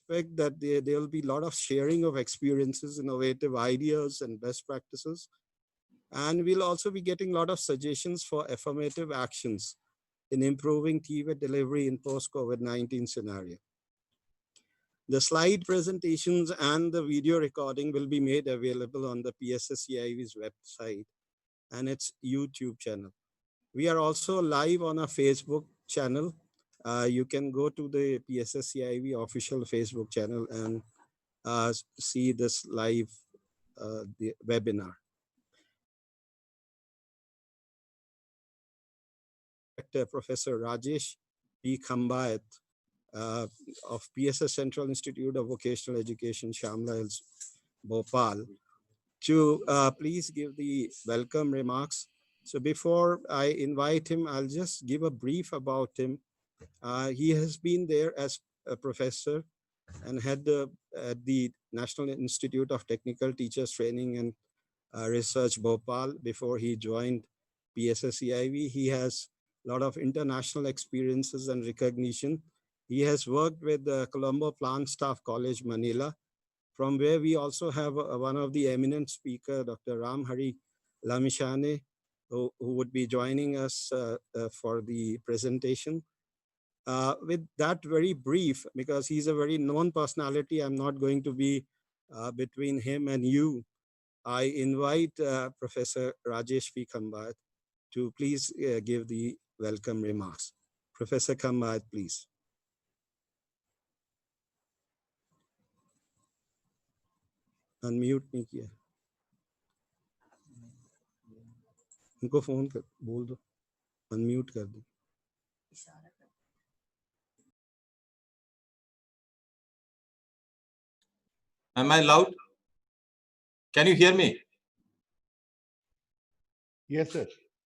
expect that there will be a lot of sharing of experiences, innovative ideas, and best practices. And we'll also be getting a lot of suggestions for affirmative actions in improving Tvet delivery in post-COVID-19 scenario. The slide presentations and the video recording will be made available on the PSSCIV's website and its YouTube channel. We are also live on a Facebook channel. You can go to the PSSCIV official Facebook channel and see this live the webinar. Professor Rajesh P. Khambayat of PSS Central Institute of Vocational Education, Shamla Hills, Bhopal, to please give the welcome remarks. So before I invite him, I'll just give a brief about him. He has been there as a professor and had at the National Institute of Technical Teachers Training and Research, Bhopal, before he joined PSSCIV. He has a lot of international experiences and recognition. He has worked with the Colombo Plant Staff College, Manila, from where we also have one of the eminent speaker, Dr. Ramhari Lamishane, who would be joining us for the presentation. With that very brief, because he's a very known personality, I'm not going to be between him and you. I invite Professor Rajesh P. Khambayat to please give the welcome remarks. Professor Khambayat, please. Unmute नहीं किया, उनको phone कर बोल दो unmute कर दो. Am I loud? Can you hear me? Yes, sir.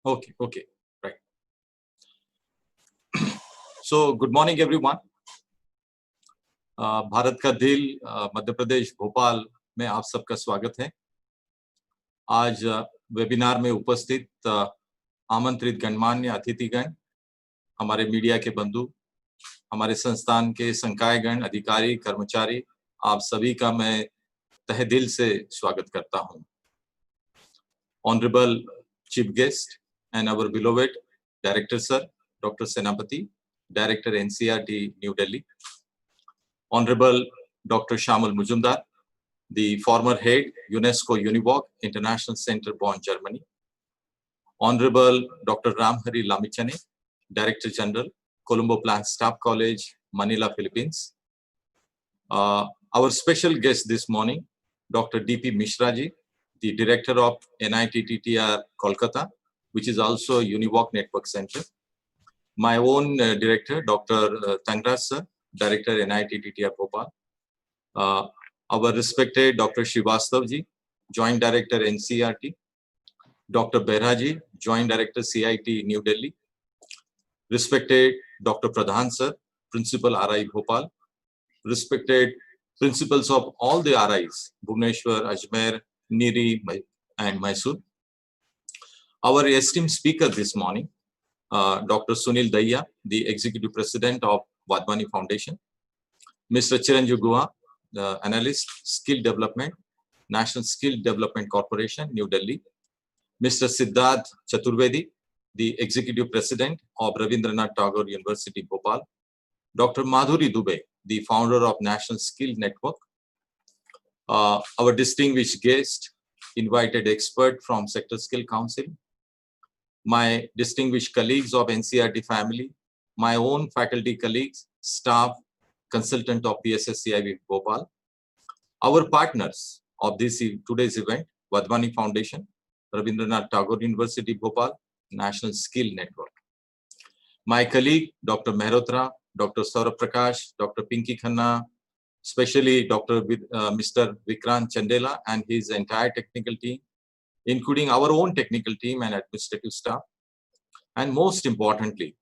Okay, right. So, good morning, everyone. Bharat का दिल मध्य प्रदेश भोपाल में आप सबका स्वागत है. आज वेबिनार में उपस्थित आमंत्रित गणमान्य अतिथिगण, हमारे मीडिया के बंधु, हमारे संस्थान के संकायगण, अधिकारी, कर्मचारी, आप सभी का मैं तहे दिल से स्वागत करता हूं. Honorable Chief Guest and our beloved Director Sir, Dr. Senapati, Director NCERT, New Delhi. Honorable Dr. Shamal Mujumdar, the former head, UNESCO Univoc International Center, Bonn, Germany. Honorable Dr. Ramhari Lamichane, Director General, Colombo Plant Staff College, Manila, Philippines. Our special guest this morning, Dr. D.P. Mishraji, the Director of NITTTR, Kolkata, which is also Univoc Network Center. My own Director, Dr. Tangraj Sir, Director NITTTR, Bhopal. Our respected Dr. Srivastavji, Joint Director NCERT. Dr. Behraji, Joint Director CIT, New Delhi. Respected Dr. Pradhan Sir, Principal RI, Bhopal. Respected principals of all the RIs, Bhubaneswar, Ajmer, Niri, and Mysore. Our esteemed speaker this morning, Dr. Sunil Daya, the Executive President of Wadhwani Foundation. Mr. Chiranjeev Guha, the Analyst, Skill Development, National Skill Development Corporation, New Delhi. Mr. Siddharth Chaturvedi, the Executive President of Ravindranath Tagore University, Bhopal. Dr. Madhuri Dubey, the founder of National Skill Network. Our distinguished guest, invited expert from Sector Skill Council. My distinguished colleagues of NCERT family, my own faculty colleagues, staff, consultant of PSSCIV Bhopal. Our partners of today's event, Wadhwani Foundation, Ravindranath Tagore University, Bhopal, National Skill Network. My colleague, Dr. Mehrotra, Dr. Saurabh Prakash, Dr. Pinky Khanna, especially Mr. Vikrant Chandela and his entire technical team, including our own technical team and administrative staff. And most importantly,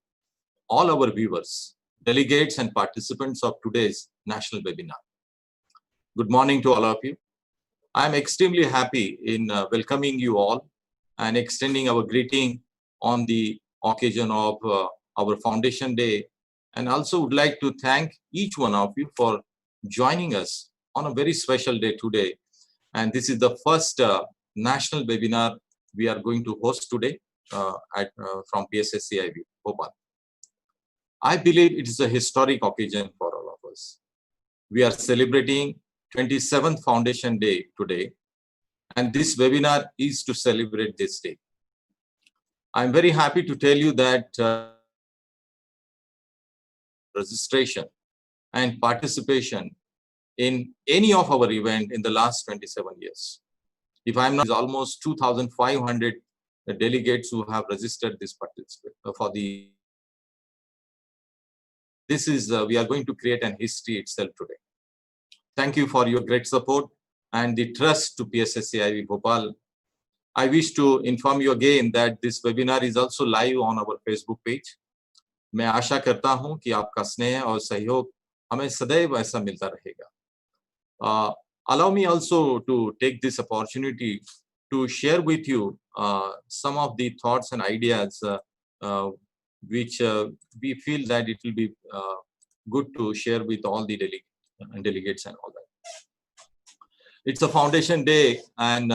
all our viewers, delegates and participants of today's national webinar. Good morning to all of you. I am extremely happy in welcoming you all and extending our greeting on the occasion of our Foundation Day, and also would like to thank each one of you for joining us on a very special day today. And this is the first national webinar we are going to host today from PSSCIB, Bhopal. I believe it is a historic occasion for all of us. We are celebrating 27th Foundation Day today, and this webinar is to celebrate this day. I'm very happy to tell you that registration and participation in any of our event in the last 27 years. If I'm not, it's almost 2,500 delegates who have registered this for the. This is, we are going to create an history itself today. Thank you for your great support and the trust to PSSCIB Bhopal. I wish to inform you again that this webinar is also live on our Facebook page. मैं आशा करता हूं कि आपका स्नेह और सहयोग हमें सदैव ऐसा मिलता रहेगा. Allow me also to take this opportunity to share with you some of the thoughts and ideas which we feel that it will be good to share with all the delegates and all that. It's a Foundation Day, and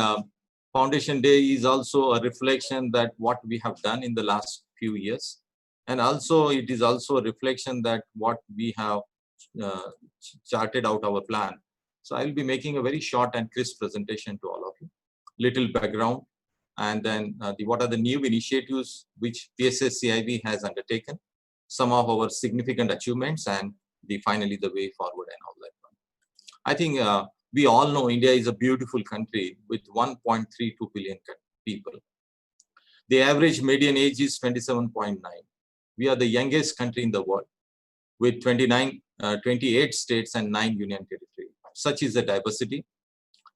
Foundation Day is also a reflection that what we have done in the last few years. And also, it is also a reflection that what we have charted out our plan. So I'll be making a very short and crisp presentation to all of you. Little background, and then what are the new initiatives which PSSCIB has undertaken, some of our significant achievements, and finally the way forward and all that. I think we all know India is a beautiful country with 1.32 billion people. The average median age is 27.9. We are the youngest country in the world with 28 states and 9 union territories. Such is the diversity.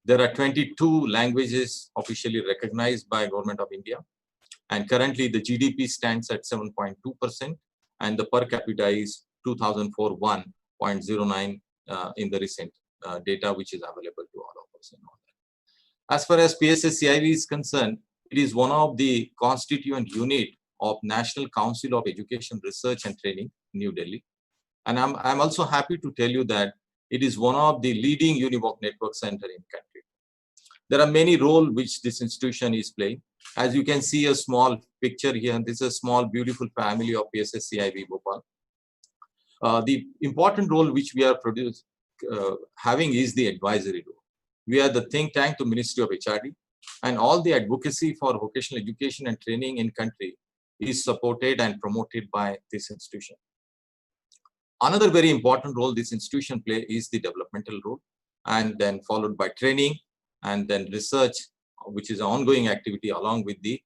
There are 22 languages officially recognized by Government of India. And currently the GDP stands at 7.2% and the per capita is 2004 1.09 in the recent data which is available to all of us. And all that. As far as PSSCIB is concerned, it is one of the constituent unit of National Council of Education Research and Training, New Delhi. And I'm also happy to tell you that it is one of the leading univoc network center in country. There are many roles which this institution is playing. As you can see a small picture here, this is a small beautiful family of PSSCIB Bhopal. The important role which we are having is the advisory role. We are the think tank to Ministry of HRD, and all the advocacy for vocational education and training in country is supported and promoted by this institution. Another very important role this institution plays is the developmental role, and then followed by training, and then research, which is an ongoing activity along with the.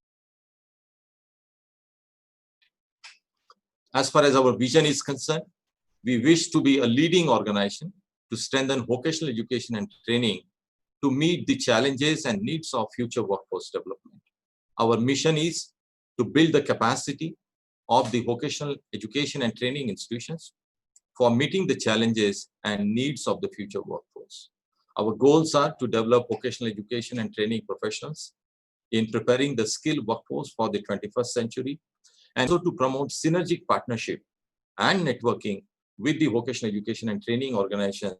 As far as our vision is concerned, we wish to be a leading organization to strengthen vocational education and training to meet the challenges and needs of future workforce development. Our mission is to build the capacity of the vocational education and training institutions for meeting the challenges and needs of the future workforce. Our goals are to develop vocational education and training professionals in preparing the skilled workforce for the 21st century, and also to promote synergic partnership and networking with the vocational education and training organizations,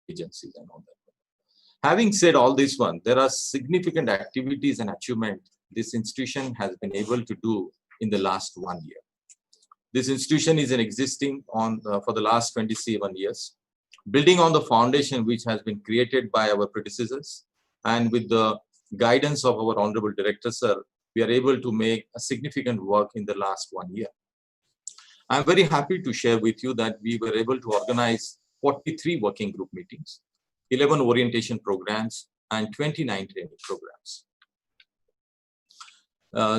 agencies and all that. Having said all this one, there are significant activities and achievements this institution has been able to do in the last 1 year. This institution is in existing for the last 27 years, building on the foundation which has been created by our predecessors, and with the guidance of our Honorable Director, sir, we are able to make a significant work in the last 1 year. I'm very happy to share with you that we were able to organize 43 working group meetings, 11 orientation programs, and 29 training programs.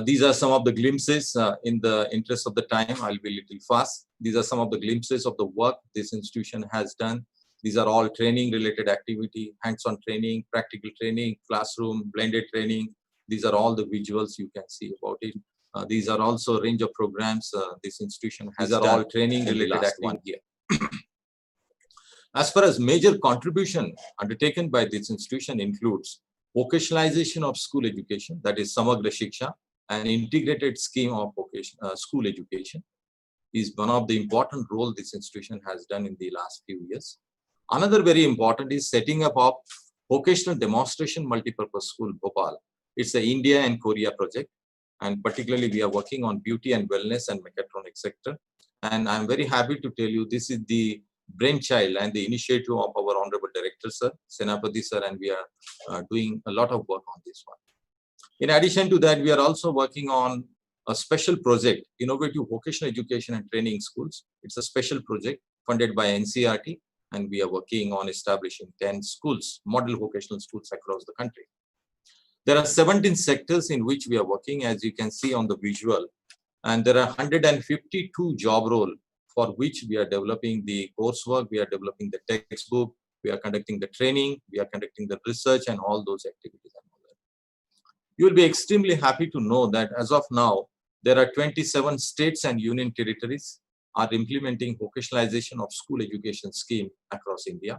These are some of the glimpses. In the interest of the time, I'll be a little fast. These are some of the glimpses of the work this institution has done. These are all training related activity, hands-on training, practical training, classroom, blended training. These are all the visuals you can see about it. These are also a range of programs this institution has done. These are all training related activity. As far as major contribution undertaken by this institution includes vocationalization of school education, that is Samagra Shiksha, an integrated scheme of school education. is one of the important role this institution has done in the last few years. Another very important is setting up of vocational demonstration multipurpose school Bhopal. It's the India and Korea project, and particularly we are working on beauty and wellness and mechatronics sector. And I'm very happy to tell you this is the brainchild and the initiative of our Honorable Director, Sir, Senapati, Sir, and we are doing a lot of work on this one. In addition to that, we are also working on a special project, Innovative Vocational Education and Training Schools. It's a special project funded by NCERT, and we are working on establishing 10 schools, model vocational schools across the country. There are 17 sectors in which we are working, as you can see on the visual, and there are 152 job roles for which we are developing the coursework, we are developing the textbook, we are conducting the training, we are conducting the research and all those activities. You will be extremely happy to know that as of now, there are 27 states and union territories are implementing vocationalization of school education scheme across India.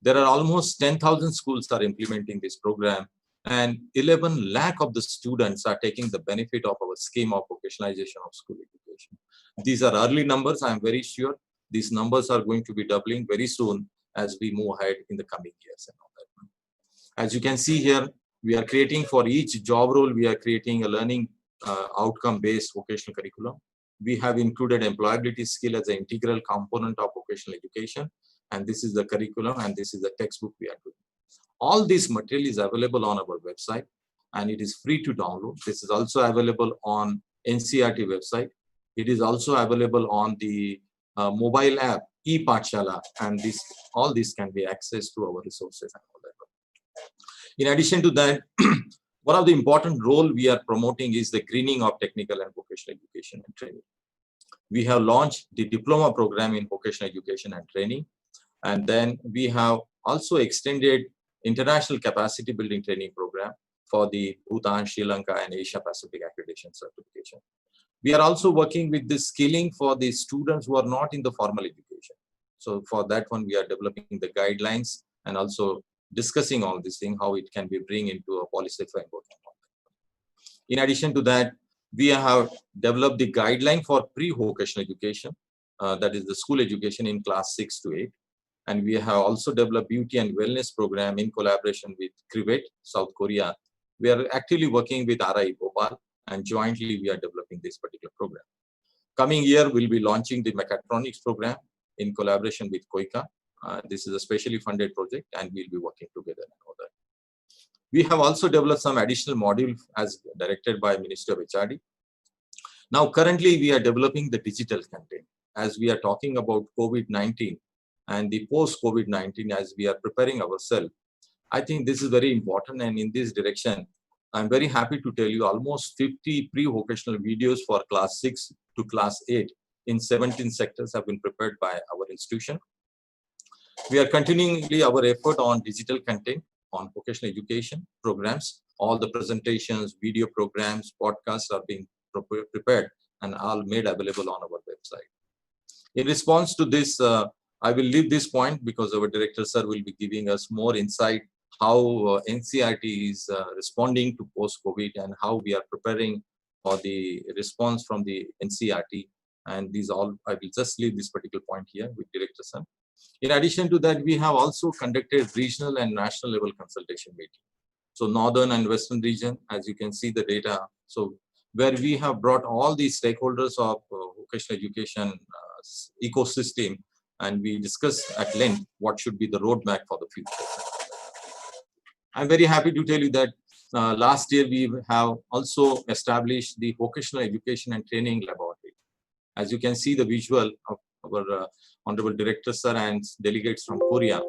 There are almost 10,000 schools are implementing this program, and 11 lakh of the students are taking the benefit of our scheme of vocationalization of school education. These are early numbers. I am very sure these numbers are going to be doubling very soon as we move ahead in the coming years and all that. As you can see here, we are creating for each job role, we are creating a learning outcome-based vocational curriculum. We have included employability skill as an integral component of vocational education. And this is the curriculum and this is the textbook we are doing. All this material is available on our website and it is free to download. This is also available on NCERT website. It is also available on the mobile app, ePathshala, and all this can be accessed through our resources and all that. In addition to that, one of the important role we are promoting is the greening of technical and vocational education and training. We have launched the diploma program in vocational education and training. And then we have also extended international capacity building training program for the Bhutan, Sri Lanka, and Asia Pacific accreditation certification. We are also working with the skilling for the students who are not in the formal education. So for that one, we are developing the guidelines and also discussing all this thing, how it can be bring into a policy framework. In addition to that, we have developed the guideline for pre-vocational education, that is the school education in class 6 to 8. And we have also developed beauty and wellness program in collaboration with Tvet, South Korea. We are actively working with RI Bhopal and jointly we are developing this particular program. Coming year, we'll be launching the mechatronics program in collaboration with Koika. This is a specially funded project and we'll be working together and all that. We have also developed some additional module as directed by Minister of HRD. Now, currently we are developing the digital content as we are talking about COVID-19 and the post-COVID-19 as we are preparing ourselves. I think this is very important, and in this direction, I'm very happy to tell you almost 50 pre-vocational videos for class 6 to class 8 in 17 sectors have been prepared by our institution. We are continually our effort on digital content, on vocational education programs. All the presentations, video programs, podcasts are being prepared and all made available on our website. In response to this, I will leave this point because our director, sir, will be giving us more insight how NCERT is responding to post-COVID and how we are preparing for the response from the NCERT. And these all, I will just leave this particular point here with director, sir. In addition to that, we have also conducted regional and national level consultation meeting. So northern and western region, as you can see the data, so where we have brought all the stakeholders of vocational education ecosystem, and we discussed at length what should be the roadmap for the future. I'm very happy to tell you that last year we have also established the vocational education and training laboratory. As you can see the visual of our Honorable Director, sir, and delegates from Korea.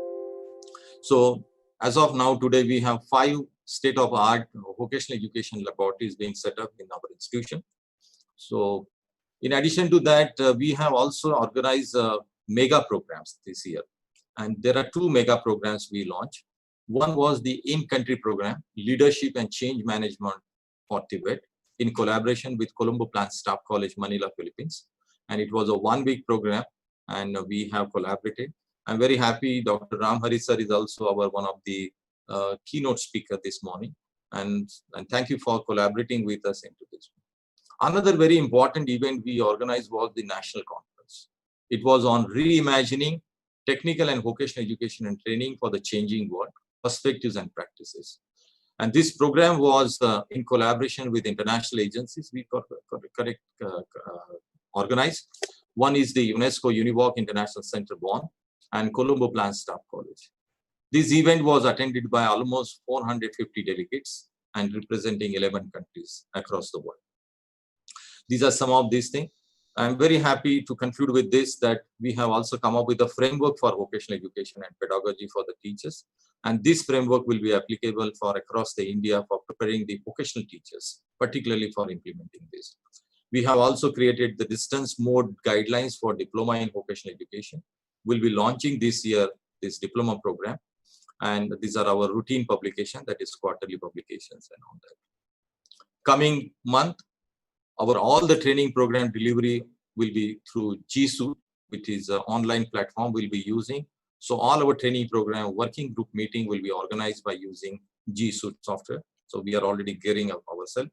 So as of now, today we have 5 state-of-the-art vocational education laboratories being set up in our institution. So in addition to that, we have also organized mega programs this year. And there are 2 mega programs we launched. One was the in-country program, Leadership and Change Management for Tvet, in collaboration with Colombo Plant Staff College, Manila, Philippines. And it was a 1-week program and we have collaborated. I'm very happy Dr. Ram Hari sir is also our one of the keynote speaker this morning. And thank you for collaborating with us into this. Another very important event we organized was the national conference. It was on reimagining technical and vocational education and training for the changing world, perspectives and practices. And this program was in collaboration with international agencies we organized. One is the UNESCO Univoc International Center Bonn and Colombo Plant Staff College. This event was attended by almost 450 delegates and representing 11 countries across the world. These are some of these things. I'm very happy to conclude with this that we have also come up with a framework for vocational education and pedagogy for the teachers. And this framework will be applicable for across the India for preparing the vocational teachers, particularly for implementing this. We have also created the distance mode guidelines for diploma in vocational education. We'll be launching this year this diploma program. And these are our routine publication, that is quarterly publications and all that. Coming month, all the training program delivery will be through G Suite, which is an online platform we'll be using. So all our training program working group meeting will be organized by using G Suite software. So we are already gearing up ourselves.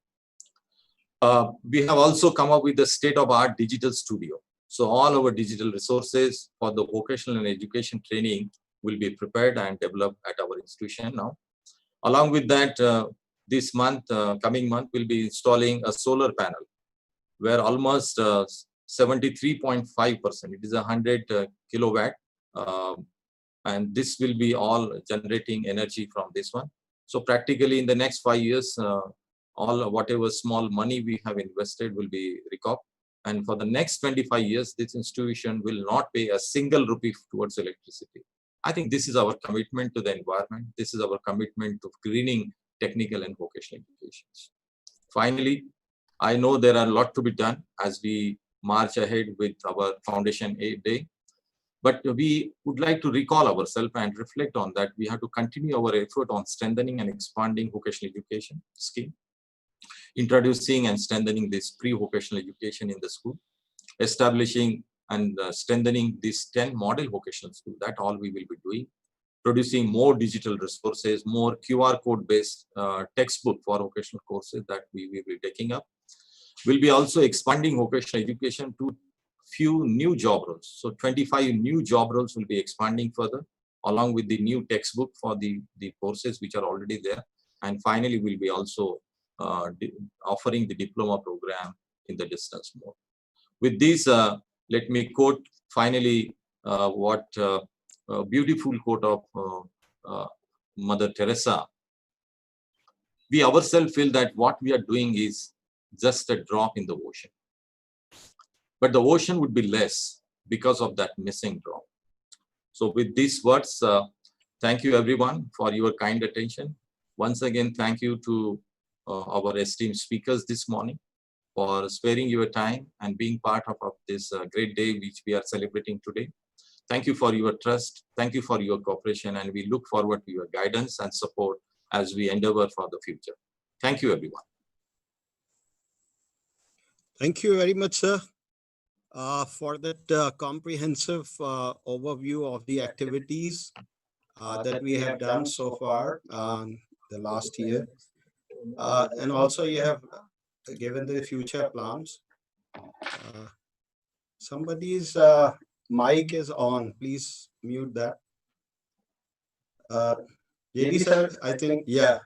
We have also come up with the state-of-art digital studio. So all our digital resources for the vocational and education training will be prepared and developed at our institution now. Along with that, this month, coming month, we'll be installing a solar panel where almost 73.5%, it is 100 kilowatt, and this will be all generating energy from this one. So practically in the next 5 years, all whatever small money we have invested will be recouped. And for the next 25 years, this institution will not pay a single rupee towards electricity. I think this is our commitment to the environment. This is our commitment to greening technical and vocational education. Finally, I know there are a lot to be done as we march ahead with our Foundation Day. But we would like to recall ourselves and reflect on that. We have to continue our effort on strengthening and expanding vocational education scheme, introducing and strengthening this pre-vocational education in the school, establishing and strengthening this 10 model vocational school. That all we will be doing, producing more digital resources, more QR code based textbook for vocational courses that we will be taking up. We'll be also expanding vocational education to few new job roles. So 25 new job roles will be expanding further, along with the new textbook for the courses which are already there. And finally, we'll be also offering the diploma program in the distance mode. With this, let me quote finally what a beautiful quote of Mother Teresa. We ourselves feel that what we are doing is just a drop in the ocean. But the ocean would be less because of that missing drop. So with these words, thank you everyone for your kind attention. Once again, thank you to our esteemed speakers this morning for sparing your time and being part of this great day which we are celebrating today. Thank you for your trust. Thank you for your cooperation, and we look forward to your guidance and support as we endeavor for the future. Thank you, everyone. Thank you very much, sir, for that comprehensive overview of the activities that we have done so far the last year. And also you have given the future plans. Somebody's mic is on. Please mute that. JD sir, I think, yeah.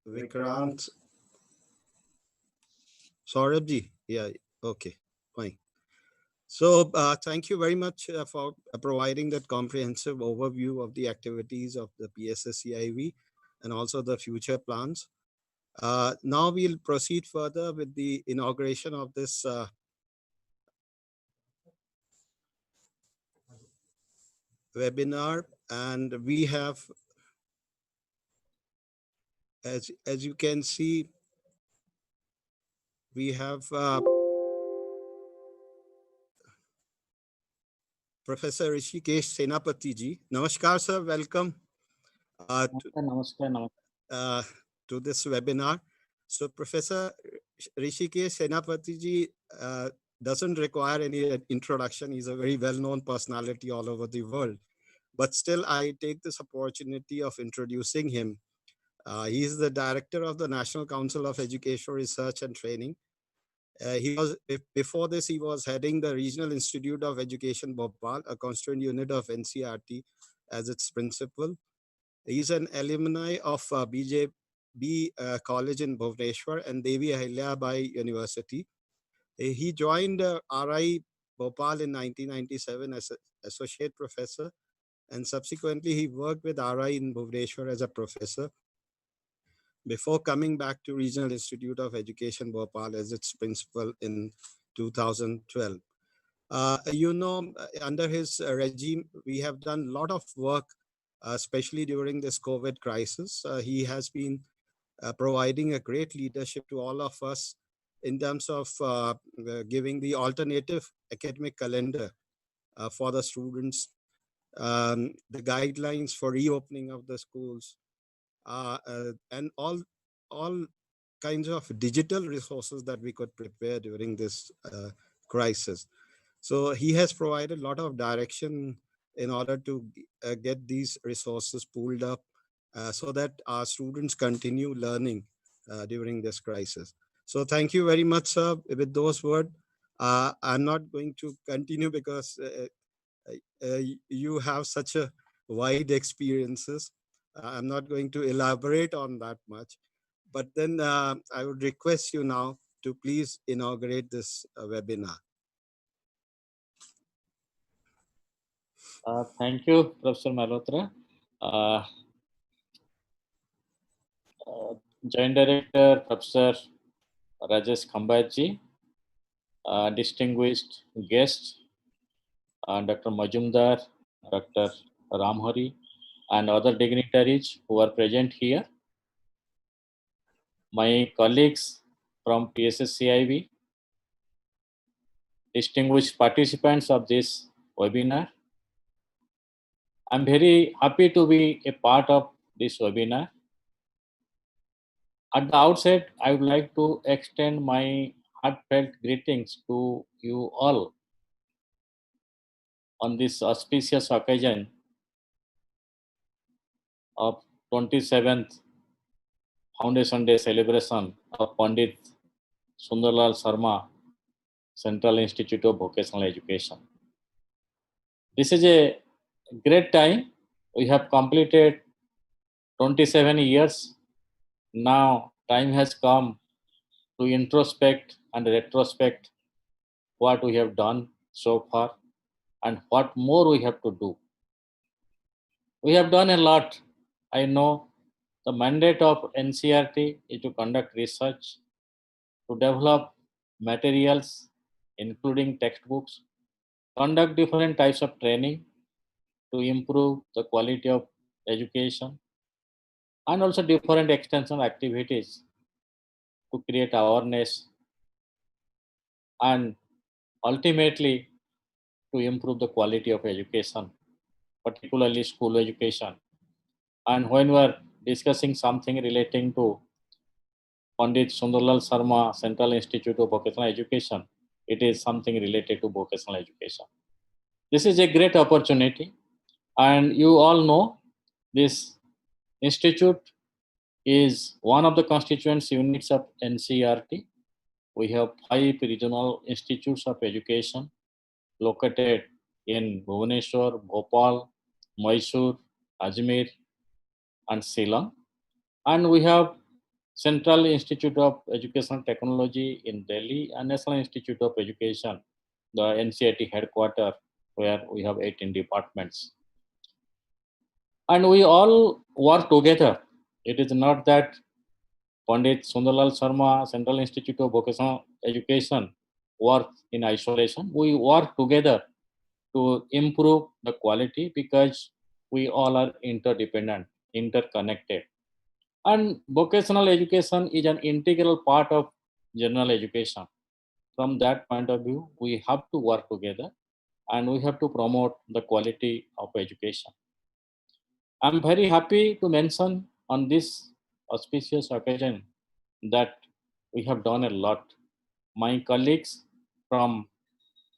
Vikrant. Saurabh, yeah, okay, fine. So thank you very much for providing that comprehensive overview of the activities of the PSSCIV and also the future plans. Now we'll proceed further with the inauguration of this webinar, and we have, as you can see, we have Professor Rishikesh Senapati ji. Namaskar, sir. Welcome to this webinar. So Professor Rishikesh Senapati ji doesn't require any introduction. He's a very well-known personality all over the world. But still, I take this opportunity of introducing him He is the director of the National Council of Educational Research and Training. Before this, he was heading the Regional Institute of Education Bhopal, a constituent unit of NCRT, as its principal. He's an alumni of BJB College in Bhubaneswar and Devi Ahilyabai University. He joined RI Bhopal in 1997 as an associate professor, and subsequently he worked with RI in Bhubaneswar as a professor before coming back to Regional Institute of Education Bhopal as its principal in 2012. Under his regime, we have done a lot of work, especially during this COVID crisis. He has been providing a great leadership to all of us in terms of giving the alternative academic calendar for the students, the guidelines for reopening of the schools, and all kinds of digital resources that we could prepare during this crisis. So he has provided a lot of direction in order to get these resources pooled up so that our students continue learning during this crisis. So thank you very much, sir. With those words, I'm not going to continue because you have such a wide experiences. I'm not going to elaborate on that much, but then I would request you now to please inaugurate this webinar. Thank you, Professor Malhotra. Joint Director, Professor Rajesh Khambaji, distinguished guests, Dr. Majumdar, Dr. Ramhari, and other dignitaries who are present here. My colleagues from PSSCIB, distinguished participants of this webinar. I'm very happy to be a part of this webinar. At the outset, I would like to extend my heartfelt greetings to you all on this auspicious occasion of 27th Foundation Day celebration of Pandit Sundarlal Sarma Central Institute of Vocational Education. This is a great time. We have completed 27 years. Now time has come to introspect and retrospect what we have done so far and what more we have to do. We have done a lot. I know the mandate of NCRT is to conduct research, to develop materials, including textbooks, conduct different types of training to improve the quality of education, and also different extension activities to create awareness and ultimately to improve the quality of education, particularly school education. And when we are discussing something relating to Pandit Sundarlal Sarma Central Institute of Vocational Education, it is something related to vocational education. This is a great opportunity, and you all know this institute is one of the constituent units of NCRT. We have 5 regional institutes of education located in Bhubaneswar, Bhopal, Mysore, Ajmer, and Ceylon. And we have Central Institute of Educational Technology in Delhi and National Institute of Education, the NCIT headquarters, where we have 18 departments. And we all work together. It is not that Pandit Sundarlal Sarma Central Institute of Vocational Education works in isolation. We work together to improve the quality because we all are interdependent, interconnected. And vocational education is an integral part of general education. From that point of view, we have to work together and we have to promote the quality of education. I'm very happy to mention on this auspicious occasion that we have done a lot. My colleagues from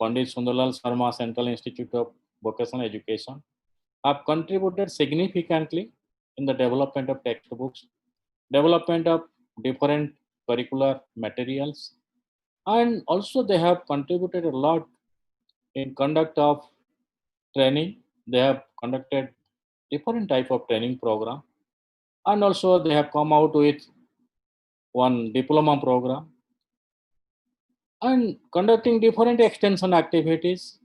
Pandit Sundarlal Sarma Central Institute of Vocational Education have contributed significantly in the development of textbooks development of different curricular materials, and also they have contributed a lot in conduct of training. They have conducted different type of training program, and also they have come out with one diploma program and conducting different extension activities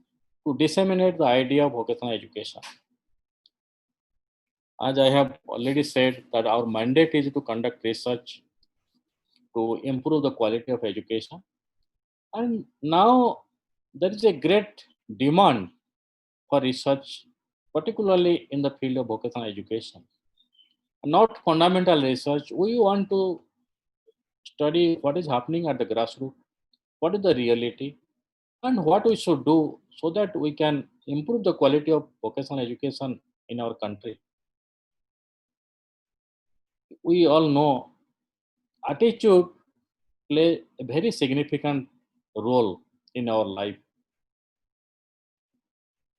to disseminate the idea of vocational education. As I have already said, that our mandate is to conduct research to improve the quality of education. And now there is a great demand for research, particularly in the field of vocational education. Not fundamental research. We want to study what is happening at the grassroots, what is the reality, and what we should do so that we can improve the quality of vocational education in our country. We all know attitude play a very significant role in our life.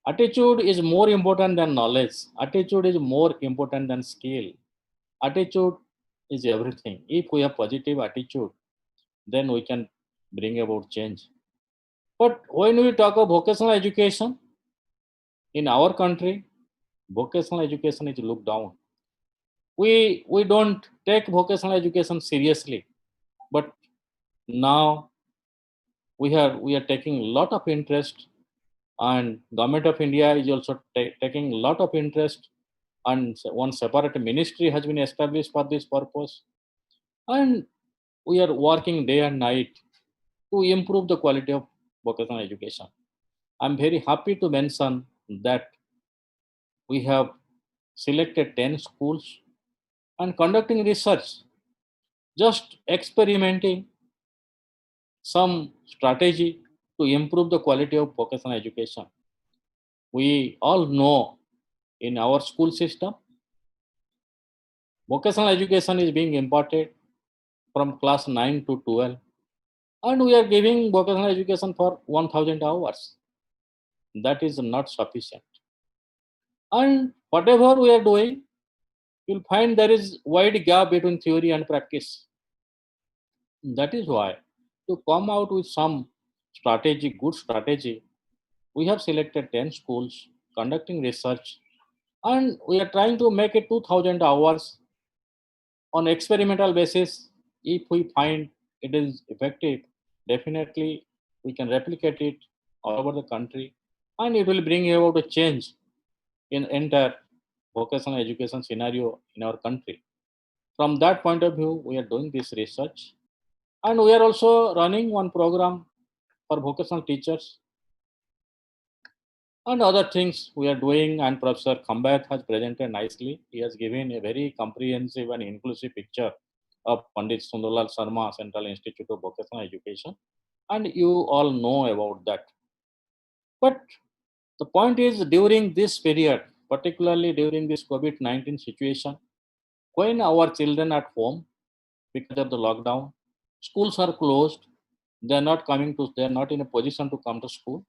Attitude is more important than knowledge. Attitude is more important than skill. Attitude is everything. If we have positive attitude, then we can bring about change. But when we talk of vocational education in our country, vocational education is looked down. We don't take vocational education seriously, but now we are taking a lot of interest, and government of India is also taking a lot of interest, and one separate ministry has been established for this purpose, and we are working day and night to improve the quality of vocational education. I'm very happy to mention that we have selected 10 schools and conducting research, just experimenting some strategy to improve the quality of vocational education. We all know in our school system, vocational education is being imparted from class 9 to 12, and we are giving vocational education for 1000 hours. That is not sufficient. And whatever we are doing, you'll find there is wide gap between theory and practice. That is why to come out with some strategy, good strategy, we have selected 10 schools conducting research, and we are trying to make it 2000 hours on experimental basis. If we find it is effective, definitely we can replicate it all over the country, and it will bring about a change in entire vocational education scenario in our country. From that point of view, we are doing this research, and we are also running one program for vocational teachers and other things we are doing. And Professor Khambat has presented nicely. He has given a very comprehensive and inclusive picture of Pandit Sundarlal Sharma Central Institute of Vocational Education, and you all know about that. But the point is, during this period, particularly during this COVID-19 situation, when our children at home because of the lockdown, schools are closed, they are not in a position to come to school.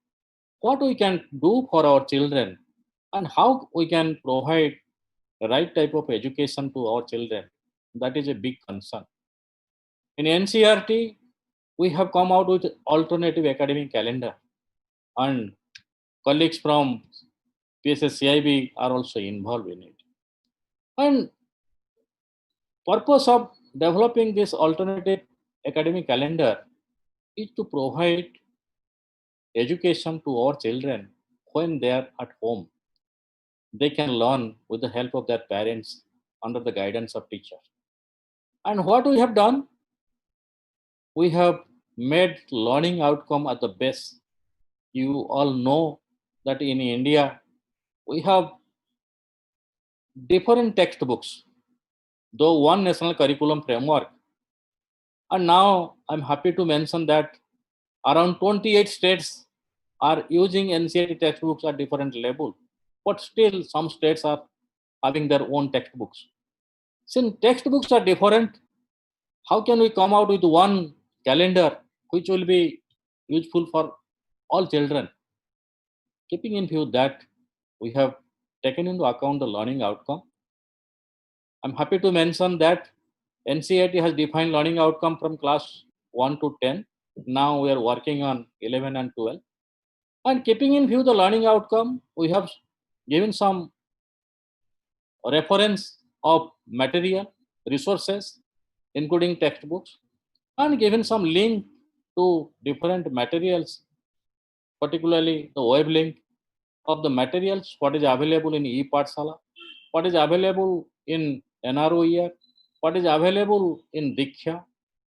What we can do for our children and how we can provide the right type of education to our children, that is a big concern. In NCRT, we have come out with alternative academic calendar, and colleagues from PSSCIB are also involved in it. And purpose of developing this alternative academic calendar is to provide education to our children when they are at home. They can learn with the help of their parents under the guidance of teachers. And what we have done, we have made learning outcome at the best. You all know that in India, we have different textbooks, though one national curriculum framework. And now I'm happy to mention that around 28 states are using NCERT textbooks at different level, but still some states are having their own textbooks. Since textbooks are different, how can we come out with one calendar which will be useful for all children? Keeping in view that we have taken into account the learning outcome, I'm happy to mention that NCERT has defined learning outcome from class 1 to 10. Now we are working on 11 and 12. And keeping in view the learning outcome, we have given some reference of material, resources, including textbooks, and given some link to different materials, particularly the web link of the materials, what is available in ePathshala, what is available in NROER, what is available in Diksha,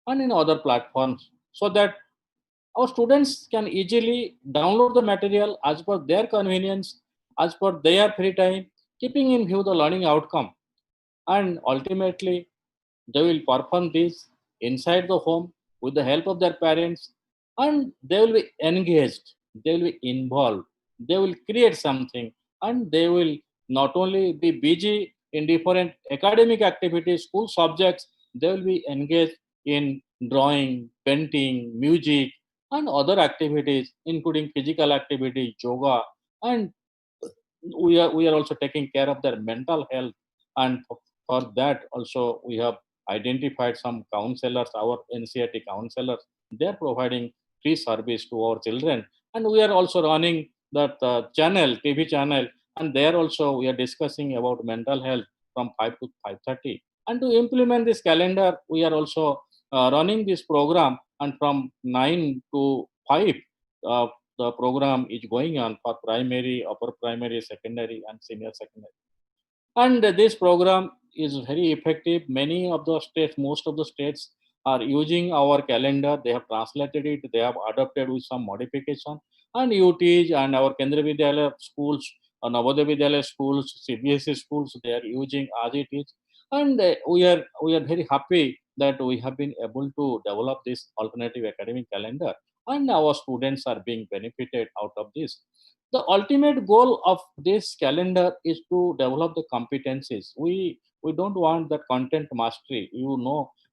and in other platforms, so that our students can easily download the material as per their convenience, as per their free time, keeping in view the learning outcome. And ultimately, they will perform this inside the home with the help of their parents, and they will be engaged, they will be involved, they will create something, and they will not only be busy in different academic activities, school subjects, they will be engaged in drawing, painting, music, and other activities, including physical activity, yoga, and we are also taking care of their mental health. And for that also we have identified some counselors, our NCERT counselors. They're providing free service to our children, and we are also running that channel, TV channel, and there also we are discussing about mental health from 5 to 5:30. And to implement this calendar, we are also running this program, and from 9 to 5 the program is going on for primary, upper primary, secondary, and senior secondary. And this program is very effective. Many of the states, most of the states are using our calendar. They have translated it, they have adopted with some modification. And UTs and our Kendra Vidyalaya schools, Navodaya Vidyalaya schools, CBSE schools, they are using as it is. And we are very happy that we have been able to develop this alternative academic calendar, and our students are being benefited out of this. The ultimate goal of this calendar is to develop the competencies. We don't want that content mastery.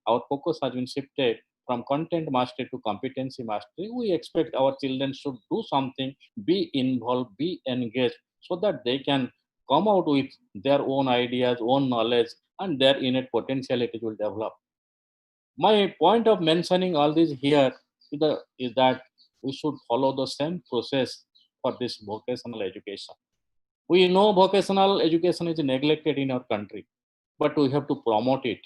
Our focus has been shifted from content mastery to competency mastery. We expect our children should do something, be involved, be engaged, so that they can come out with their own ideas, own knowledge, and their innate potentiality will develop. My point of mentioning all this here is that we should follow the same process for this vocational education. We know vocational education is neglected in our country, but we have to promote it.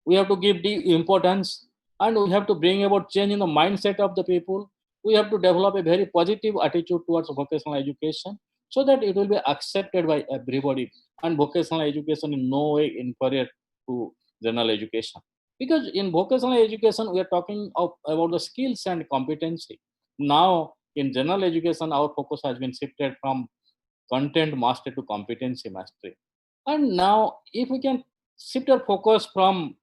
We have to give the importance, and we have to bring about change in the mindset of the people. We have to develop a very positive attitude towards vocational education, so that it will be accepted by everybody. And vocational education in no way inferior to general education, because in vocational education we are talking about the skills and competency. Now in general education our focus has been shifted from content mastery to competency mastery. And now if we can shift our focus from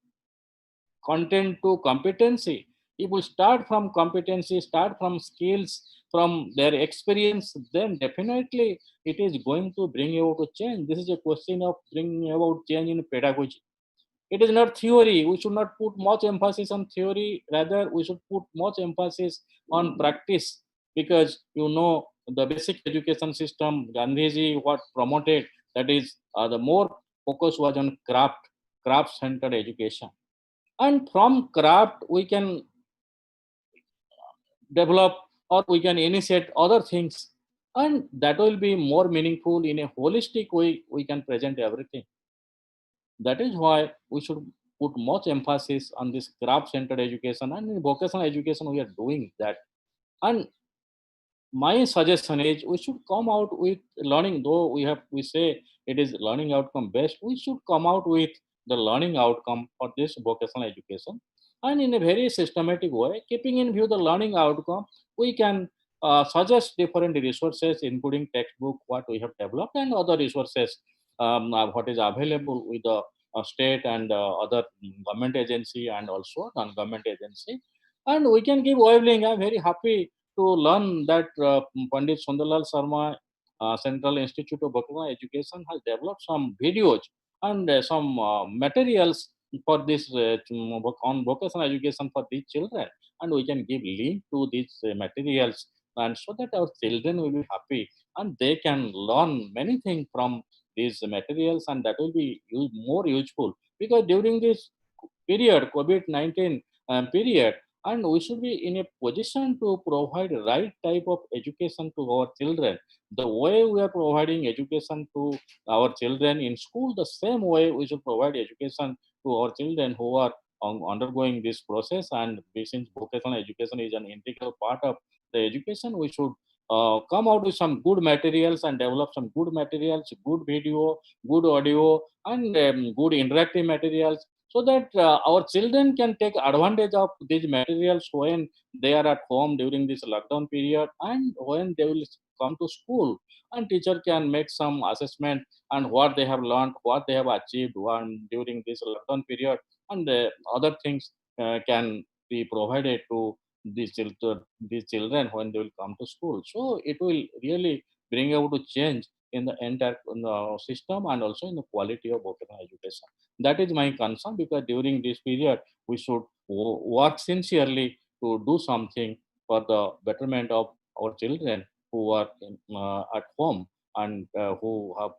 content to competency, if we start from competency, start from skills, from their experience, then definitely it is going to bring about a change. This is a question of bringing about change in pedagogy. It is not theory. We should not put much emphasis on theory. Rather, we should put much emphasis on practice, because the basic education system, Gandhiji what promoted, that is the more focus was on craft centered education. And from craft we can develop, or we can initiate other things, and that will be more meaningful. In a holistic way we can present everything. That is why we should put much emphasis on this craft centered education, and in vocational education we are doing that. And my suggestion is we should come out with learning, though we say it is learning outcome based, we should come out with the learning outcome for this vocational education, and in a very systematic way, keeping in view the learning outcome, we can suggest different resources, including textbook what we have developed, and other resources what is available with the state and other government agency, and also non-government agency. And we can give wavelength. I'm very happy to learn that Pandit Sundarlal Sharma Central Institute of Vocational Education has developed some videos and some materials for this on vocational education for these children, and we can give link to these materials, and so that our children will be happy and they can learn many things from these materials, and that will be more useful, because during this period, COVID-19 period, and we should be in a position to provide right type of education to our children. The way we are providing education to our children in school, the same way we should provide education to our children who are undergoing this process. And since vocational education is an integral part of the education, we should come out with some good materials and develop some good materials, good video, good audio, and good interactive materials, so that our children can take advantage of these materials when they are at home during this lockdown period, and when they will come to school, and teacher can make some assessment and what they have learned, what they have achieved during this lockdown period, and other things can be provided to these children when they will come to school. So it will really bring about a change in the entire system and also in the quality of vocational education. That is my concern, because during this period we should work sincerely to do something for the betterment of our children who are at home, and who have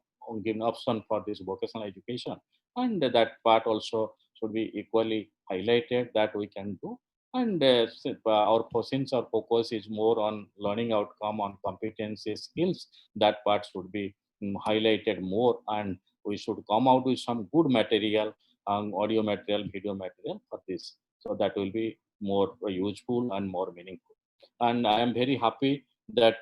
given option for this vocational education. And that part also should be equally highlighted that we can do. And since our focus is more on learning outcome, on competency skills, that part should be highlighted more, and we should come out with some good material, audio material, video material for this. So that will be more useful and more meaningful. And I am very happy that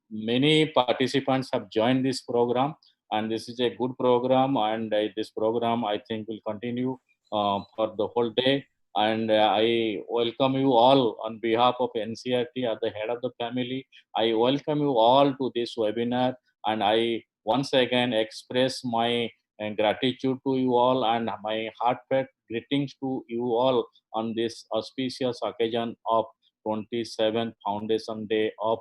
many participants have joined this program, and this is a good program, and this program I think will continue for the whole day. And I welcome you all on behalf of NCRT as the head of the family. I welcome you all to this webinar, and I once again express my gratitude to you all and my heartfelt greetings to you all on this auspicious occasion of 27th Foundation Day of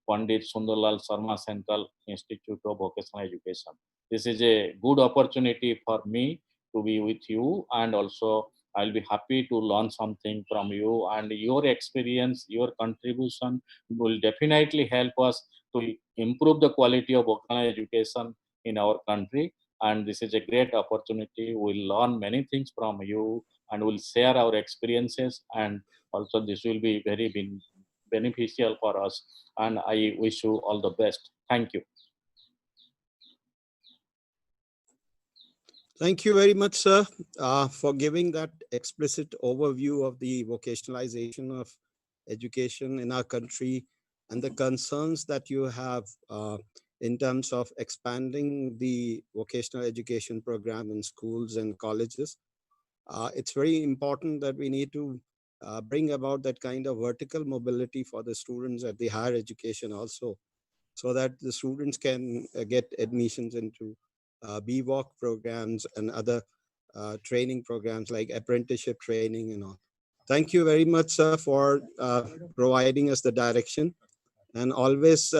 Pandit Sundarlal Sarma Central Institute of Vocational Education. This is a good opportunity for me to be with you, and also I'll be happy to learn something from you, and your experience, your contribution will definitely help us to improve the quality of vocational education in our country. And this is a great opportunity. We'll learn many things from you, and we'll share our experiences, and also this will be very beneficial for us. And I wish you all the best. Thank you. Thank you very much, sir, for giving that explicit overview of the vocationalization of education in our country and the concerns that you have in terms of expanding the vocational education program in schools and colleges. It's very important that we need to bring about that kind of vertical mobility for the students at the higher education also, so that the students can get admissions into BVOC programs and other training programs like apprenticeship training and all. Thank you very much, sir, for providing us the direction and always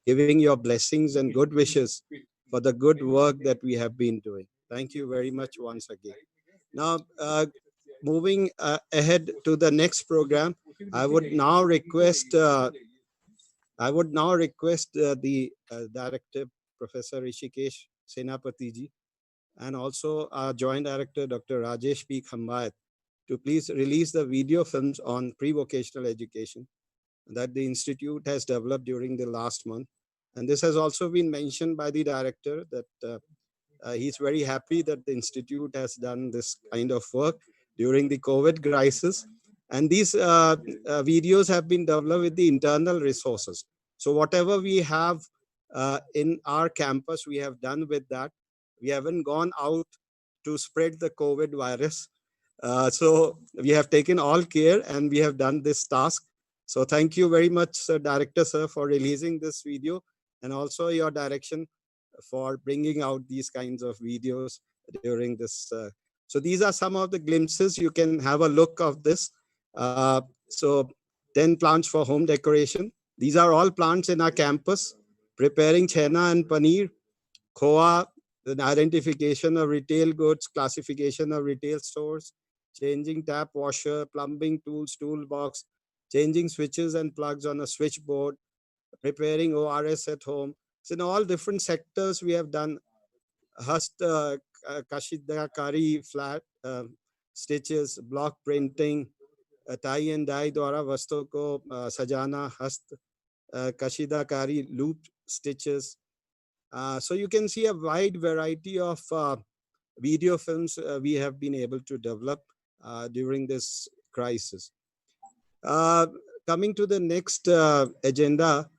giving your blessings and good wishes for the good work that we have been doing. Thank you very much once again. Now, moving ahead to the next program, I would now request the director, Professor Rishikesh Senapati ji, and also our joint director, Dr. Rajesh P. Khambayat, to please release the video films on pre-vocational education that the Institute has developed during the last month. And this has also been mentioned by the director that he's very happy that the Institute has done this kind of work during the COVID crisis. And these videos have been developed with the internal resources. So whatever we have in our campus, we have done with that. We haven't gone out to spread the COVID virus. So we have taken all care and we have done this task. So thank you very much, Sir Director, sir, for releasing this video, and also your direction for bringing out these kinds of videos during this. So these are some of the glimpses. You can have a look of this. So 10 plants for home decoration. These are all plants in our campus. Preparing chena and paneer, khoa, the identification of retail goods, classification of retail stores, changing tap washer, plumbing tools, toolbox, changing switches and plugs on a switchboard, preparing ORS at home. So in all different sectors, we have done Hast Kashidakari flat, stitches, block printing, tie and dye द्वारा वस्त्रों को सजाना, हस्त कशीदाकारी, loop stitches. So you can see a wide variety of video films we have been able to develop during this crisis. Coming to the next agenda,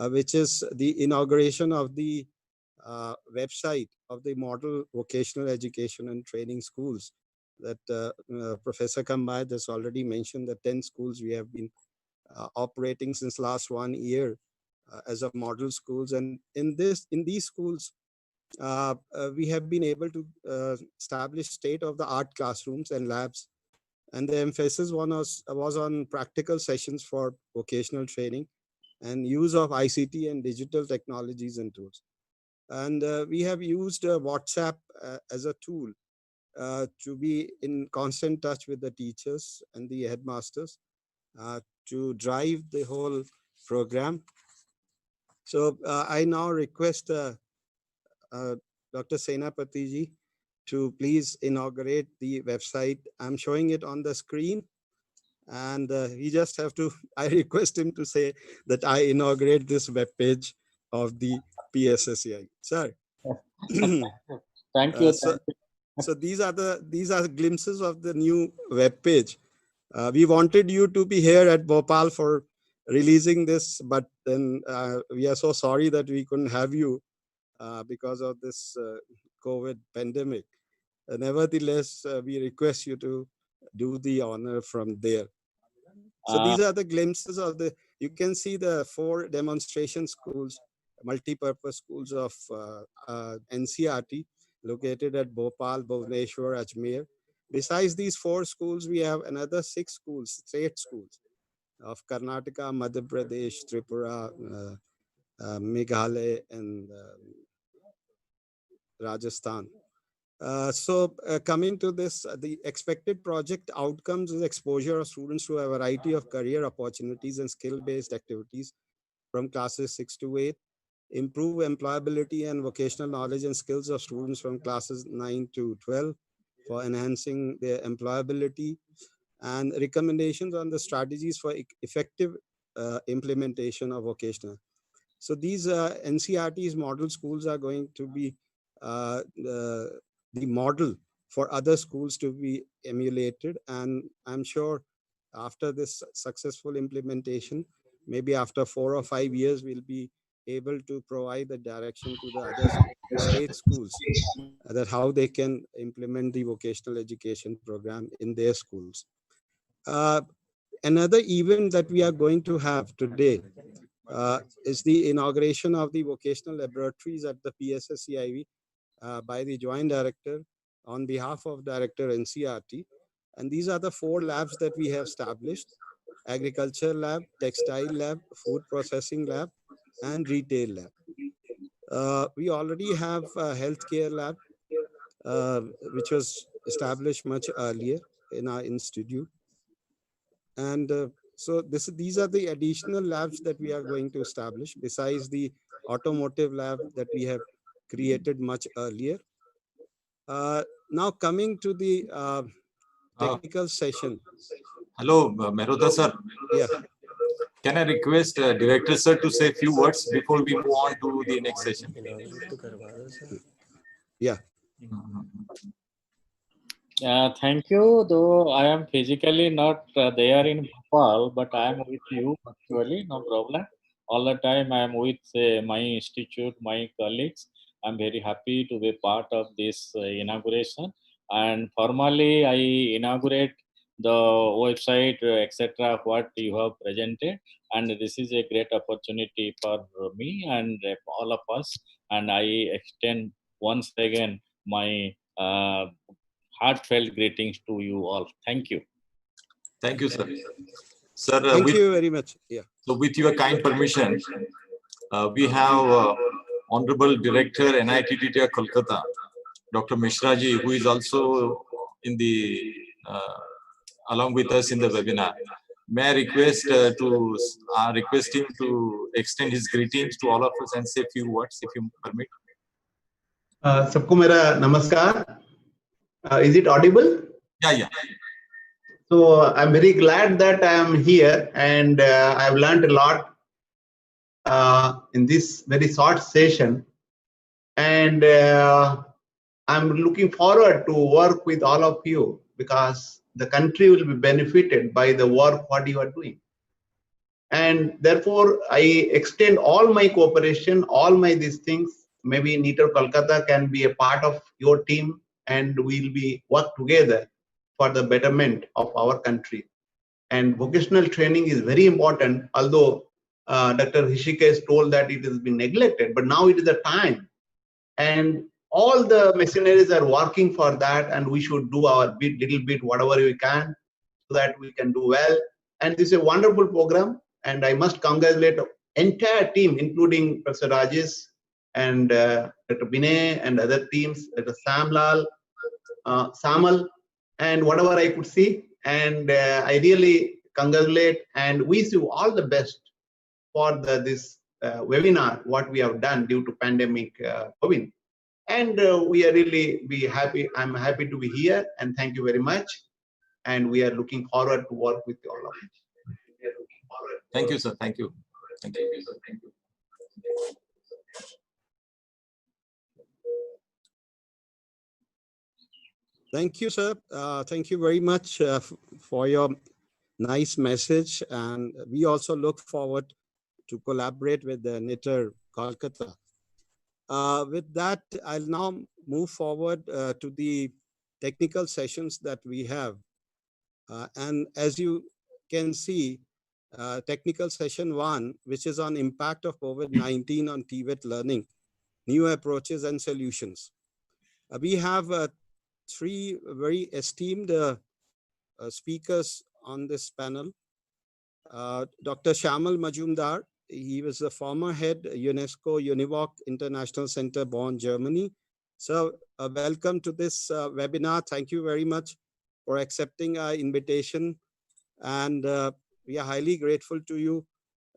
which is the inauguration of the website of the model vocational education and training schools that Professor Kambad has already mentioned. The 10 schools we have been operating since last 1 year as a model schools, and in these schools we have been able to establish state-of-the-art classrooms and labs, and the emphasis was on practical sessions for vocational training and use of ICT and digital technologies and tools. And we have used WhatsApp as a tool to be in constant touch with the teachers and the headmasters to drive the whole program. So I now request Dr. Senapati ji to please inaugurate the website. I'm showing it on the screen, and he just have to, I request him to say that I inaugurate this web page of the PSSCI. Sir. Thank you. So these are glimpses of the new web page. We wanted you to be here at Bhopal for releasing this, but then we are so sorry that we couldn't have you because of this COVID pandemic. Nevertheless, we request you to do the honor from there. So these are the glimpses of the, you can see the 4 demonstration schools, multi-purpose schools of NCRT located at Bhopal, Bhubaneswar, Ajmer. Besides these 4 schools, we have another 6 schools, state schools of Karnataka, Madhya Pradesh, Tripura, Meghalaya, and Rajasthan. So coming to this, the expected project outcomes is exposure of students to a variety of career opportunities and skill-based activities from classes 6 to 8, improve employability and vocational knowledge and skills of students from classes 9 to 12 for enhancing their employability, and recommendations on the strategies for effective implementation of vocational. So these NCRT's model schools are going to be the model for other schools to be emulated. And I'm sure after this successful implementation, maybe after 4 or 5 years, we'll be able to provide the direction to the other state schools that how they can implement the vocational education program in their schools. Another event that we are going to have today is the inauguration of the vocational laboratories at the PSSCIV by the Joint Director on behalf of Director NCRT. And these are the 4 labs that we have established: Agriculture Lab, Textile Lab, Food Processing Lab, and Retail Lab. We already have a Healthcare Lab, which was established much earlier in our institute. And so these are the additional labs that we are going to establish besides the automotive lab that we have created much earlier. Now coming to the technical session. Hello, Mehrotra sir. Yeah. Can I request Director sir to say a few words before we move on to the next session? Yeah. Thank you. Though I am physically not there in Bhopal, but I am with you virtually, no problem. All the time I am with my institute, my colleagues. I'm very happy to be part of this inauguration. And formally, I inaugurate the website, etc., what you have presented. And this is a great opportunity for me and all of us. And I extend once again my heartfelt greetings to you all. Thank you. Thank you, sir. Sir, thank you very much. Yeah. So with your kind permission, we have Honorable Director NITT Kolkata, Dr. Mishra ji, who is also in the along with us in the webinar. May I request request him to extend his greetings to all of us and say a few words, if you permit. सबको मेरा नमस्कार. Is it audible? Yeah. So I'm very glad that I am here, and I've learned a lot in this very short session. And I'm looking forward to work with all of you, because the country will be benefited by the work what you are doing. And therefore, I extend all my cooperation, all my these things. Maybe NITER Kolkata can be a part of your team, and we'll be work together for the betterment of our country. And vocational training is very important, although Dr. Hishikesh told that it has been neglected, but now it is the time. And all the missionaries are working for that, and we should do our little bit, whatever we can, so that we can do well. And this is a wonderful program, and I must congratulate the entire team, including Professor Rajesh and Dr. Binay and other teams, Dr. Samlal, Samal, and whatever I could see. And I really congratulate and wish you all the best for this webinar, what we have done due to pandemic COVID. And we are really be happy. I'm happy to be here, and thank you very much. And we are looking forward to work with all of you. Thank you, sir. Thank you. Thank you, sir. Thank you very much for your nice message. And we also look forward to collaborate with the NITER Kolkata. With that, I'll now move forward to the technical sessions that we have. And as you can see, technical session 1, which is on impact of COVID-19 on Tvet learning, new approaches and solutions. We have 3 very esteemed speakers on this panel. Dr. Shamal Majumdar, he was the former head UNESCO Univoc International Center, Bonn, Germany. So welcome to this webinar. Thank you very much for accepting our invitation. And we are highly grateful to you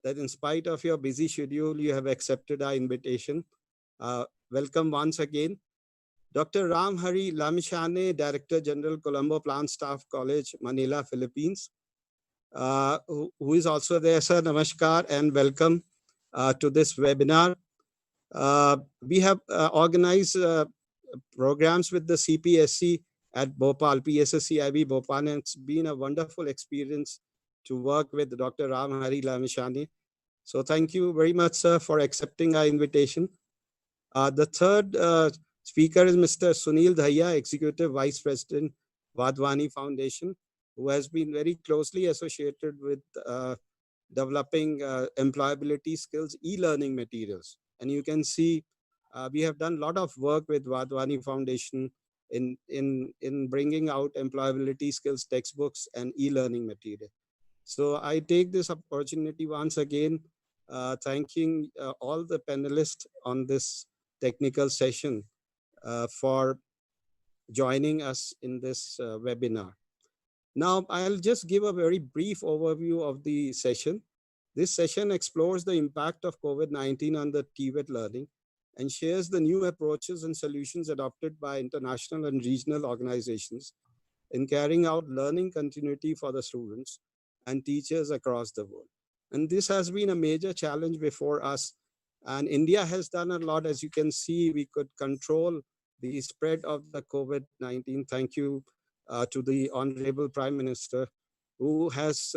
that in spite of your busy schedule, you have accepted our invitation. Welcome once again. Dr. Ram Hari Lamishane, Director General, Colombo Plant Staff College, Manila, Philippines, who is also there. Sir, namaskar and welcome to this webinar. We have organized programs with the CPSC at Bhopal, PSSCIB Bhopal, and it's been a wonderful experience to work with Dr. Ram Hari Lamishane. So thank you very much, sir, for accepting our invitation. The third speaker is Mr. Sunil Dhaya, Executive Vice President, Vadwani Foundation, who has been very closely associated with developing employability skills, e-learning materials. And you can see we have done a lot of work with Vadwani Foundation in bringing out employability skills textbooks and e-learning material. So I take this opportunity once again, thanking all the panelists on this technical session for joining us in this webinar. Now, I'll just give a very brief overview of the session. This session explores the impact of COVID-19 on the Tvet learning and shares the new approaches and solutions adopted by international and regional organizations in carrying out learning continuity for the students and teachers across the world. And this has been a major challenge before us. And India has done a lot. As you can see, we could control the spread of the COVID-19. Thank you to the Honorable Prime Minister, who has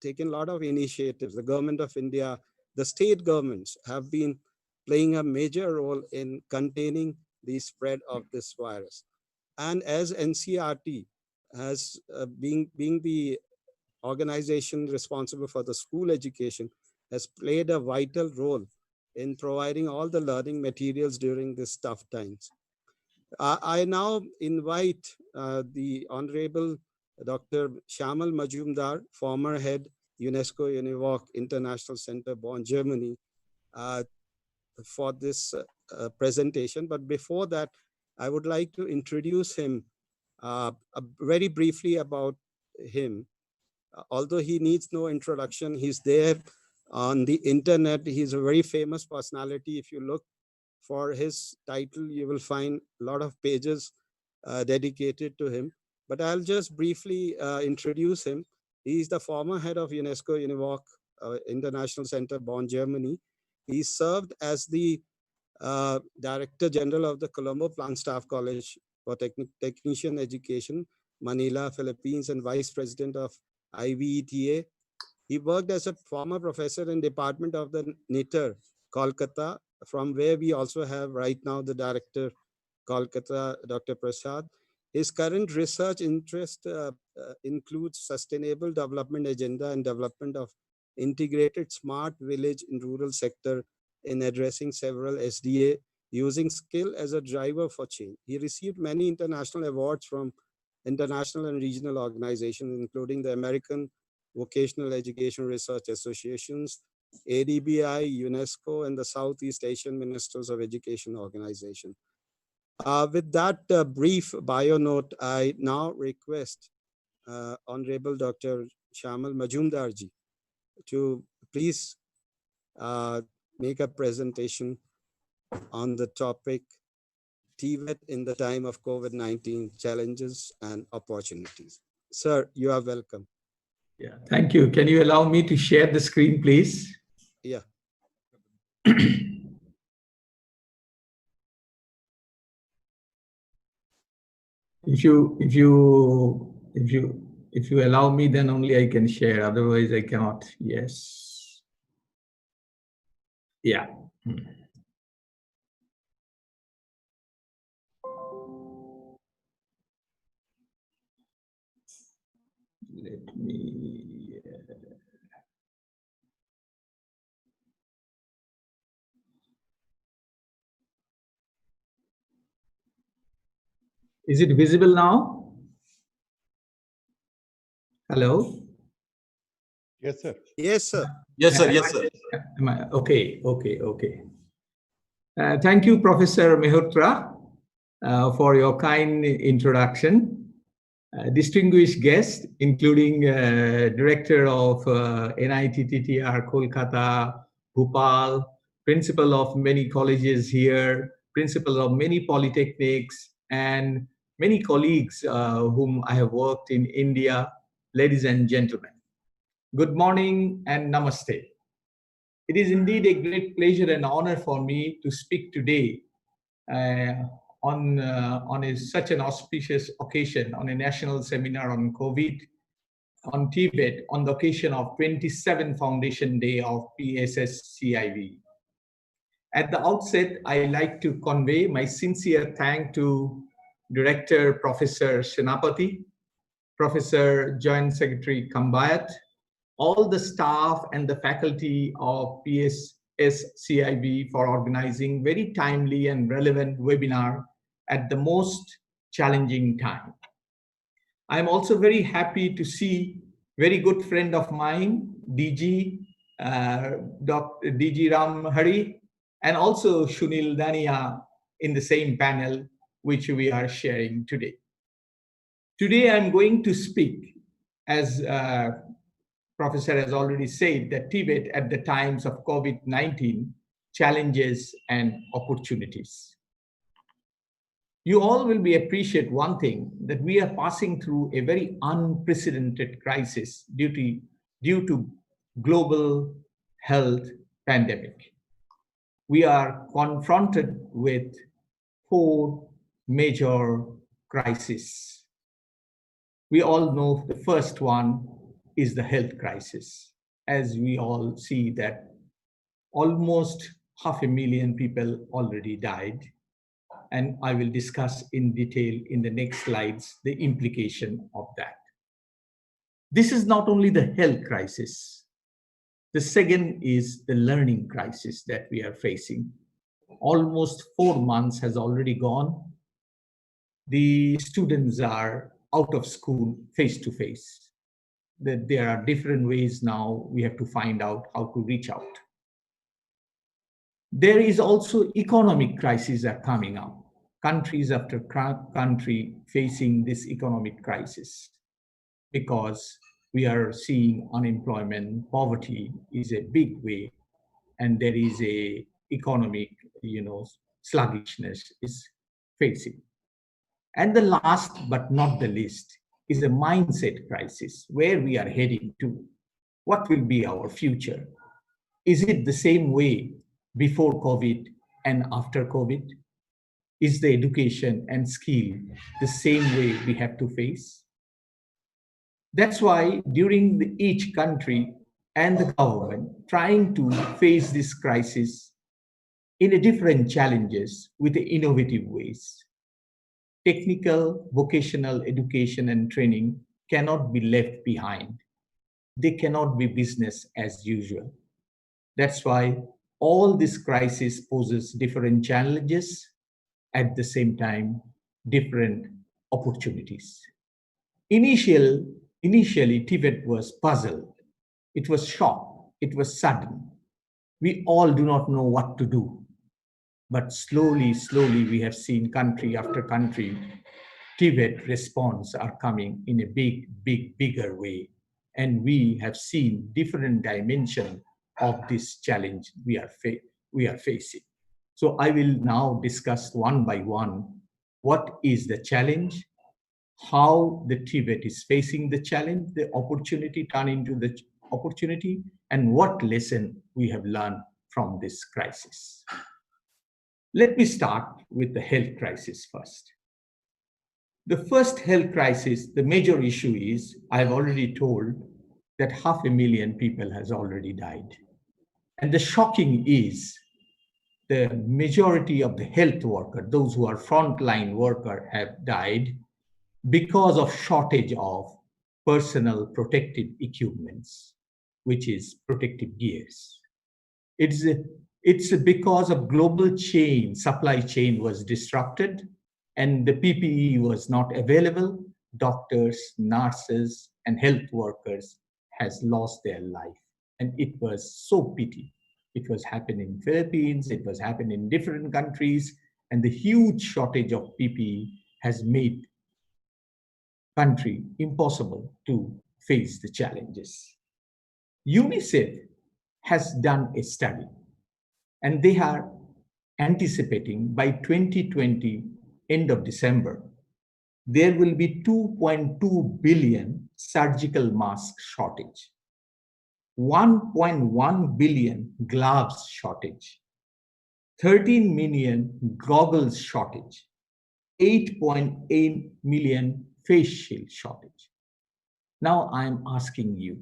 taken a lot of initiatives. The government of India, the state governments have been playing a major role in containing the spread of this virus. And as NCRT has being the organization responsible for the school education, has played a vital role in providing all the learning materials during these tough times. I now invite the Honorable Dr. Shamal Majumdar, former head UNESCO Univoc International Center, Bonn, Germany, for this presentation. But before that, I would like to introduce him very briefly about him. Although he needs no introduction, he's there on the internet. He's a very famous personality. If you look for his title, you will find a lot of pages dedicated to him. but I'll just briefly introduce him. He is the former head of UNESCO Univoc International Center, Bonn, Germany. He served as the Director General of the Colombo Plant Staff College for Technician Education, Manila, Philippines, and Vice President of IVETA. He worked as a former professor in Department of the NITR, Kolkata, from where we also have right now the Director, Kolkata, Dr. Prasad. His current research interest includes sustainable development agenda and development of integrated smart village in rural sector in addressing several SDA using skill as a driver for change. He received many international awards from international and regional organizations, including the American Vocational Education Research Associations, ADBI, UNESCO, and the Southeast Asian Ministers of Education Organization. With that brief bio note, I now request Honorable Dr. Shamal Majumdarji to please make a presentation on the topic Tvet in the time of COVID-19 challenges and opportunities. Sir, you are welcome. Yeah, thank you. Can you allow me to share the screen, please? Yeah. If you allow me, then only I can share. Otherwise, I cannot. Yes. Yeah. Let me. Is it visible now? Hello? Yes, sir. Yes, sir. Yes, sir. Yes, sir. Okay. Thank you, Professor Mehrotra, for your kind introduction. Distinguished guests, including Director of NITTTR Kolkata, Bhopal, Principal of many colleges here, Principal of many polytechnics, and many colleagues whom I have worked in India, ladies and gentlemen. Good morning and namaste. It is indeed a great pleasure and honor for me to speak today on such an auspicious occasion, on a national seminar on COVID, on Tibet, on the occasion of 27th Foundation Day of PSSCIV. At the outset, I like to convey my sincere thanks to Director Professor Senapati, Professor Joint Secretary Kambayat, all the staff and the faculty of PSSCIV for organizing very timely and relevant webinar at the most challenging time. I'm also very happy to see very good friend of mine, DG, Dr. DG Ram Hari, and also Shunil Dania in the same panel, which we are sharing today. Today, I'm going to speak, as Professor has already said, that Tibet at the times of COVID-19 challenges and opportunities. You all will be appreciate one thing, that we are passing through a very unprecedented crisis due to global health pandemic. We are confronted with 4 major crises. We all know the first one is the health crisis. As we all see that almost 500,000 people already died. And I will discuss in detail in the next slides the implication of that. This is not only the health crisis. The second is the learning crisis that we are facing. Almost 4 months has already gone. The students are out of school face to face. That there are different ways now we have to find out how to reach out. There is also economic crises are coming up. Countries after country facing this economic crisis because we are seeing unemployment, poverty is a big way, and there is a economic, sluggishness is facing. And the last but not the least is a mindset crisis, where we are heading to. What will be our future? Is it the same way before COVID and after COVID? Is the education and skill the same way we have to face? That's why during each country and the government trying to face this crisis in a different challenges with the innovative ways. Technical, vocational education and training cannot be left behind. They cannot be business as usual. That's why all this crisis poses different challenges, at the same time, different opportunities. Initially, Tibet was puzzled. It was shocked. It was sudden. We all do not know what to do. But slowly, we have seen country after country, Tibet response are coming in a bigger way. And we have seen different dimension of this challenge we are facing. So I will now discuss one by one what is the challenge, how the Tibet is facing the challenge, the opportunity turn into the opportunity, and what lesson we have learned from this crisis. Let me start with the health crisis first. The first health crisis, the major issue is, I've already told that 500,000 people has already died. And the shocking is the majority of the health workers, those who are frontline workers, have died because of shortage of personal protective equipments, which is protective gears. It's because of global supply chain was disrupted, and the PPE was not available. Doctors, nurses, and health workers has lost their life. And it was so pity. It was happening in Philippines, it was happening in different countries, and the huge shortage of PPE has made country impossible to face the challenges. UNICEF has done a study, and they are anticipating by 2020, end of December, there will be 2.2 billion surgical mask shortage, 1.1 billion gloves shortage, 13 million goggles shortage, 8.8 million face shield shortage. Now I'm asking you,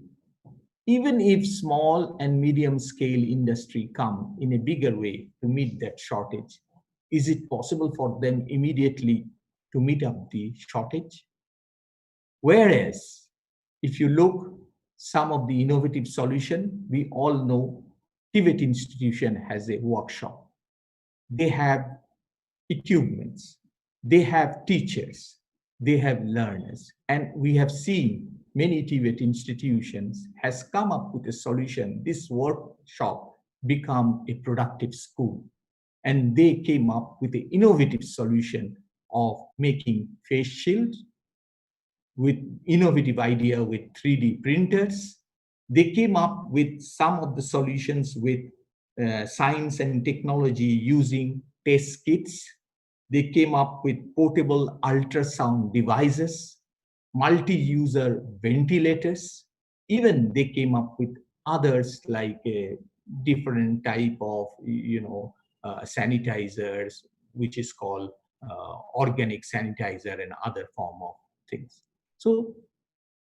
even if small and medium scale industry come in a bigger way to meet that shortage, is it possible for them immediately to meet up the shortage? Whereas, if you look some of the innovative solution, we all know Tibet institution has a workshop. They have equipments, they have teachers, they have learners, and we have seen many Tibet institutions has come up with a solution. This workshop become a productive school, and they came up with the innovative solution of making face shields with innovative idea with 3D printers. They came up with some of the solutions with science and technology using test kits. They came up with portable ultrasound devices, multi-user ventilators. Even they came up with others like a different type of, sanitizers, which is called organic sanitizer and other form of things. So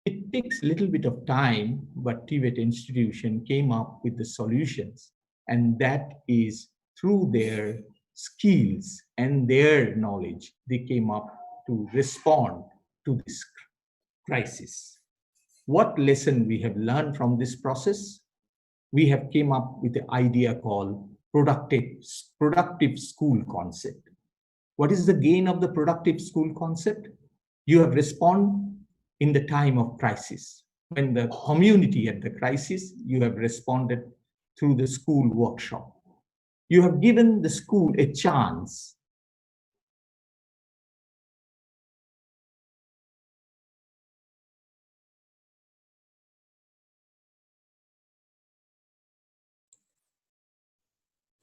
it takes a little bit of time, but Tibet institution came up with the solutions, and that is through their skills and their knowledge, they came up to respond to this crisis. What lesson we have learned from this process? We have came up with the idea called productive school concept. What is the gain of the productive school concept? You have responded in the time of crisis. When the community at the crisis, you have responded through the school workshop. You have given the school a chance.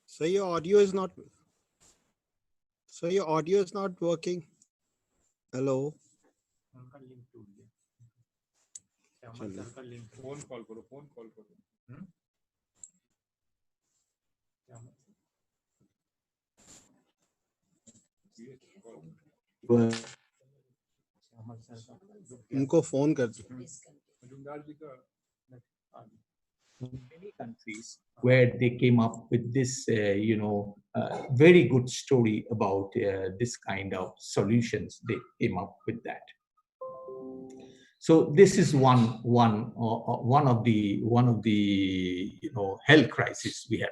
So your audio is not. So your audio is not working. Hello. इनको phone कर दो। Many countries where they came up with this, very good story about this kind of solutions. They came up with that. So this is one of the health crisis we have.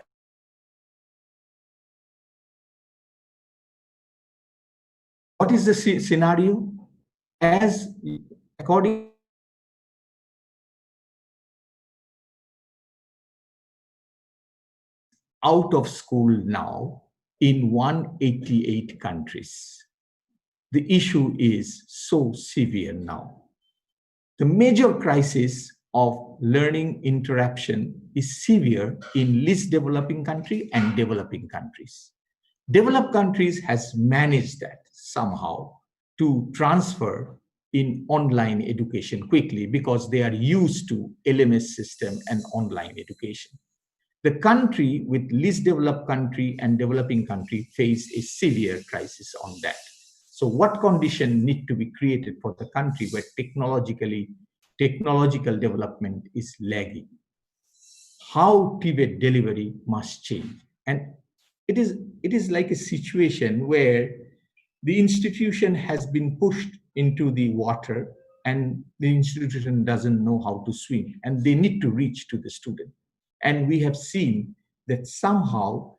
What is the scenario? As according out of school now in 188 countries. The issue is so severe now. The major crisis of learning interruption is severe in least developing country and developing countries. Developed countries has managed that somehow to transfer in online education quickly because they are used to LMS system and online education. The country with least developed country and developing country face a severe crisis on that. So what condition need to be created for the country where technological development is lagging? How Tibet delivery must change. And it is like a situation where the institution has been pushed into the water and the institution doesn't know how to swim and they need to reach to the student. And we have seen that somehow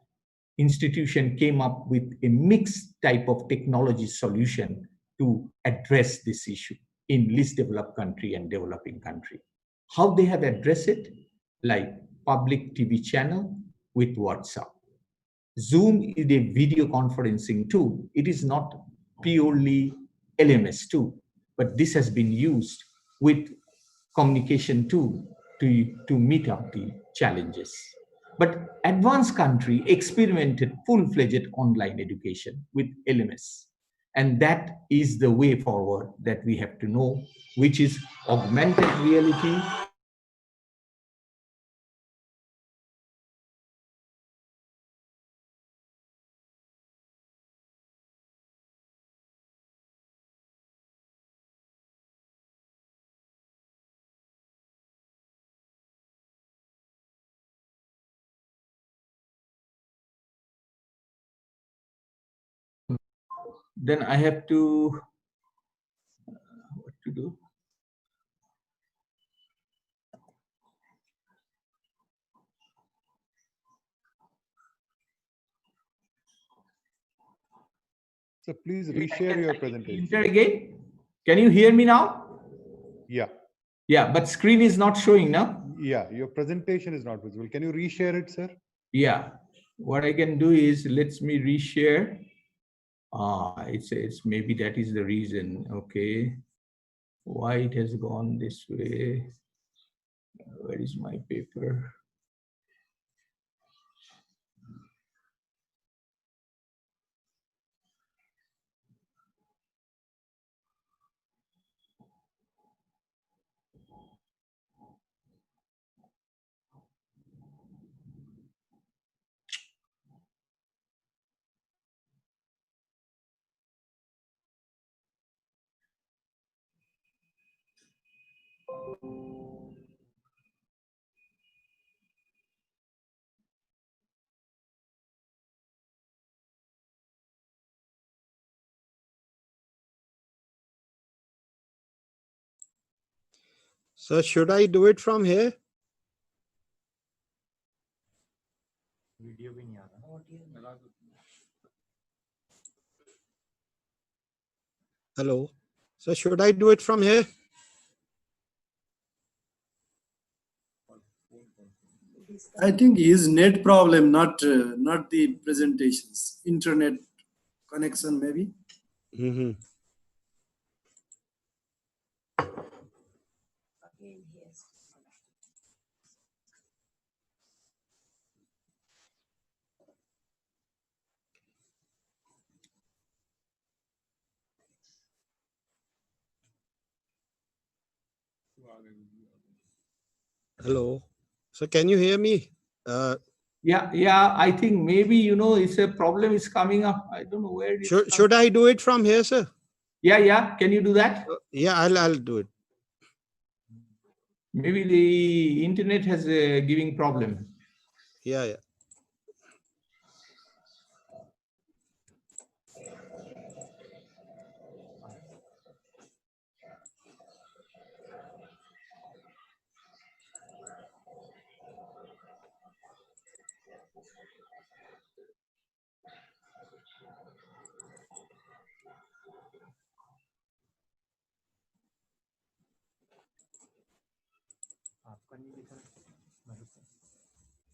institution came up with a mixed type of technology solution to address this issue in least developed country and developing country. How they have addressed it? Like public TV channel with WhatsApp. Zoom is a video conferencing tool. It is not purely LMS tool, but this has been used with communication tool to meet up the challenges. But advanced country experimented full-fledged online education with LMS. And that is the way forward that we have to know, which is augmented reality. Then I have to, what to do? So please reshare your presentation. Enter again. Can you hear me now? Yeah. Yeah, but screen is not showing now. Yeah, your presentation is not visible. Can you reshare it, sir? Yeah. What I can do is let me reshare. It's maybe that is the reason. Okay. Why it has gone this way? Where is my paper? So should I do it from here? Hello. So should I do it from here? I think his net problem, not the presentations, internet connection maybe. Mm-hmm. Hello. So can you hear me? Yeah. I think maybe it's a problem is coming up. I don't know where it's coming. Should I do it from here, sir? Yeah. Can you do that? Yeah, I'll do it. Maybe the internet has a giving problem. Yeah.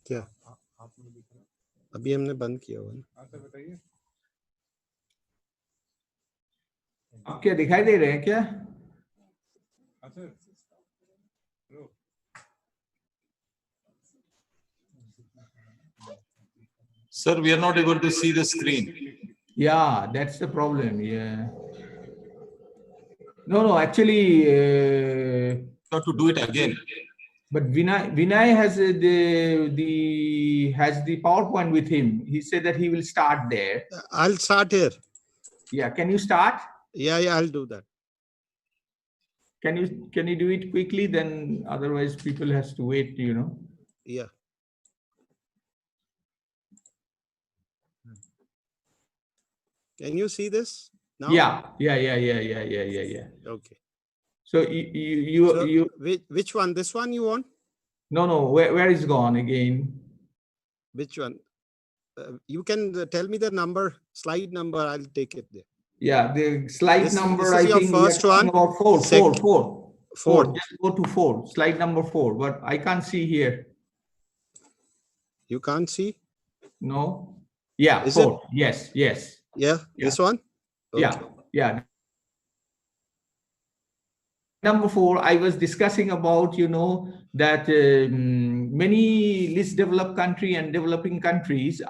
क्या अभी हमने बंद किया हुआ ना। बताइए। आप क्या दिखाई दे रहे हैं क्या? Sir, we are not able to see the screen. Yeah, that's the problem. Yeah. No, actually, Have to do it again. but Vinay has the PowerPoint with him. He said that he will start there. I'll start here. Yeah, can you start? Yeah, I'll do that. Can you do it quickly? Then otherwise people has to wait. Yeah. Can you see this now? Yeah. Okay. So which one? This one you want? No. Where is gone again? Which one? You can tell me the number, slide number. I'll take it there. Yeah, the slide number. This is I your think first one. About four. Just go to 4. Slide number 4. But I can't see here. You can't see? No. Yeah. Is 4. Yes. Yeah. This one. Okay. Yeah. Number 4, I was discussing about, that many least developed country and developing countries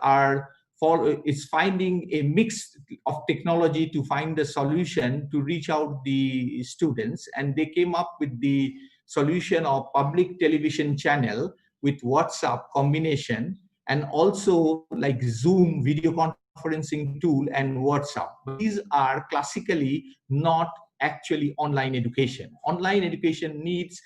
is finding a mix of technology to find the solution to reach out the students. And they came up with the solution of public television channel with WhatsApp combination, and also like Zoom video conferencing tool and WhatsApp. These are classically not actually online education. Online education needs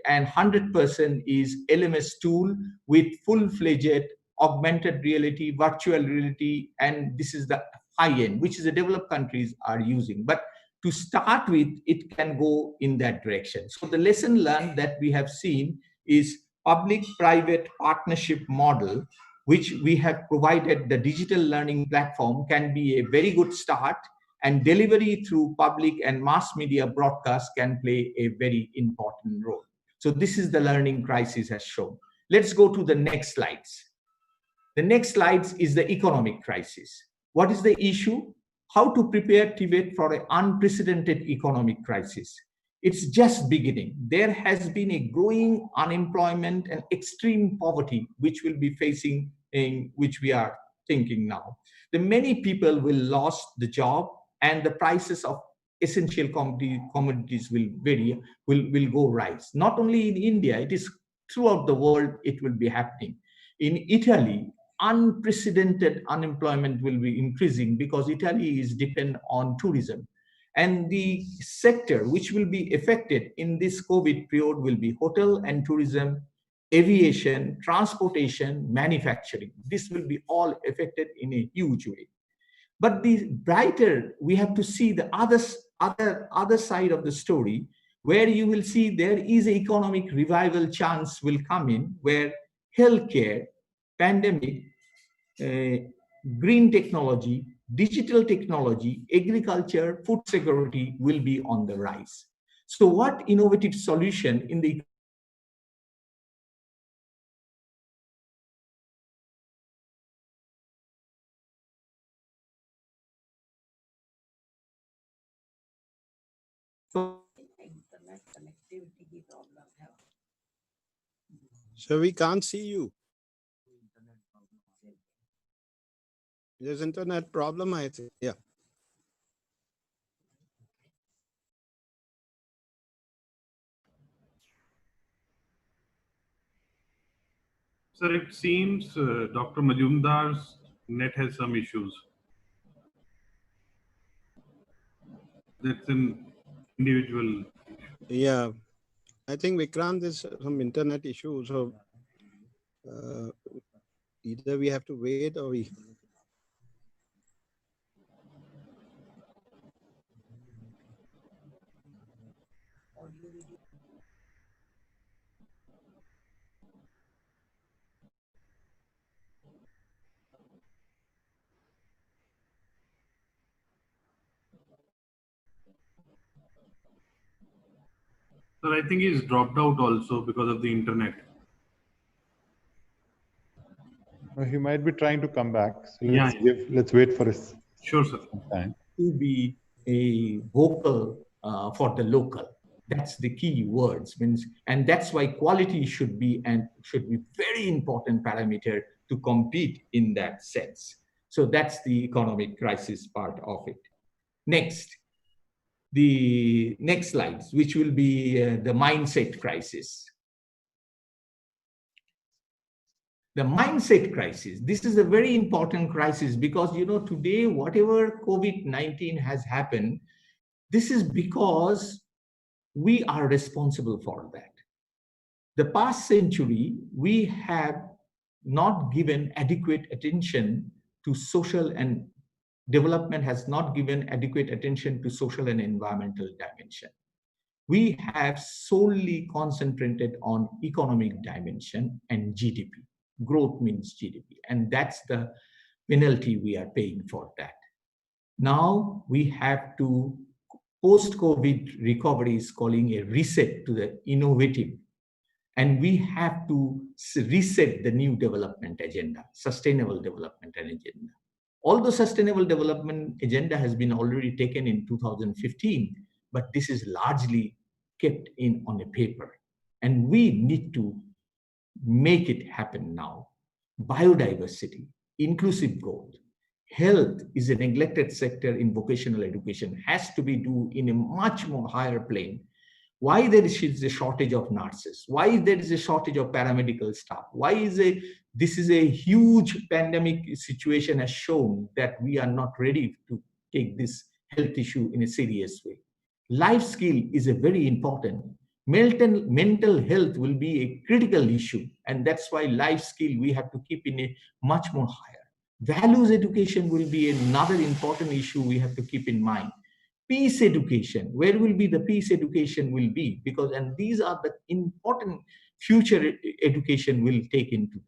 and 100% is LMS tool with full-fledged augmented reality, virtual reality, and this is the high end, which is the developed countries are using. But to start with, it can go in that direction. So the lesson learned that we have seen is public-private partnership model, which we have provided. The digital learning platform can be a very good start, and delivery through public and mass media broadcast can play a very important role. So this is the learning crisis has shown. Let's go to the next slides. The next slides is the economic crisis. What is the issue? How to prepare Tibet for an unprecedented economic crisis. It's just beginning. There has been a growing unemployment and extreme poverty, which will be facing, in which we are thinking now. The many people will lose the job, and the prices of essential commodities will go rise. Not only in India, it is throughout the world, it will be happening. In Italy, unprecedented unemployment will be increasing because Italy is dependent on tourism. And the sector which will be affected in this COVID period will be hotel and tourism, aviation, transportation, manufacturing. This will be all affected in a huge way. But the brighter, we have to see the other side of the story, where you will see there is an economic revival chance will come in, where healthcare, pandemic, green technology, digital technology, agriculture, food security will be on the rise. So what innovative solution in the internet connectivity की problem है. So we can't see you. There's internet problem, I think. Yeah. Sir, it seems Dr. Majumdar's net has some issues. That's an individual. Yeah, I think Vikrant is some internet issue. So either we have to wait or we. Sir, I think he's dropped out also because of the internet. He might be trying to come back. So Yeah, let's wait for his sure, sir. time. To be a vocal for the local. That's the key words. And that's why quality should be very important parameter to compete in that sense. So that's the economic crisis part of it. Next, the next slides, which will be the mindset crisis. The mindset crisis. This is a very important crisis because, today, whatever COVID-19 has happened, this is because we are responsible for that. The past century, we have not given adequate attention to social, and development has not given adequate attention to social and environmental dimension. We have solely concentrated on economic dimension and GDP. Growth means GDP, and that's the penalty we are paying for that. Now we have to, post-COVID recovery is calling a reset to the innovative, and we have to reset the new development agenda, sustainable development agenda. Although sustainable development agenda has been already taken in 2015, but this is largely kept on a paper, and we need to make it happen now. Biodiversity, inclusive growth, health is a neglected sector in vocational education, has to be done in a much more higher plane. Why there is a shortage of nurses? Why there is a shortage of paramedical staff? This is a huge pandemic situation has shown that we are not ready to take this health issue in a serious way. Life skill is a very important. Mental health will be a critical issue, and that's why life skill we have to keep in a much more higher. Values education will be another important issue we have to keep in mind. Peace education, where will be the peace education will be, because, and these are the important future education will take into.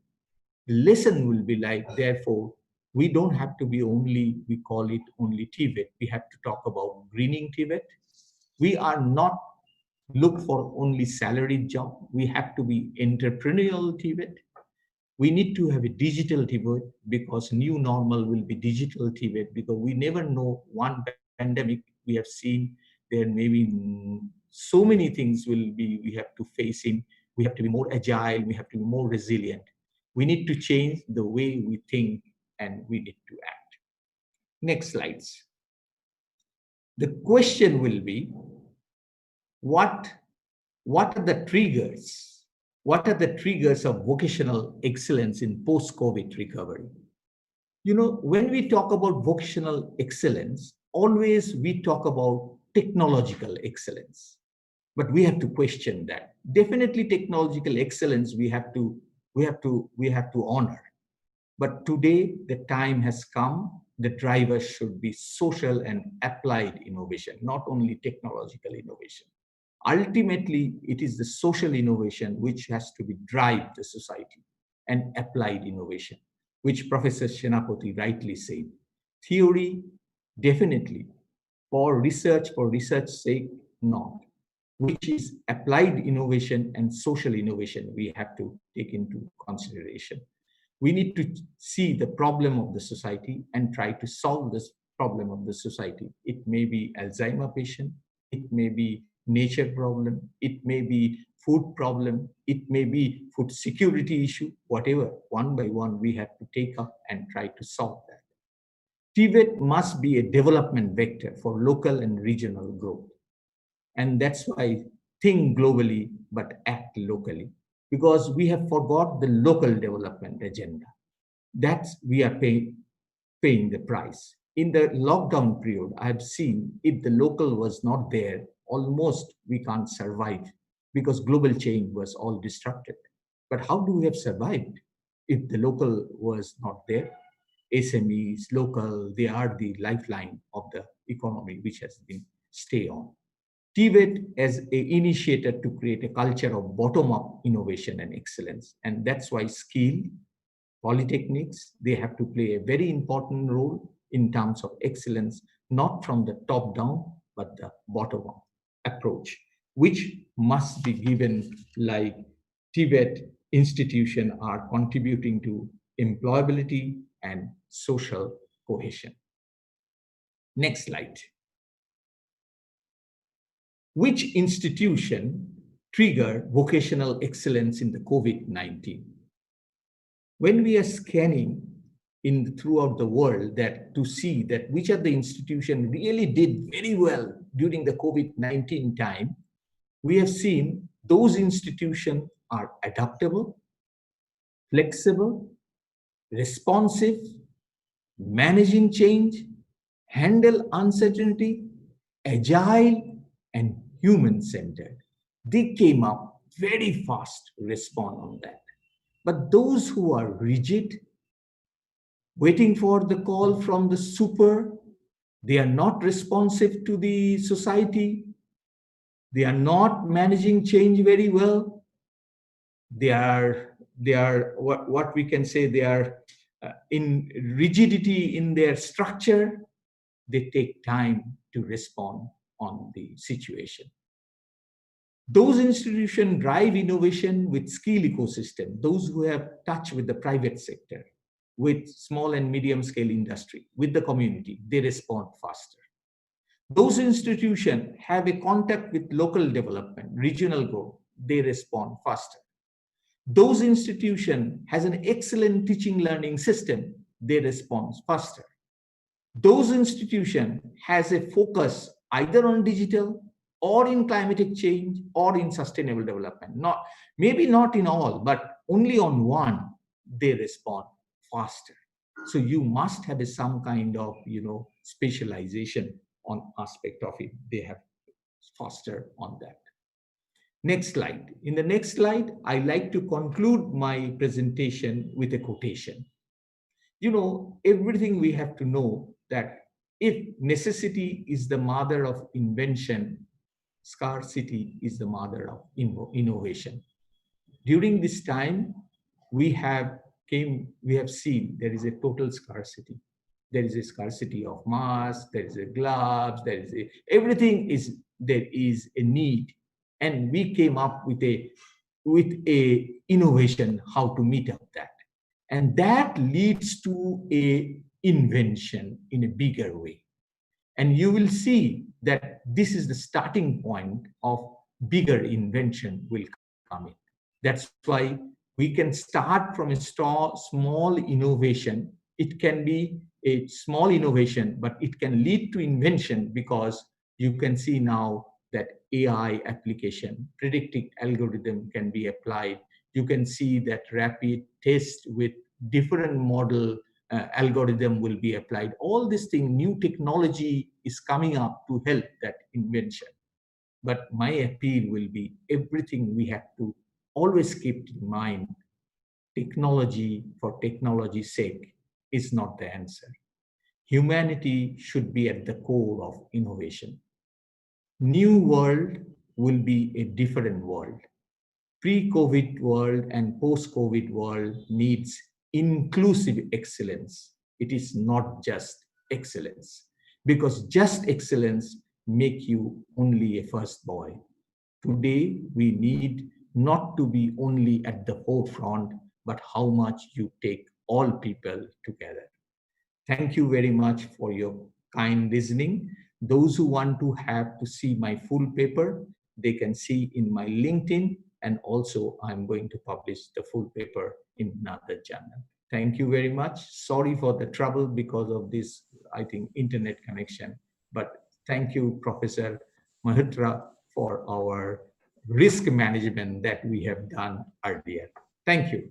The lesson will be like, therefore, we don't have to be only, we call it only Tvet. We have to talk about greening Tvet. We are not look for only salaried job. We have to be entrepreneurial Tvet. We need to have a digital Tvet, because new normal will be digital Tvet, because we never know one pandemic we have seen. There may be so many things we have to face in. We have to be more agile. We have to be more resilient. We need to change the way we think, and we need to act. Next slides. The question will be, what are the triggers? What are the triggers of vocational excellence in post-COVID recovery? When we talk about vocational excellence, always we talk about technological excellence, but we have to question that. Definitely technological excellence we have to honor. But today the time has come, the driver should be social and applied innovation, not only technological innovation. Ultimately, it is the social innovation which has to be drive the society, and applied innovation, which Professor Senapati rightly said. Theory, definitely. For research sake, not. Which is applied innovation and social innovation we have to take into consideration. We need to see the problem of the society and try to solve this problem of the society. It may be Alzheimer patient, it may be nature problem, it may be food problem, it may be food security issue, whatever. One by one, we have to take up and try to solve that. Tvet must be a development vector for local and regional growth. And that's why think globally, but act locally. because we have forgot the local development agenda. That's we are paying the price. In the lockdown period, I have seen if the local was not there, almost we can't survive because global chain was all disrupted. But how do we have survived if the local was not there? SMEs, local, they are the lifeline of the economy, which has been stay on. Tvet as an initiator to create a culture of bottom-up innovation and excellence. And that's why skill, polytechnics, they have to play a very important role in terms of excellence, not from the top down, but the bottom up approach, which must be given like Tibet institution are contributing to employability and social cohesion. Next slide. Which institution triggered vocational excellence in the COVID-19? When we are scanning throughout the world that to see that which of the institutions really did very well during the COVID-19 time, we have seen those institutions are adaptable, flexible, responsive, managing change, handle uncertainty, agile, and human-centered. They came up very fast to respond on that. But those who are rigid, waiting for the call from the super, they are not responsive to the society, they are not managing change very well, they are what we can say, they are in rigidity in their structure, they take time to respond on the situation. Those institutions drive innovation with skill ecosystem, those who have touch with the private sector, with small and medium scale industry, with the community, they respond faster. Those institutions have a contact with local development, regional growth, they respond faster. Those institutions has an excellent teaching learning system, they respond faster. Those institutions has a focus either on digital or in climatic change or in sustainable development. Maybe not in all, but only on one, they respond faster. So you must have some kind of specialization on aspect of it. They have faster on that. Next slide. In the next slide, I like to conclude my presentation with a quotation. Everything we have to know that if necessity is the mother of invention, scarcity is the mother of innovation. During this time, we have seen there is a total scarcity. There is a scarcity of masks, there is a gloves, there is a need. And we came up with a innovation how to meet up that. And that leads to a invention in a bigger way. And you will see that this is the starting point of bigger invention will come in. That's why we can start from a small innovation. It can be a small innovation, but it can lead to invention because you can see now that AI application, predictive algorithm can be applied. You can see that rapid test with different model algorithm will be applied. All this thing, new technology is coming up to help that invention. But my appeal will be everything we have to always keep in mind. Technology for technology's sake is not the answer. Humanity should be at the core of innovation. New world will be a different world. Pre-COVID world and post-COVID world needs inclusive excellence. It is not just excellence, because just excellence make you only a first boy. Today, we need not to be only at the forefront, but how much you take all people together. Thank you very much for your kind listening. Those who want to have to see my full paper, they can see in my LinkedIn, and also I'm going to publish the full paper in another journal. Thank you very much. Sorry for the trouble because of this, I think, internet connection. But thank you, Professor Mahitra, for our risk management that we have done earlier. Thank you.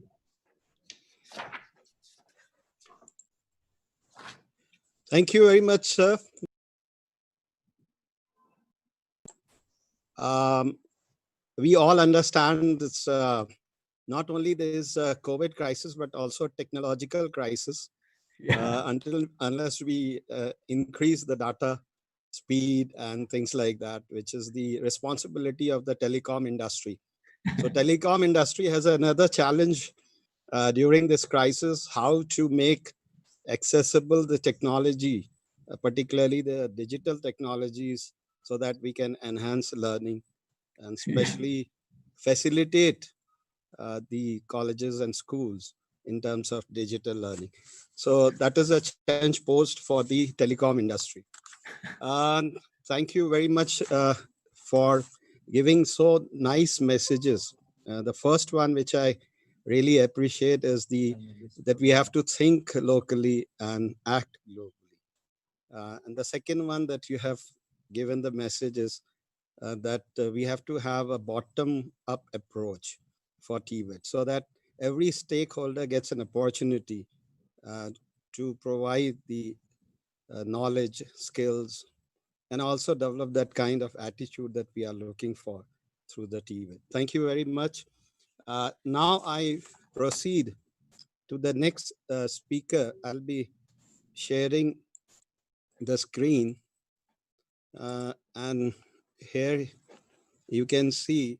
Thank you very much, sir. We all understand this. Not only there is a COVID crisis, but also technological crisis. Unless we increase the data speed and things like that, which is the responsibility of the telecom industry. So telecom industry has another challenge during this crisis, how to make accessible the technology, particularly the digital technologies, so that we can enhance learning and especially facilitate the colleges and schools in terms of digital learning. So that is a challenge posed for the telecom industry. Thank you very much for giving so nice messages. The first one, which I really appreciate, is that we have to think locally and act globally. And the second one that you have given the message is that we have to have a bottom-up approach for Tvet, so that every stakeholder gets an opportunity to provide the knowledge, skills, and also develop that kind of attitude that we are looking for through the Tvet. Thank you very much. Now I proceed to the next speaker. I'll be sharing the screen, and here you can see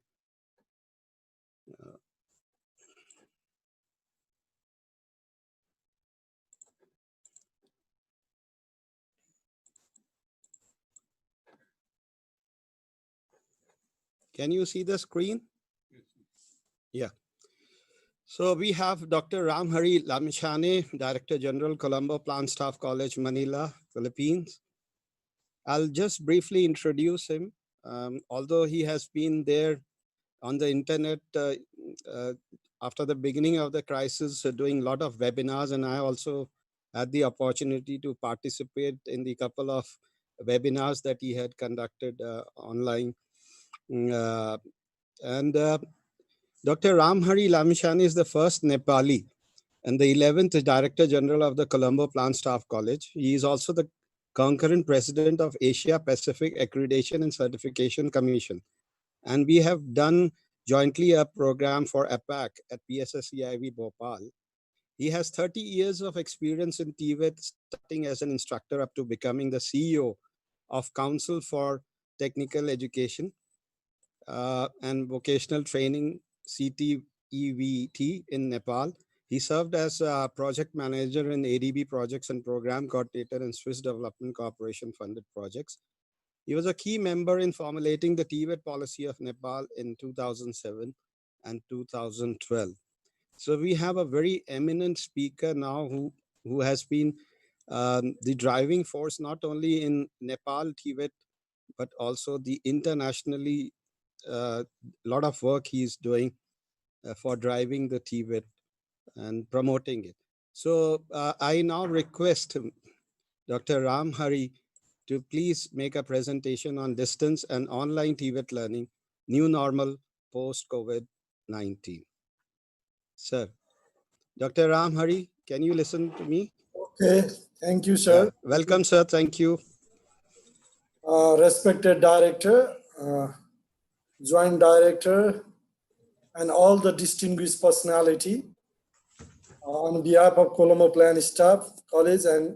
can you see the screen? Yeah. So we have Dr. Ramhari Lamchane, Director General, Colombo Plant Staff College, Manila, Philippines. I'll just briefly introduce him. Although he has been there on the internet after the beginning of the crisis, doing a lot of webinars, and I also had the opportunity to participate in the couple of webinars that he had conducted online. Dr. Ramhari Lamchane is the first Nepali and the 11th Director General of the Colombo Plant Staff College. He is also the concurrent President of Asia Pacific Accreditation and Certification Commission. And we have done jointly a program for APAC at PSSCIV Bhopal. He has 30 years of experience in Tvet, starting as an instructor up to becoming the CEO of Council for Technical Education and Vocational Training, CTEVT, in Nepal. He served as a project manager in ADB projects and program coordinator in Swiss Development Corporation funded projects. He was a key member in formulating the Tvet policy of Nepal in 2007 and 2012. So we have a very eminent speaker now who has been the driving force not only in Nepal, Tvet, but also the internationally lot of work he's doing for driving the Tvet and promoting it. So I now request Dr. Ramhari to please make a presentation on distance and online Tvet learning, new normal post-COVID-19. Sir, Dr. Ramhari, can you listen to me? Okay, thank you, sir. Welcome, sir. Thank you. Respected director, joint director, and all the distinguished personality. On behalf of Colombo Plant Staff College and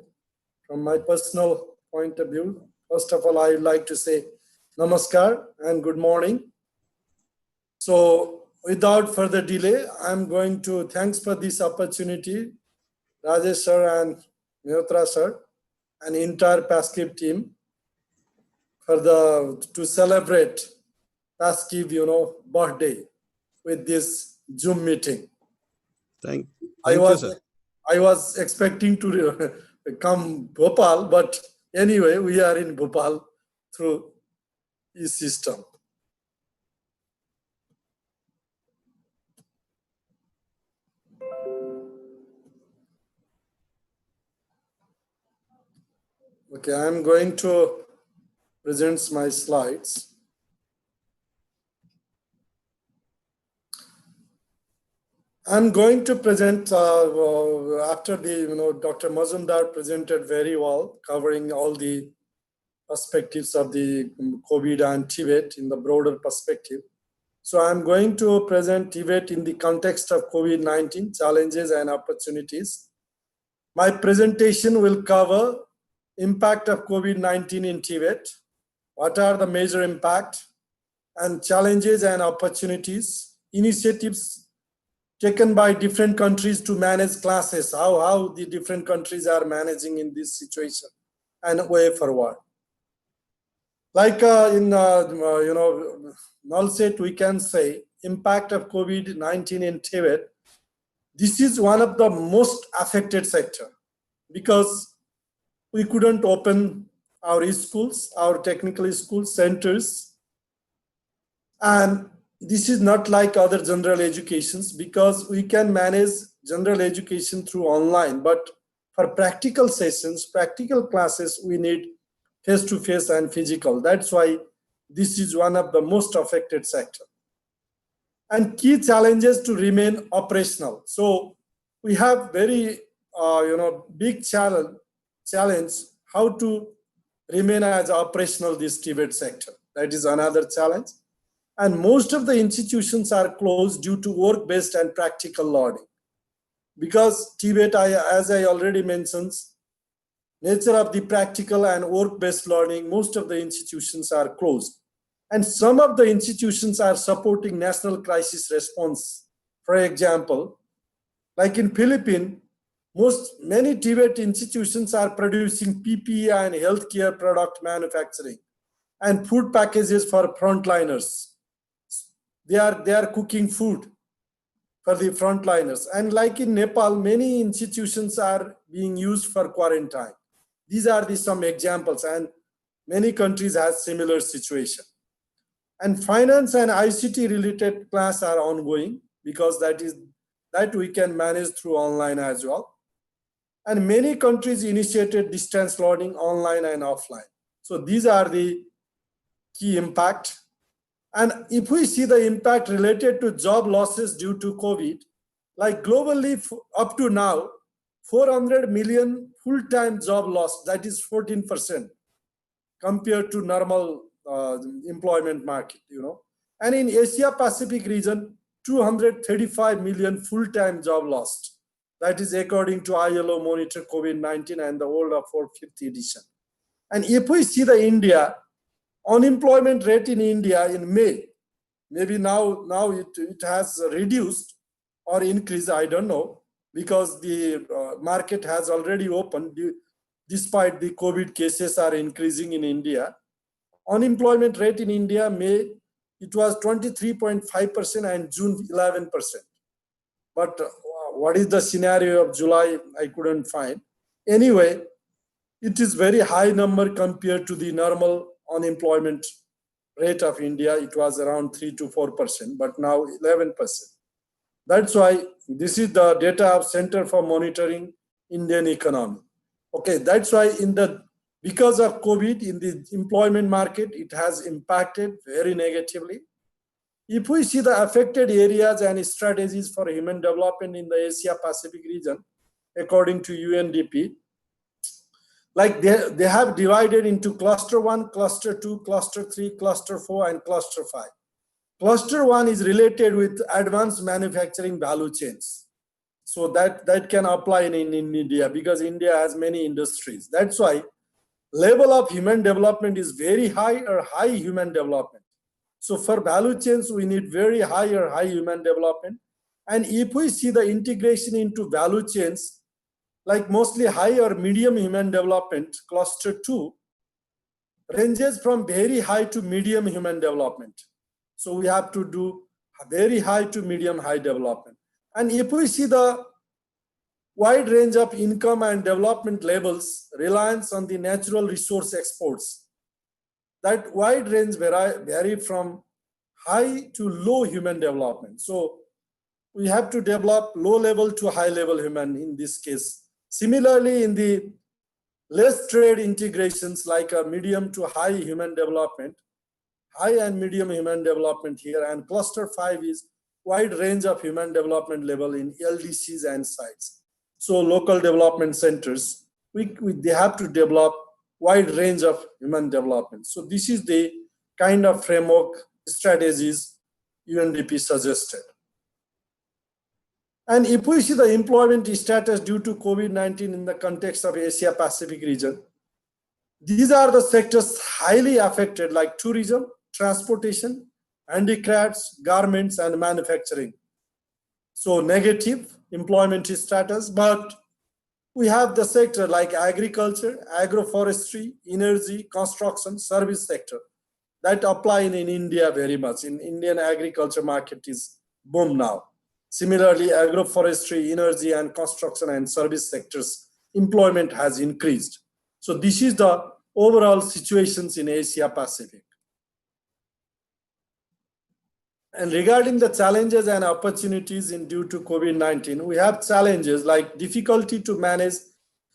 from my personal point of view, first of all, I would like to say namaskar and good morning. So without further delay, I'm going to thanks for this opportunity, Rajesh sir and Mehrotra sir and entire PASKIB team for to celebrate PASKIB, birthday with this Zoom meeting. Thank you, sir. I was expecting to come Bhopal, but anyway, we are in Bhopal through e-system. Okay, I'm going to present my slides. I'm going to present after the, Dr. Mazumdar presented very well, covering all the perspectives of the COVID and Tibet in the broader perspective. So I'm going to present Tibet in the context of COVID-19 challenges and opportunities. My presentation will cover impact of COVID-19 in Tibet. What are the major impact and challenges and opportunities, initiatives taken by different countries to manage classes, how the different countries are managing in this situation and way forward. Like in null set, we can say impact of COVID-19 in Tibet. This is one of the most affected sector because we couldn't open our schools, our technical school centers. And this is not like other general educations because we can manage general education through online, but for practical sessions, practical classes, we need face-to-face and physical. That's why this is one of the most affected sector. And key challenges to remain operational. So we have very big challenge how to remain as operational this Tibet sector. That is another challenge. And most of the institutions are closed due to work-based and practical learning. Because Tibet, as I already mentioned, nature of the practical and work-based learning, most of the institutions are closed. And some of the institutions are supporting national crisis response. For example, like in Philippines, many Tibet institutions are producing PPE and healthcare product manufacturing and food packages for frontliners. They are cooking food for the frontliners. And like in Nepal, many institutions are being used for quarantine. These are some examples, and many countries have similar situation. And finance and ICT related class are ongoing because that we can manage through online as well. And many countries initiated distance learning online and offline. So these are the key impact. And if we see the impact related to job losses due to COVID, like globally up to now, 400 million full-time job loss, that is 14% compared to normal employment market, And in Asia Pacific region, 235 million full-time job lost. That is according to ILO Monitor COVID-19 and the World of 5th edition. And if we see the India, unemployment rate in India in May, maybe now it has reduced or increased, I don't know, because the market has already opened despite the COVID cases are increasing in India. Unemployment rate in India, May, it was 23.5% and June 11%. But what is the scenario of July? I couldn't find. Anyway, it is very high number compared to the normal unemployment rate of India. It was around 3 to 4%, but now 11%. That's why this is the data of Center for Monitoring Indian Economy. Okay, that's why because of COVID in the employment market, it has impacted very negatively. If we see the affected areas and strategies for human development in the Asia Pacific region, according to UNDP, like they have divided into cluster 1, cluster 2, cluster 3, cluster 4, and cluster 5. Cluster 1 is related with advanced manufacturing value chains. So that can apply in India because India has many industries. That's why level of human development is very high or high human development. So for value chains, we need very high or high human development. And if we see the integration into value chains, like mostly high or medium human development, cluster 2 ranges from very high to medium human development. So we have to do very high to medium high development. And if we see the wide range of income and development levels, reliance on the natural resource exports, that wide range vary from high to low human development. So we have to develop low level to high level human in this case. Similarly, in the less trade integrations like a medium to high human development, high and medium human development here, and cluster 5 is wide range of human development level in LDCs and sites. So local development centers, they have to develop wide range of human development. So this is the kind of framework strategies UNDP suggested. And if we see the employment status due to COVID-19 in the context of Asia Pacific region, these are the sectors highly affected like tourism, transportation, handicrafts, garments, and manufacturing. So negative employment status, but we have the sector like agriculture, agroforestry, energy, construction, service sector that apply in India very much. In Indian agriculture market is boom now. Similarly, agroforestry, energy, and construction and service sectors employment has increased. So this is the overall situations in Asia Pacific. And regarding the challenges and opportunities due to COVID-19, we have challenges like difficulty to manage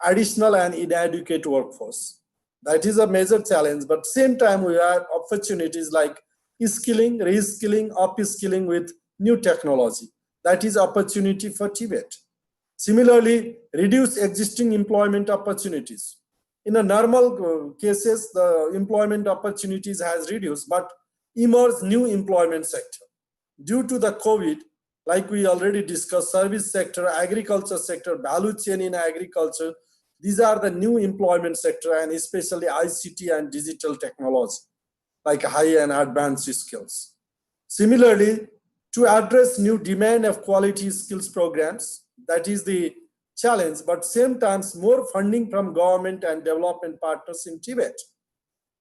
additional and inadequate workforce. That is a major challenge, but same time we have opportunities like skilling, reskilling, upskilling with new technology. That is opportunity for Tibet. Similarly, reduce existing employment opportunities. In a normal cases, the employment opportunities has reduced, but emerge new employment sector. Due to the COVID, like we already discussed, service sector, agriculture sector, value chain in agriculture, these are the new employment sector, and especially ICT and digital technology, like high and advanced skills. Similarly, to address new demand of quality skills programs, that is the challenge, but same time more funding from government and development partners in Tibet.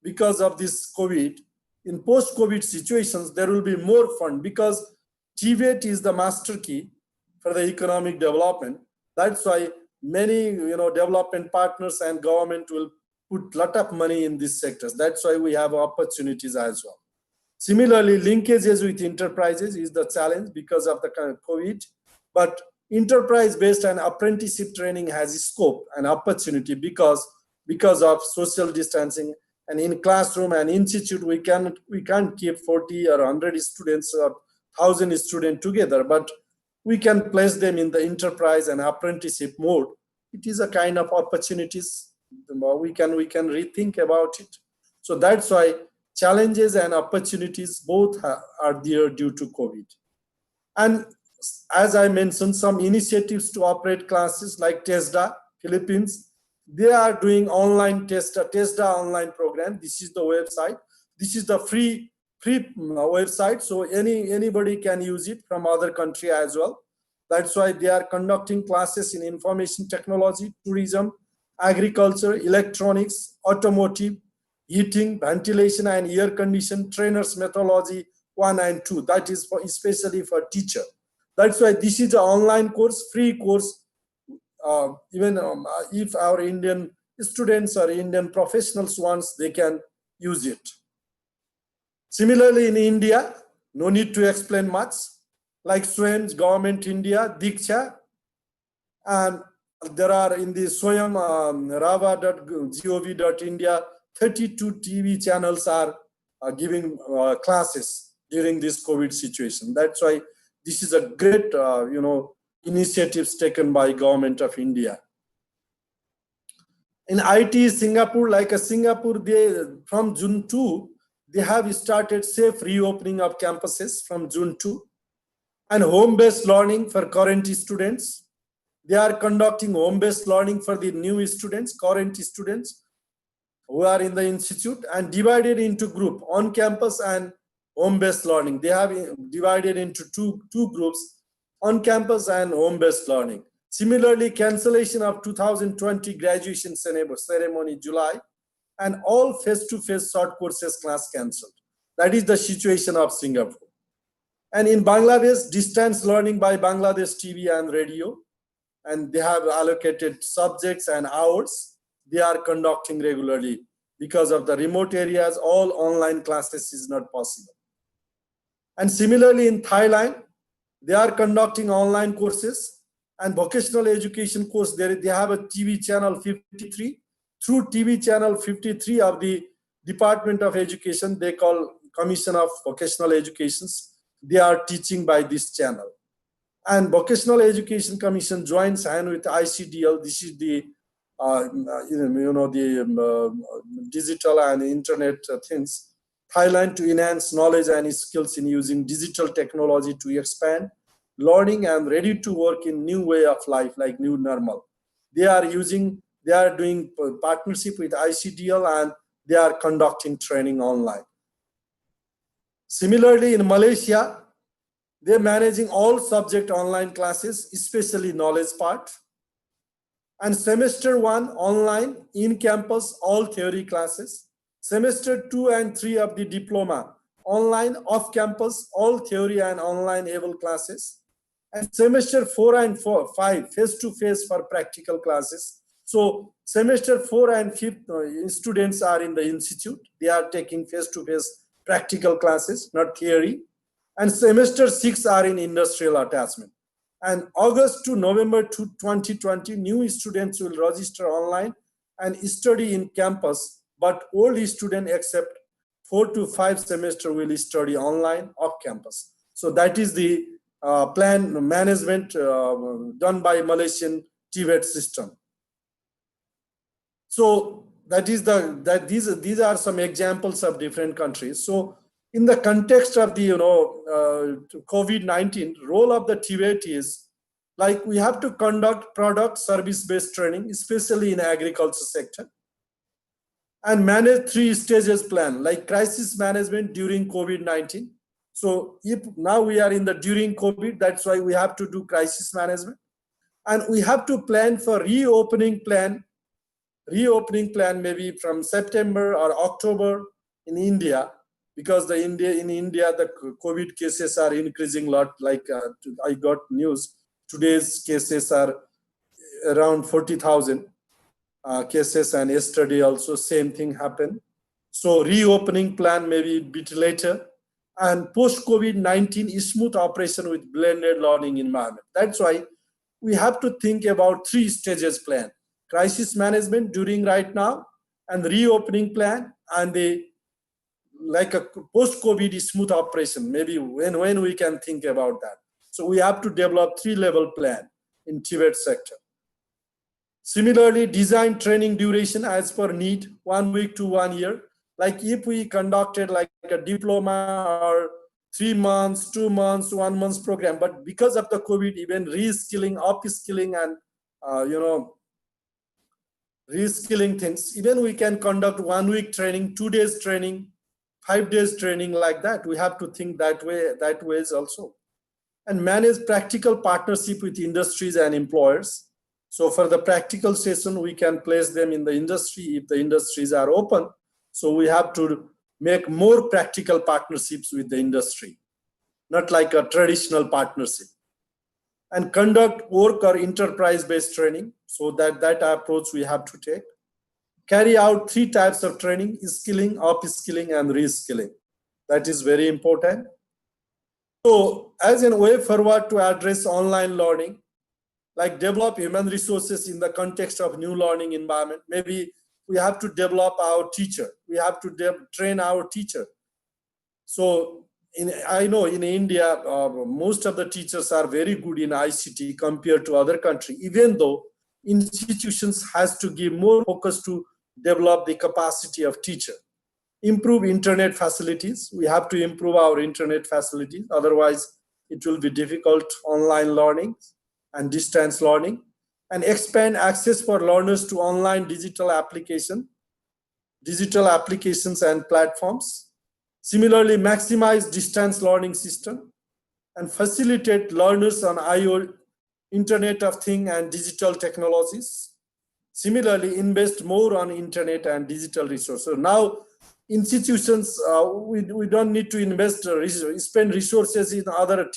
Because of this COVID, in post-COVID situations, there will be more fund because Tibet is the master key for the economic development. That's why many development partners and government will put a lot of money in these sectors. That's why we have opportunities as well. Similarly, linkages with enterprises is the challenge because of the kind of COVID, but enterprise-based and apprenticeship training has scope and opportunity because of social distancing. And in classroom and institute, we can't keep 40 or 100 students or 1,000 students together, but we can place them in the enterprise and apprenticeship mode. It is a kind of opportunities. We can rethink about it. So that's why challenges and opportunities both are there due to COVID. And as I mentioned, some initiatives to operate classes like TESDA, Philippines, they are doing online TESDA online program. This is the website. This is the free website, so anybody can use it from other country as well. That's why they are conducting classes in information technology, tourism, agriculture, electronics, automotive, heating, ventilation, and air condition, trainers methodology 1 and 2. That is especially for teacher. That's why this is an online course, free course. Even if our Indian students or Indian professionals want, they can use it. Similarly, in India, no need to explain much, like SWAYAM, Government India, Diksha, and there are in the SWAYAM rava.gov.india, 32 TV channels are giving classes during this COVID situation. That's why this is a great, initiatives taken by Government of India. In IT, Singapore, they from June 2, they have started safe reopening of campuses from June 2, and home-based learning for current students. They are conducting home-based learning for the new students, current students who are in the institute, and divided into group, on-campus and home-based learning. They have divided into two groups, on-campus and home-based learning. Similarly, cancellation of 2020 graduation ceremony July, and all face-to-face short courses class cancelled. That is the situation of Singapore. And in Bangladesh, distance learning by Bangladesh TV and radio, and they have allocated subjects and hours they are conducting regularly. Because of the remote areas, all online classes is not possible. And similarly in Thailand, they are conducting online courses and vocational education course. They have a TV channel 53. Through TV channel 53 of the Department of Education, they call Commission of Vocational Educations. they are teaching by this channel. And Vocational Education Commission joins hand with ICDL. This is the digital and internet things. Thailand to enhance knowledge and skills in using digital technology to expand learning and ready to work in new way of life, like new normal. They are doing partnership with ICDL and they are conducting training online. Similarly, in Malaysia, they're managing all subject online classes, especially knowledge part. And semester 1 online, in campus, all theory classes. Semester 2 and 3 of the diploma, online, off campus, all theory and online able classes. And semester 4 and 5, face-to-face for practical classes. So semester 4 and 5 students are in the institute. They are taking face-to-face practical classes, not theory. And semester 6 are in industrial attachment. And August to November 2020, new students will register online and study in campus, but old students except 4 to 5 semester will study online off campus. So that is the plan management done by Malaysian Tvet system. So these are some examples of different countries. So in the context of the COVID-19, role of the Tvet is like we have to conduct product service-based training, especially in agriculture sector, and manage 3 stages plan like crisis management during COVID-19. So if now we are in the during COVID, that's why we have to do crisis management, and we have to plan for reopening plan maybe from September or October in India, because in India the COVID cases are increasing a lot. Like I got news, today's cases are around 40,000 cases, and yesterday also same thing happened. So reopening plan maybe a bit later, and post-COVID-19 smooth operation with blended learning environment. That's why we have to think about 3 stages plan: crisis management during right now, and reopening plan, and the like a post-COVID smooth operation, maybe when we can think about that. So we have to develop 3-level plan in Tibet sector. Similarly, design training duration as per need, 1 week to 1 year. Like if we conducted like a diploma or 3 months, 2 months, 1 month program, but because of the COVID, even reskilling, upskilling, and reskilling things, even we can conduct 1 week training, 2 days training, 5 days training, like that. We have to think that ways also. And manage practical partnership with industries and employers. So for the practical session, we can place them in the industry if the industries are open. So we have to make more practical partnerships with the industry, not like a traditional partnership. And conduct work or enterprise-based training. So that approach we have to take. Carry out 3 types of training: skilling, upskilling, and reskilling. That is very important. So as a way forward to address online learning, like develop human resources in the context of new learning environment. Maybe we have to develop our teacher. We have to train our teacher. So I know in India, most of the teachers are very good in ICT compared to other countries, even though institutions has to give more focus to develop the capacity of teacher. Improve internet facilities. We have to improve our internet facilities. Otherwise, it will be difficult online learning and distance learning. And expand access for learners to online digital applications and platforms. Similarly, maximize distance learning system and facilitate learners on IoT, Internet of Things and digital technologies. Similarly, invest more on internet and digital resources. So now institutions, we don't need to spend resources in other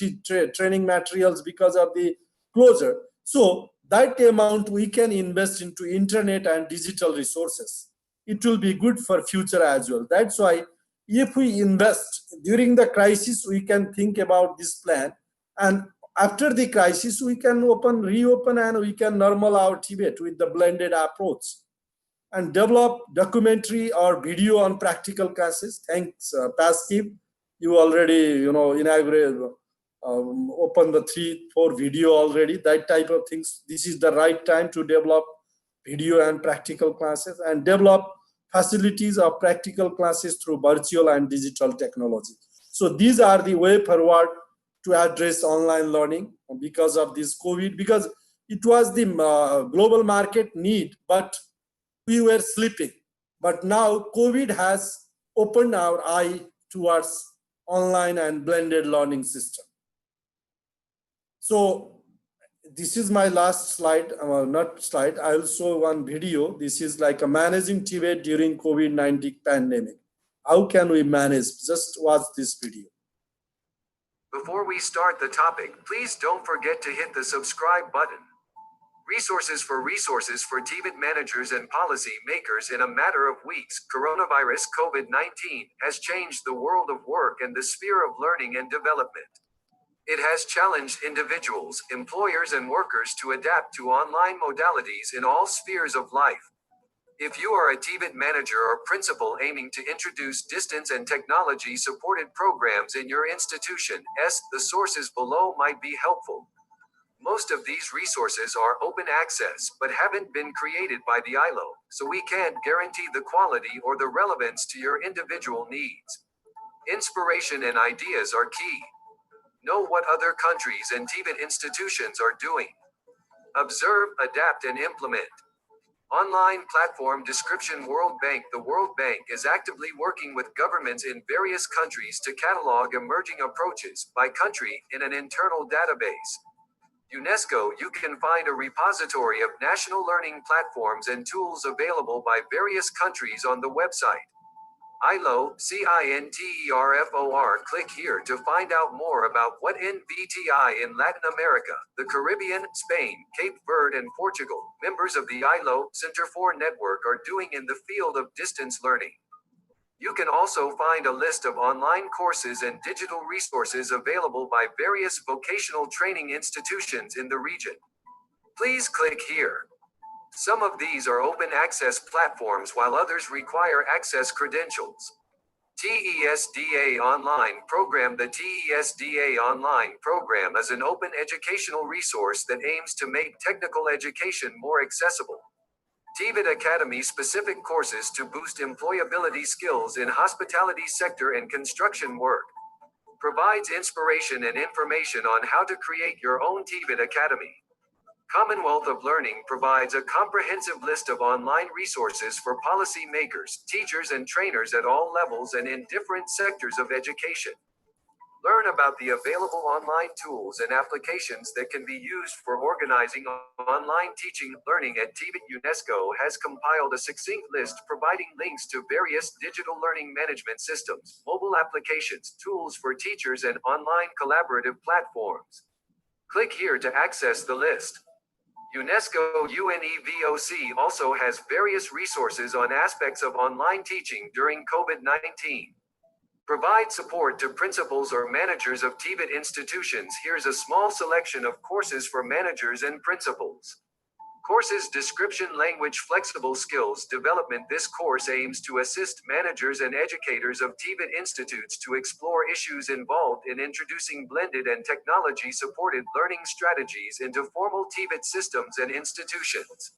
training materials because of the closure. So that amount we can invest into internet and digital resources. It will be good for future as well. That's why if we invest during the crisis, we can think about this plan. And after the crisis, we can reopen, and we can normal our Tibet with the blended approach. And develop documentary or video on practical classes. Thanks, Paskiv. You already, inaugurate, open the 3-4 video already, that type of things. This is the right time to develop video and practical classes and develop facilities of practical classes through virtual and digital technology. So these are the way forward to address online learning because of this COVID, because it was the global market need, but we were sleeping. But now COVID has opened our eye towards online and blended learning system. So this is my last slide, not slide, I'll show one video. This is like a managing Tvet during COVID-19 pandemic. How can we manage? Just watch this video. Before we start the topic, please don't forget to hit the subscribe button. Resources for Tvet managers and policy makers. In a matter of weeks, coronavirus COVID-19 has changed the world of work and the sphere of learning and development. It has challenged individuals, employers, and workers to adapt to online modalities in all spheres of life. If you are a Tvet manager or principal aiming to introduce distance and technology-supported programs in your institution, the sources below might be helpful. Most of these resources are open access but haven't been created by the ILO, so we can't guarantee the quality or the relevance to your individual needs. Inspiration and ideas are key. Know what other countries and Tvet institutions are doing. Observe, adapt, and implement. Online platform description. World Bank. The World Bank is actively working with governments in various countries to catalog emerging approaches by country in an internal database. UNESCO. You can find a repository of national learning platforms and tools available by various countries on the website. ILO, CINTERFOR. Click here to find out more about what NVTI in Latin America, the Caribbean, Spain, Cape Verde, and Portugal, members of the ILO Center for Network, are doing in the field of distance learning. You can also find a list of online courses and digital resources available by various vocational training institutions in the region. Please click here. Some of these are open access platforms while others require access credentials. TESDA Online Program. The TESDA Online Program is an open educational resource that aims to make technical education more accessible. Tvet Academy specific courses to boost employability skills in hospitality sector and construction work. Provides inspiration and information on how to create your own Tvet Academy. Commonwealth of Learning provides a comprehensive list of online resources for policy makers, teachers, and trainers at all levels and in different sectors of education. Learn about the available online tools and applications that can be used for organizing online teaching. Learning at Tvet. UNESCO has compiled a succinct list providing links to various digital learning management systems, mobile applications, tools for teachers, and online collaborative platforms. Click here to access the list. UNESCO UNEVOC also has various resources on aspects of online teaching during COVID-19. Provide support to principals or managers of Tvet institutions. Here's a small selection of courses for managers and principals. Courses description. Language flexible skills development. This course aims to assist managers and educators of Tvet institutes to explore issues involved in introducing blended and technology-supported learning strategies into formal Tvet systems and institutions.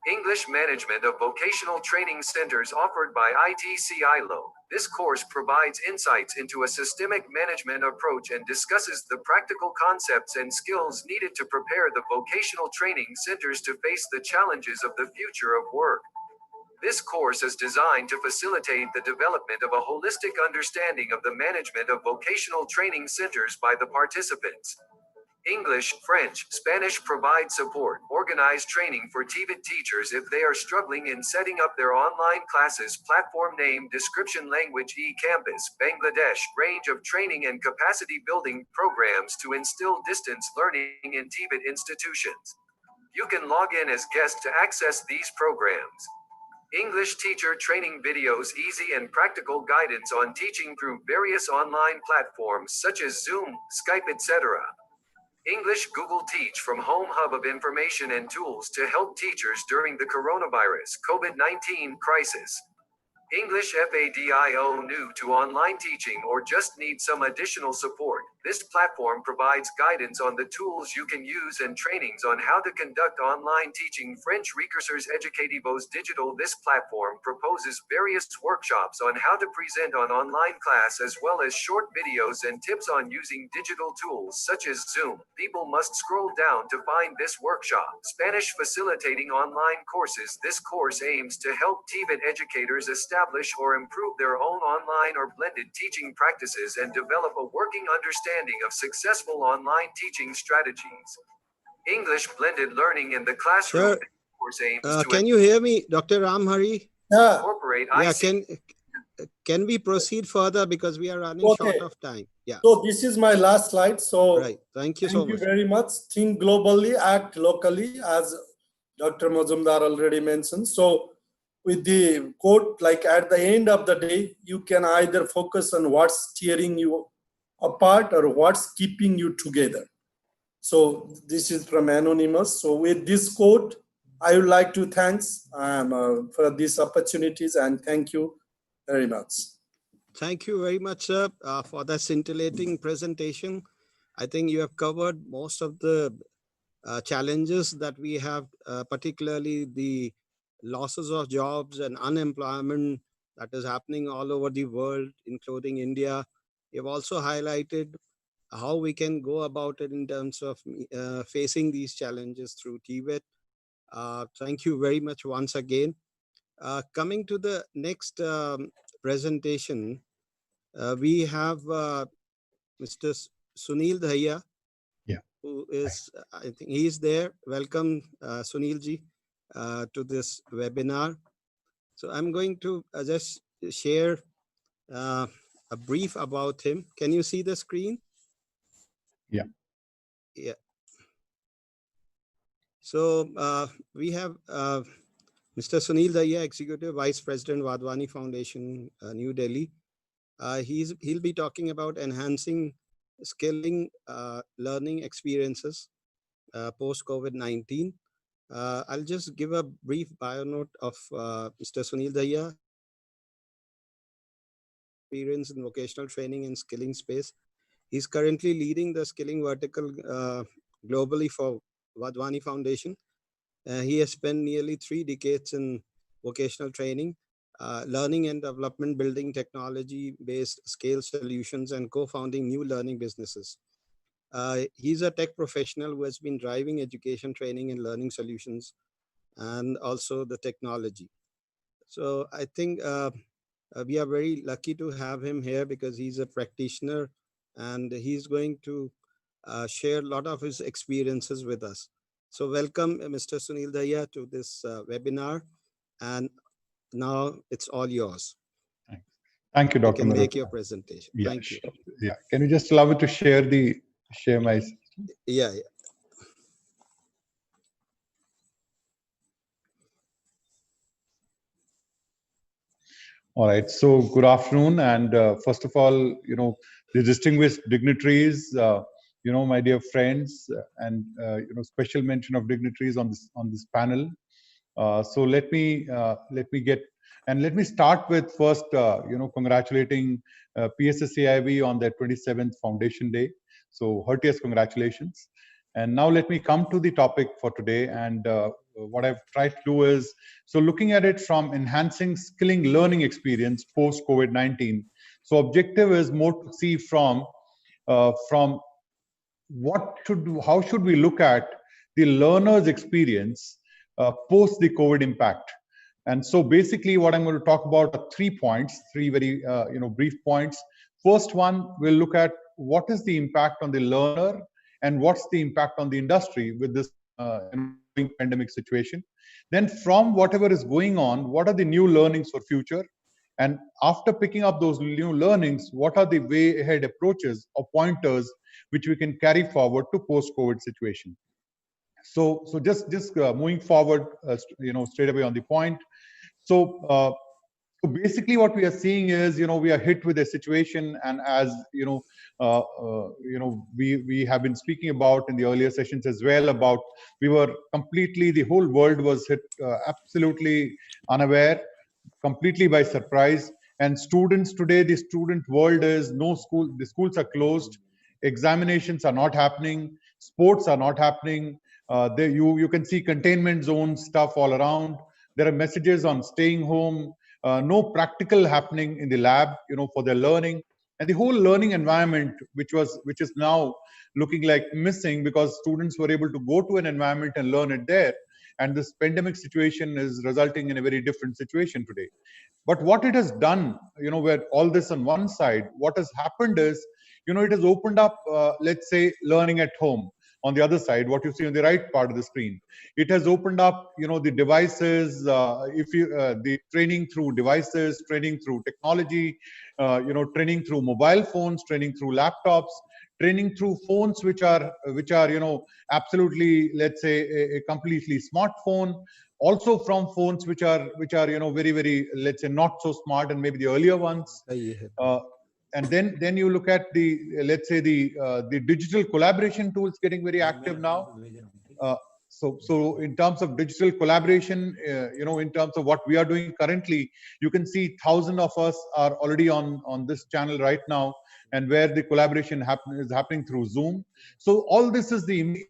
English management of vocational training centers offered by ITC ILO. This course provides insights into a systemic management approach and discusses the practical concepts and skills needed to prepare the vocational training centers to face the challenges of the future of work. This course is designed to facilitate the development of a holistic understanding of the management of vocational training centers by the participants. English, French, Spanish provide support, organize training for Tvet teachers if they are struggling in setting up their online classes. Platform name, description, language, e-campus, Bangladesh, range of training and capacity building programs to instill distance learning in Tvet institutions. You can log in as guest to access these programs. English teacher training videos, easy and practical guidance on teaching through various online platforms such as Zoom, Skype, etc. English Google Teach from Home hub of information and tools to help teachers during the coronavirus COVID-19 crisis. English FADIO new to online teaching or just need some additional support. This platform provides guidance on the tools you can use and trainings on how to conduct online teaching. French Recurseurs Educativos Digital. This platform proposes various workshops on how to present on online class as well as short videos and tips on using digital tools such as Zoom. People must scroll down to find this workshop. Spanish Facilitating Online Courses. This course aims to help Tvet educators establish or improve their own online or blended teaching practices and develop a working understanding of successful online teaching strategies. English Blended Learning in the Classroom. Sir, Course aims to can you hear me, Dr. Ramhari? Yeah. incorporate Yeah, ICT. can we proceed further because we are running Okay. short of time? Yeah. So this is my last slide. So Right. Thank you so thank you much. very much. Think globally, act locally, as Dr. Majumdar already mentioned. So with the quote, like at the end of the day, you can either focus on what's tearing you apart or what's keeping you together. So this is from Anonymous. So with this quote, I would like to thanks for these opportunities and thank you very much. Thank you very much, sir, for that scintillating presentation. I think you have covered most of the challenges that we have, particularly the losses of jobs and unemployment that is happening all over the world, including India. You've also highlighted how we can go about it in terms of facing these challenges through Tvet. Thank you very much once again. Coming to the next presentation, we have Mr. Sunil Dhaya, who is, I think he's there. Welcome, Sunil ji, to this webinar. So I'm going to just share a brief about him. Can you see the screen? Yeah. Yeah. So we have Mr. Sunil Dhaya, Executive Vice President, Wadhwani Foundation, New Delhi. He'll be talking about enhancing skilling learning experiences post-COVID-19. I'll just give a brief bio note of Mr. Sunil Dhaya. Experience in vocational training and skilling space. He's currently leading the skilling vertical globally for Wadhwani Foundation. He has spent nearly 3 decades in vocational training, learning and development, building technology-based scale solutions, and co-founding new learning businesses. He's a tech professional who has been driving education, training, and learning solutions, and also the technology. So I think we are very lucky to have him here because he's a practitioner and he's going to share a lot of his experiences with us. So welcome, Mr. Sunil Dhaya, to this webinar. And now it's all yours. Thank you, Dr. You can make Marut. your presentation. Yeah, Thank you. sure. Yeah. Can you just allow me to share my? Yeah. All right. So good afternoon, and first of all, the distinguished dignitaries, my dear friends, and special mention of dignitaries on this panel. So let me start with first, congratulating PSSCIV on their 27th Foundation Day. So heartiest congratulations. And now let me come to the topic for today. And what I've tried to do is, so looking at it from enhancing skilling learning experience post COVID-19. So objective is more to see from how should we look at the learner's experience post the COVID impact. And so basically what I'm going to talk about are 3 points, 3 very brief points. First one, we'll look at what is the impact on the learner and what's the impact on the industry with this pandemic situation. Then from whatever is going on, what are the new learnings for future? And after picking up those new learnings, what are the way ahead approaches or pointers which we can carry forward to post-COVID situation? So just moving forward, straight away on the point. So basically, what we are seeing is, we are hit with a situation, and as we have been speaking about in the earlier sessions as well about, the whole world was hit absolutely unaware. completely by surprise. And students today, the student world is no school, the schools are closed, examinations are not happening, sports are not happening. You can see containment zone stuff all around. There are messages on staying home, no practical happening in the lab, for their learning. And the whole learning environment, which is now looking like missing, because students were able to go to an environment and learn it there. And this pandemic situation is resulting in a very different situation today. But what it has done, where all this on one side, what has happened is, it has opened up, let's say, learning at home. On the other side, what you see on the right part of the screen, it has opened up, the devices, the training through devices, training through technology, training through mobile phones, training through laptops, training through phones which are absolutely, let's say, a completely smartphone. Also from phones which are very, very, let's say, not so smart, and maybe the earlier ones. And then you look at the, let's say, the digital collaboration tools getting very active now. So in terms of digital collaboration, in terms of what we are doing currently, you can see thousands of us are already on this channel right now, and where the collaboration is happening through Zoom. So all this is the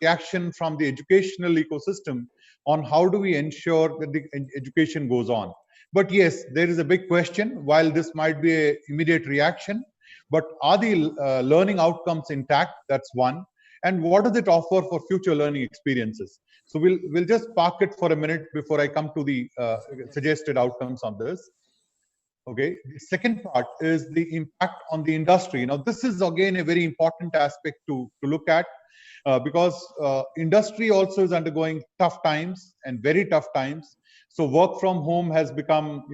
reaction from the educational ecosystem on how do we ensure that the education goes on. But yes, there is a big question. While this might be an immediate reaction, but are the learning outcomes intact? That's one. And what does it offer for future learning experiences? So we'll just park it for a minute before I come to the suggested outcomes on this. Okay. The second part is the impact on the industry. Now, this is again a very important aspect to look at, because industry also is undergoing tough times, and very tough times. So work from home has become,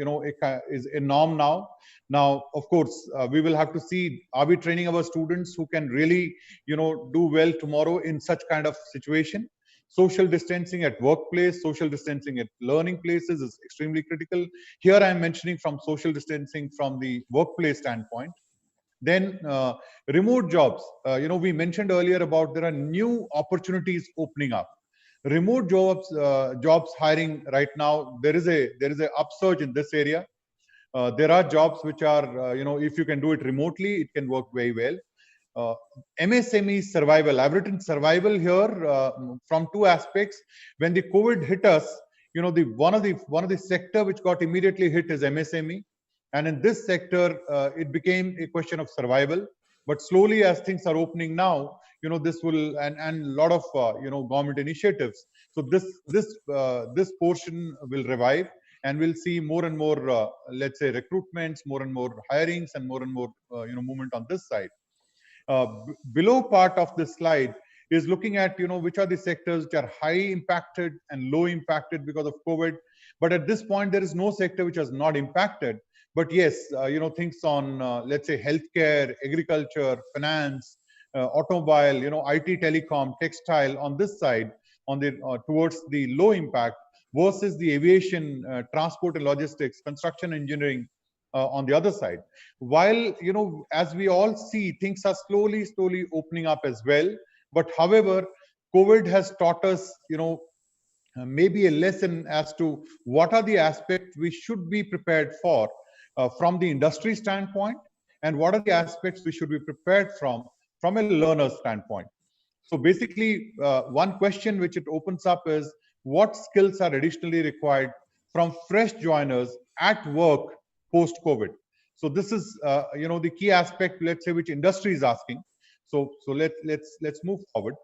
is a norm now. Now, of course, we will have to see, are we training our students who can really, do well tomorrow in such kind of situation? Social distancing at workplace, social distancing at learning places is extremely critical. Here I am mentioning from social distancing from the workplace standpoint. Then remote jobs, we mentioned earlier about there are new opportunities opening up. Remote jobs hiring right now, there is a upsurge in this area. There are jobs which are, if you can do it remotely, it can work very well. MSME survival, I've written survival here from two aspects. When the COVID hit us, one of the sector which got immediately hit is MSME. And in this sector, it became a question of survival. But slowly, as things are opening now, this will, and a lot of government initiatives. So this portion will revive, and we'll see more and more, let's say, recruitments, more and more hirings, and more movement on this side. Below part of this slide is looking at which are the sectors which are high impacted and low impacted because of COVID. But at this point, there is no sector which is not impacted. But yes, things on, let's say, healthcare, agriculture, finance, automobile, IT, telecom, textile on this side, on the towards the low impact, versus the aviation, transport and logistics, construction, engineering on the other side. While, as we all see, things are slowly opening up as well. But however, COVID has taught us, maybe a lesson as to what are the aspects we should be prepared for from the industry standpoint, and what are the aspects we should be prepared from a learner standpoint. So basically, one question which it opens up is, what skills are additionally required from fresh joiners at work post-COVID? So this is, the key aspect, let's say, which industry is asking. So let's move forward.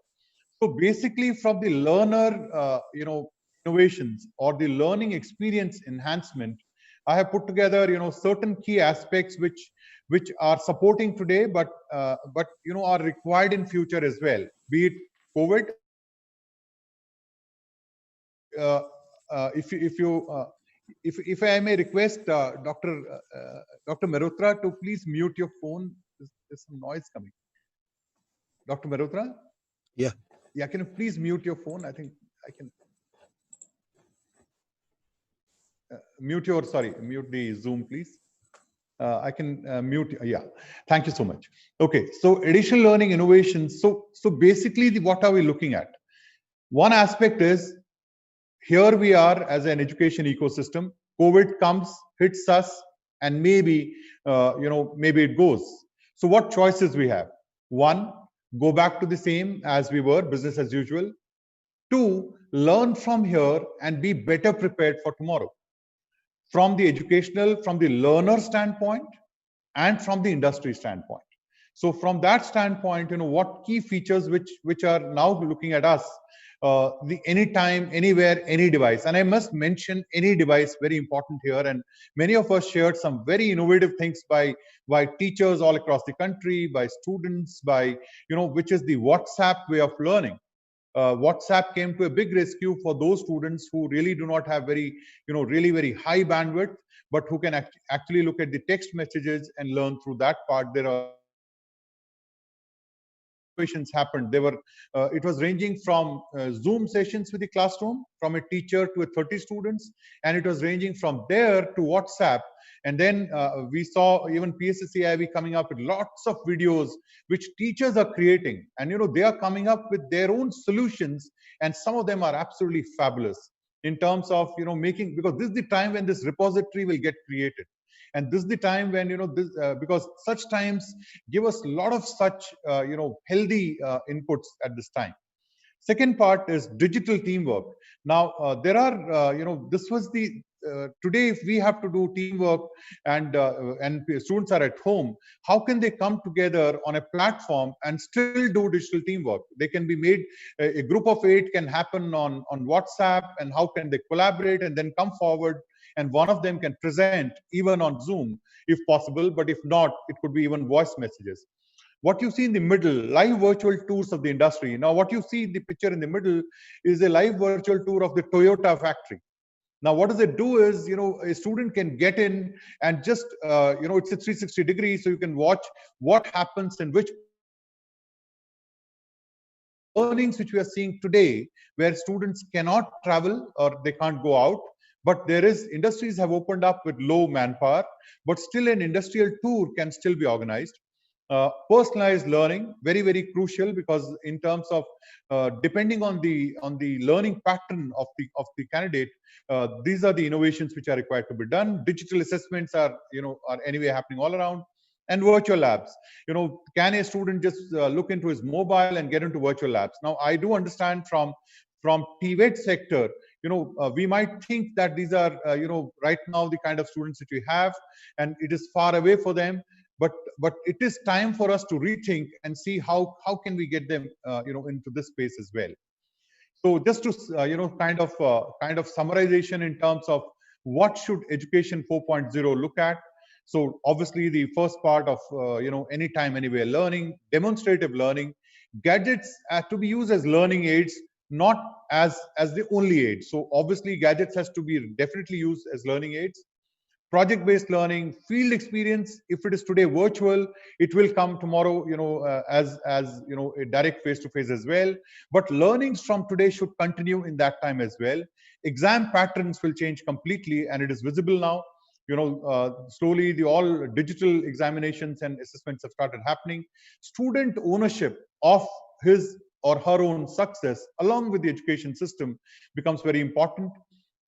So basically, from the learner, innovations or the learning experience enhancement, I have put together, certain key aspects which are supporting today, but are required in future as well. Be it COVID. If I may request Dr. Mehrotra to please mute your phone. There's some noise coming. Dr. Mehrotra? Yeah. Yeah, can you please mute your phone? I think I can mute the Zoom, please. I can mute. Yeah, thank you so much. Okay, so additional learning innovations. So basically, what are we looking at? One aspect is, here we are as an education ecosystem. COVID comes, hits us, and maybe, maybe it goes. So what choices we have? One, go back to the same as we were, business as usual. Two, learn from here and be better prepared for tomorrow. From the educational, from the learner standpoint, and from the industry standpoint. So from that standpoint, what key features which are now looking at us, the anytime, anywhere, any device. And I must mention any device, very important here. And many of us shared some very innovative things by teachers all across the country, by students, by, which is the WhatsApp way of learning. WhatsApp came to a big rescue for those students who really do not have very, really very high bandwidth, but who can actually look at the text messages and learn through that part. There are situations happened. They were, it was ranging from Zoom sessions with the classroom, from a teacher to 30 students, and it was ranging from there to WhatsApp. And then we saw even PSSCIV coming up with lots of videos which teachers are creating, and they are coming up with their own solutions, and some of them are absolutely fabulous in terms of making, because this is the time when this repository will get created. And this is the time when this because such times give us a lot of such healthy inputs at this time. Second part is digital teamwork. Now there are this was the today, if we have to do teamwork and students are at home, how can they come together on a platform and still do digital teamwork? They can be made, a group of 8 can happen on WhatsApp, and how can they collaborate and then come forward, and one of them can present even on Zoom if possible, but if not, it could be even voice messages. What you see in the middle, live virtual tours of the industry. Now, what you see in the picture in the middle is a live virtual tour of the Toyota factory. Now, what does it do is, a student can get in and just, it's a 360 degrees, so you can watch what happens in which learnings which we are seeing today, where students cannot travel or they can't go out, but there is, industries have opened up with low manpower, but still an industrial tour can still be organized. Personalized learning, very, very crucial, because in terms of depending on the learning pattern of the candidate, these are the innovations which are required to be done. Digital assessments are anyway happening all around. And virtual labs, can a student just look into his mobile and get into virtual labs? Now, I do understand from Tvet sector, we might think that these are right now the kind of students that we have, and it is far away for them. But it is time for us to rethink and see how can we get them into this space as well. So just to kind of summarization in terms of what should education 4.0 look at. So obviously the first part of anytime, anywhere learning, demonstrative learning, gadgets to be used as learning aids, not as the only aid. So obviously gadgets has to be definitely used as learning aids. Project-based learning, field experience. If it is today virtual, it will come tomorrow, as a direct face-to-face as well. But learnings from today should continue in that time as well. Exam patterns will change completely, and it is visible now. Slowly the all digital examinations and assessments have started happening. Student ownership of his or her own success, along with the education system, becomes very important.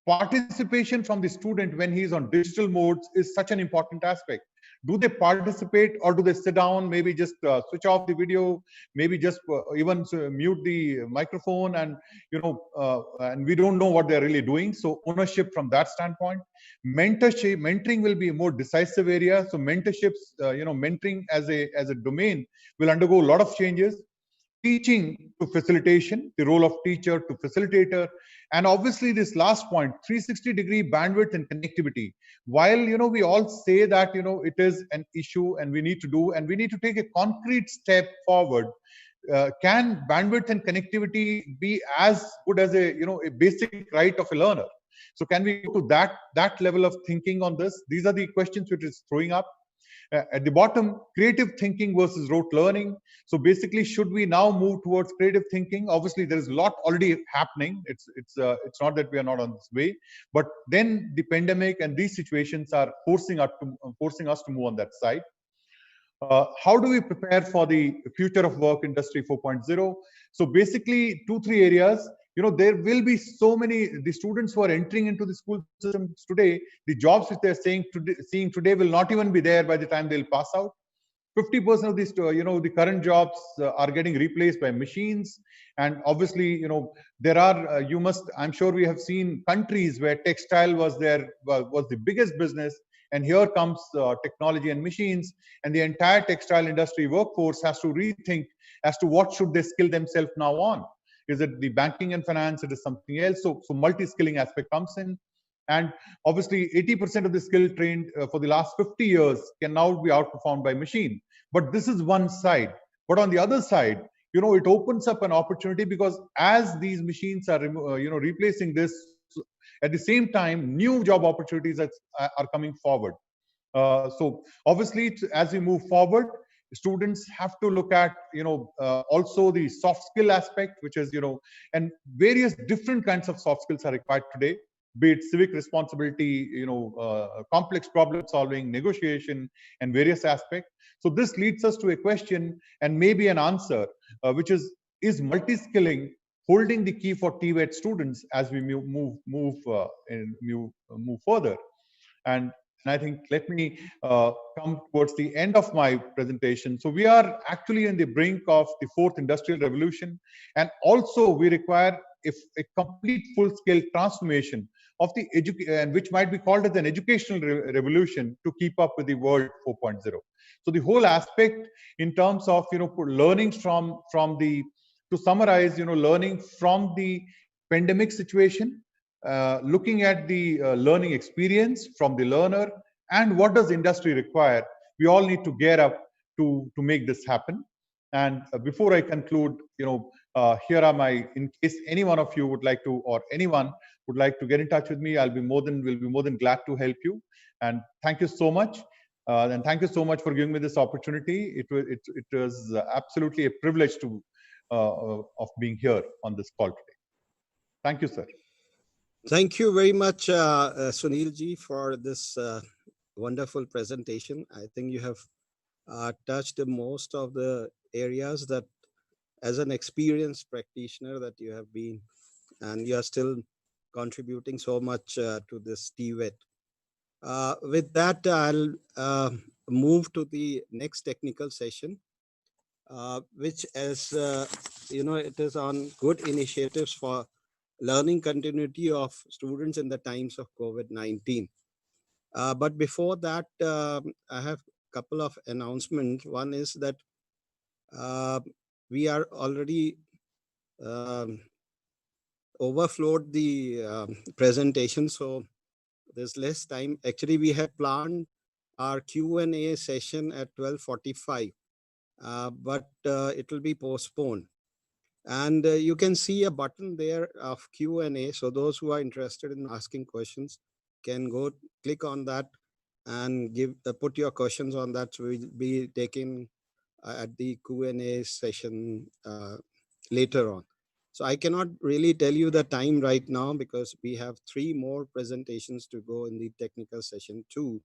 Participation from the student when he is on digital modes is such an important aspect. Do they participate, or do they sit down, maybe just switch off the video, maybe just even mute the microphone, and and we don't know what they're really doing? So ownership from that standpoint. Mentoring will be a more decisive area. So mentorships, mentoring as a domain will undergo a lot of changes. Teaching to facilitation, the role of teacher to facilitator, and obviously this last point, 360-degree bandwidth and connectivity. While we all say that it is an issue and we need to do, and we need to take a concrete step forward, can bandwidth and connectivity be as good as a basic right of a learner? So can we go to that level of thinking on this? These are the questions which is throwing up. At the bottom, creative thinking versus rote learning. So basically, should we now move towards creative thinking? Obviously, there is a lot already happening. It's not that we are not on this way, but then the pandemic and these situations are forcing us to move on that side. How do we prepare for the future of work industry 4.0? So basically 2-3 areas. there will be so many, the students who are entering into the school systems today, the jobs which they're seeing today will not even be there by the time they'll pass out. 50% of these, the current jobs are getting replaced by machines. And obviously, there are, I'm sure we have seen countries where textile was the biggest business. And here comes technology and machines, and the entire textile industry workforce has to rethink as to what should they skill themselves now on. Is it the banking and finance? It is something else. So multi-skilling aspect comes in. And obviously, 80% of the skill trained for the last 50 years can now be outperformed by machine. But this is one side. But on the other side, it opens up an opportunity, because as these machines are, replacing this, at the same time, new job opportunities are coming forward. So obviously, as we move forward, students have to look at, also the soft skill aspect, which is, and various different kinds of soft skills are required today, be it civic responsibility, complex problem solving, negotiation, and various aspects. So this leads us to a question and maybe an answer, which is multi-skilling holding the key for Tvet students as we move further? And I think, let me come towards the end of my presentation. So we are actually in the brink of the fourth industrial revolution, and also we require a complete full-scale transformation of the education, which might be called as an educational revolution, to keep up with the world 4.0. So the whole aspect in terms of learnings from the, to summarize, learning from the pandemic situation, looking at the learning experience from the learner, and what does industry require. We all need to gear up to make this happen. And before I conclude, here are my, in case any one of you would like to, or anyone would like to get in touch with me, will be more than glad to help you. And thank you so much. And thank you so much for giving me this opportunity. It was absolutely a privilege to of being here on this call today. Thank you, sir. Thank you very much, Sunil ji, for this wonderful presentation. I think you have touched most of the areas that, as an experienced practitioner, that you have been, and you are still contributing so much to this Tvet. With that, I'll move to the next technical session, which is, it is on good initiatives for learning continuity of students in the times of COVID-19. But before that, I have a couple of announcements. One is that we are already overflowed the presentation, so there's less time. Actually, we had planned our Q&A session at 12:45, but it will be postponed. And you can see a button there of Q&A. So those who are interested in asking questions can go click on that and put your questions on that. So we'll be taking at the Q&A session later on. So I cannot really tell you the time right now, because we have 3 more presentations to go in the technical session too.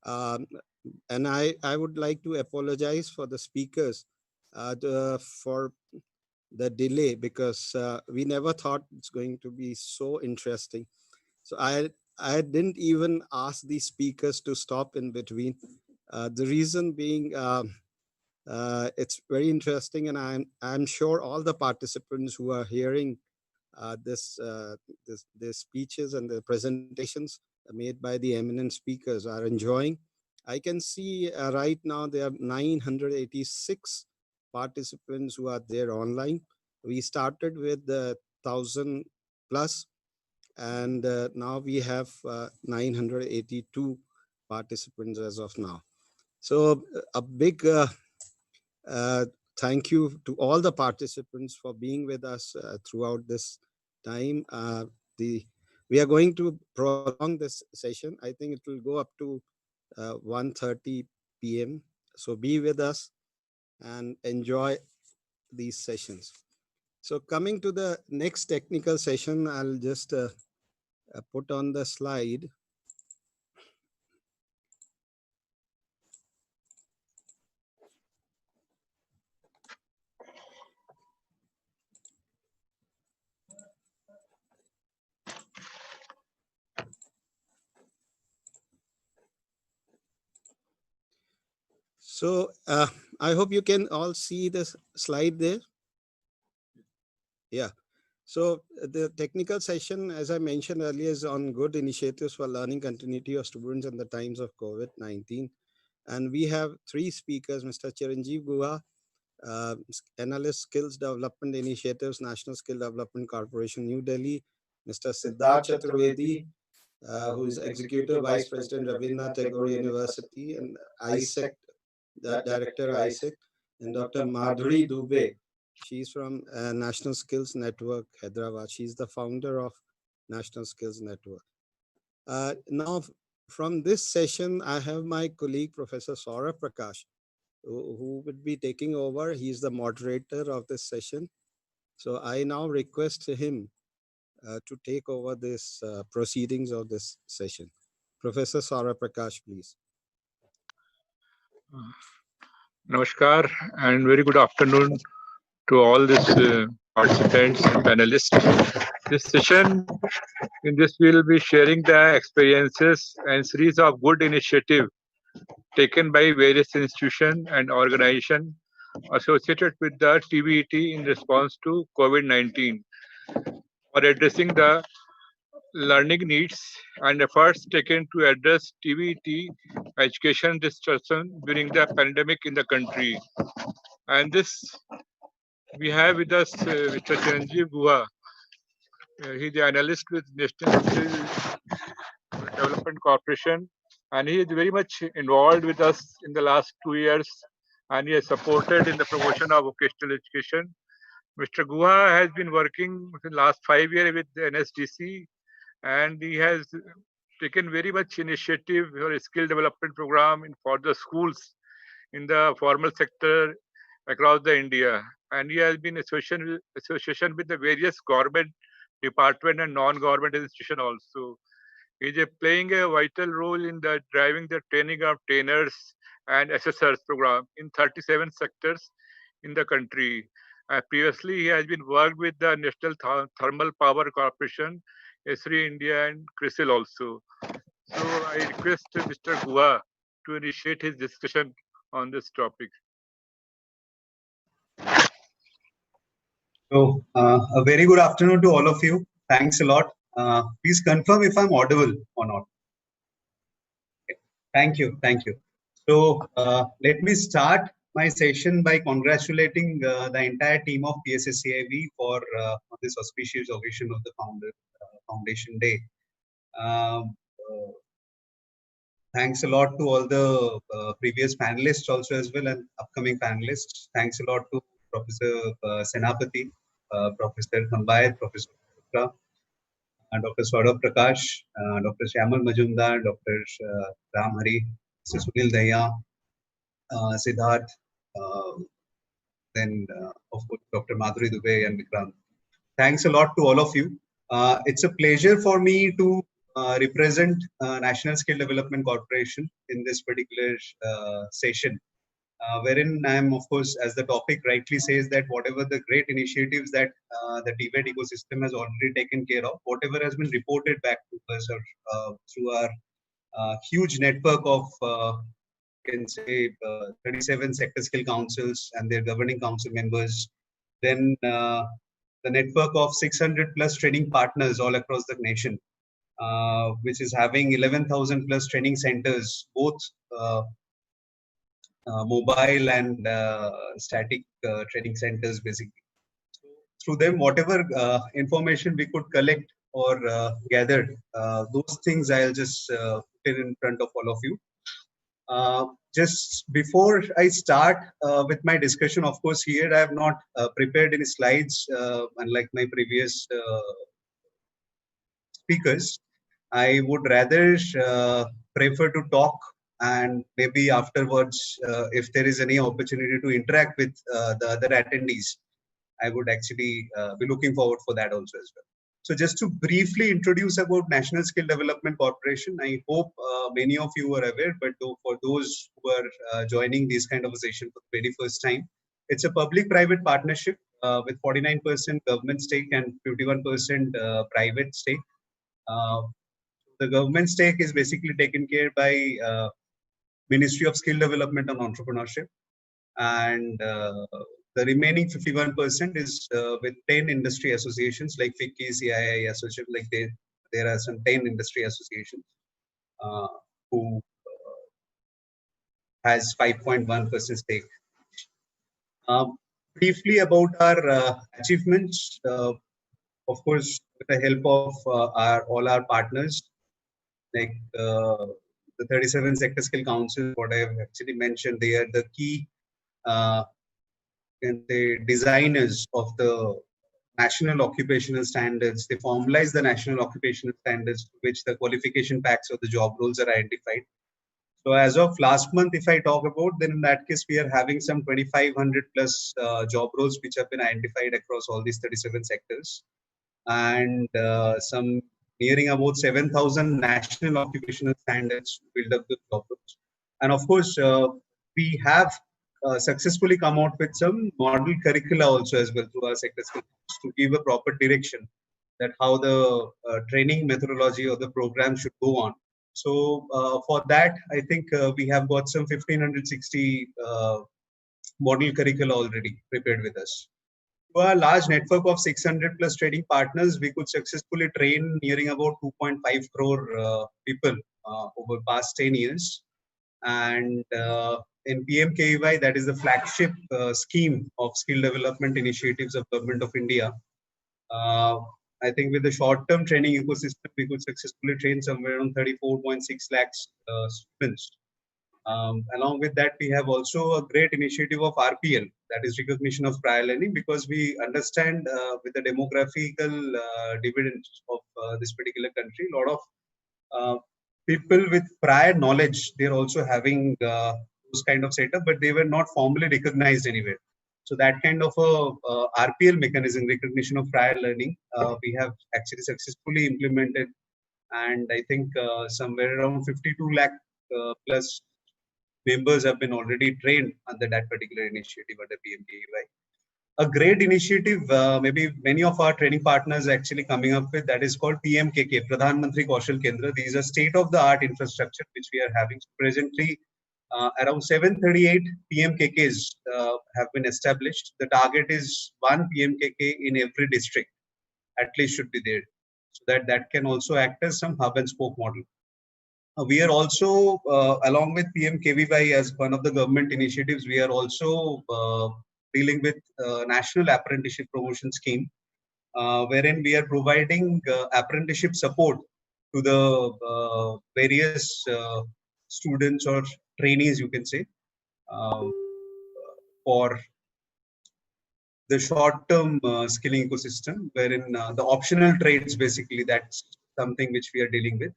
And I would like to apologize for the speakers for the delay, because we never thought it's going to be so interesting. So I didn't even ask the speakers to stop in between. The reason being, it's very interesting, and I'm sure all the participants who are hearing the speeches and the presentations made by the eminent speakers are enjoying. I can see right now there are 986 participants who are there online. We started with 1,000 plus, and now we have 982 participants as of now. So a big thank you to all the participants for being with us throughout this time. We are going to prolong this session. I think it will go up to 1:30 p.m. So be with us and enjoy these sessions. So coming to the next technical session, I'll just put on the slide. So I hope you can all see this slide there. Yeah. So the technical session, as I mentioned earlier, is on good initiatives for learning continuity of students in the times of COVID-19. And we have three speakers, Mr. Chiranjeev Guha, Analyst Skills Development Initiatives, National Skill Development Corporation, New Delhi, Mr. Siddharth Chaturvedi, who is Executive Vice President, Rabindranath Tagore University, and ISEC, the Director ISEC, and Dr. Madhuri Dubey. She's from National Skills Network, Hyderabad. She's the founder of National Skills Network. Now, from this session, I have my colleague, Professor Saurabh Prakash, who would be taking over. He's the moderator of this session. So I now request him to take over this proceedings of this session. Professor Saurabh Prakash, please. Namaskar and very good afternoon to all these participants and panelists. This session, in this we will be sharing the experiences and series of good initiative taken by various institutions and organizations associated with the TVET in response to COVID-19 for addressing the learning needs and efforts taken to address TVET education disruption during the pandemic in the country. And this we have with us Mr. Chiranjeev Guha. He's the analyst with National Skill Development Corporation, and he is very much involved with us in the last 2 years, and he has supported in the promotion of vocational education. Mr. Guha has been working for the last 5 years with the NSDC, and he has taken very much initiative for a skill development program for the schools in the formal sector across the India. And he has been association with the various government department and non-government institution also. He is playing a vital role in the driving the training of trainers and assessors program in 37 sectors in the country. Previously, he has been worked with the National Thermal Power Corporation, ESRI India, and CRISIL also. So I request Mr. Guha to initiate his discussion on this topic. So, a very good afternoon to all of you. Thanks a lot. Please confirm if I'm audible or not. Okay. Thank you. Thank you. So, let me start my session by congratulating the entire team of PSSCIV for this auspicious occasion of the Foundation Day. Thanks a lot to all the previous panelists also as well and upcoming panelists. Thanks a lot to Professor Senapati, Professor Khambayat, Professor Putra, Dr. Saurabh Prakash, Dr. Shyamal Majumdar, Dr. Ram Hari, Mr. Sunil Daya, Siddharth, then of course Dr. Madhuri Dubey and Vikrant. Thanks a lot to all of you. It's a pleasure for me to represent National Skill Development Corporation in this particular session, wherein I am, of course, as the topic rightly says, that whatever the great initiatives that the Tvet ecosystem has already taken care of, whatever has been reported back to us or through our huge network of, can say, 37 sector skill councils and their governing council members, then the network of 600 plus training partners all across the nation, which is having 11,000 plus training centers, both mobile and static training centers, basically. So through them, whatever information we could collect or gather, those things I'll just put in front of all of you. Just before I start with my discussion, of course, here I have not prepared any slides, unlike my previous speakers. I would rather prefer to talk, and maybe afterwards, if there is any opportunity to interact with the other attendees, I would actually be looking forward for that also as well. So just to briefly introduce about National Skill Development Corporation, I hope many of you are aware, but for those who are joining this kind of a session for the very first time, it's a public-private partnership with 49% government stake and 51% private stake. The government stake is basically taken care by Ministry of Skill Development and Entrepreneurship. And the remaining 51% is with 10 industry associations like FICCI, CII association, like there are some 10 industry associations who has 5.1% stake. Briefly about our achievements, of course, with the help of all our partners, like the 37 sector skill council, what I have actually mentioned, they are the key designers of the national occupational standards. They formalize the national occupational standards to which the qualification packs of the job roles are identified. So as of last month, if I talk about, then in that case, we are having some 2,500 plus job roles which have been identified across all these 37 sectors, and some nearing about 7,000 national occupational standards to build up the job roles. And of course, we have successfully come out with some model curricula also as well through our sector skills to give a proper direction that how the training methodology of the program should go on. So for that, I think we have got some 1,560 model curricula already prepared with us. To our large network of 600 plus training partners, we could successfully train nearing about 2.5 crore people over past 10 years. And in PMKVY, that is the flagship scheme of skill development initiatives of Government of India. I think with the short-term training ecosystem, we could successfully train somewhere around 34.6 lakhs students. Along with that, we have also a great initiative of RPL, that is recognition of prior learning, because we understand with the demographical dividends of this particular country, a lot of people with prior knowledge, they're also having those kind of setup, but they were not formally recognized anywhere. So that kind of a RPL mechanism, recognition of prior learning, we have actually successfully implemented. And I think somewhere around 52 lakh plus members have been already trained under that particular initiative under PMKVY. A great initiative, maybe many of our training partners actually coming up with, that is called PMKK, Pradhan Mantri Kaushal Kendra. These are state-of-the-art infrastructure which we are having presently. Around 738 PMKKs have been established. The target is 1 PMKK in every district, at least should be there, so that can also act as some hub and spoke model. We are also, along with PMKVY as one of the government initiatives, we are also dealing with National Apprenticeship Promotion Scheme, wherein we are providing apprenticeship support to the various students or trainees, you can say, for the short-term skilling ecosystem, wherein the optional trades, basically, that's something which we are dealing with,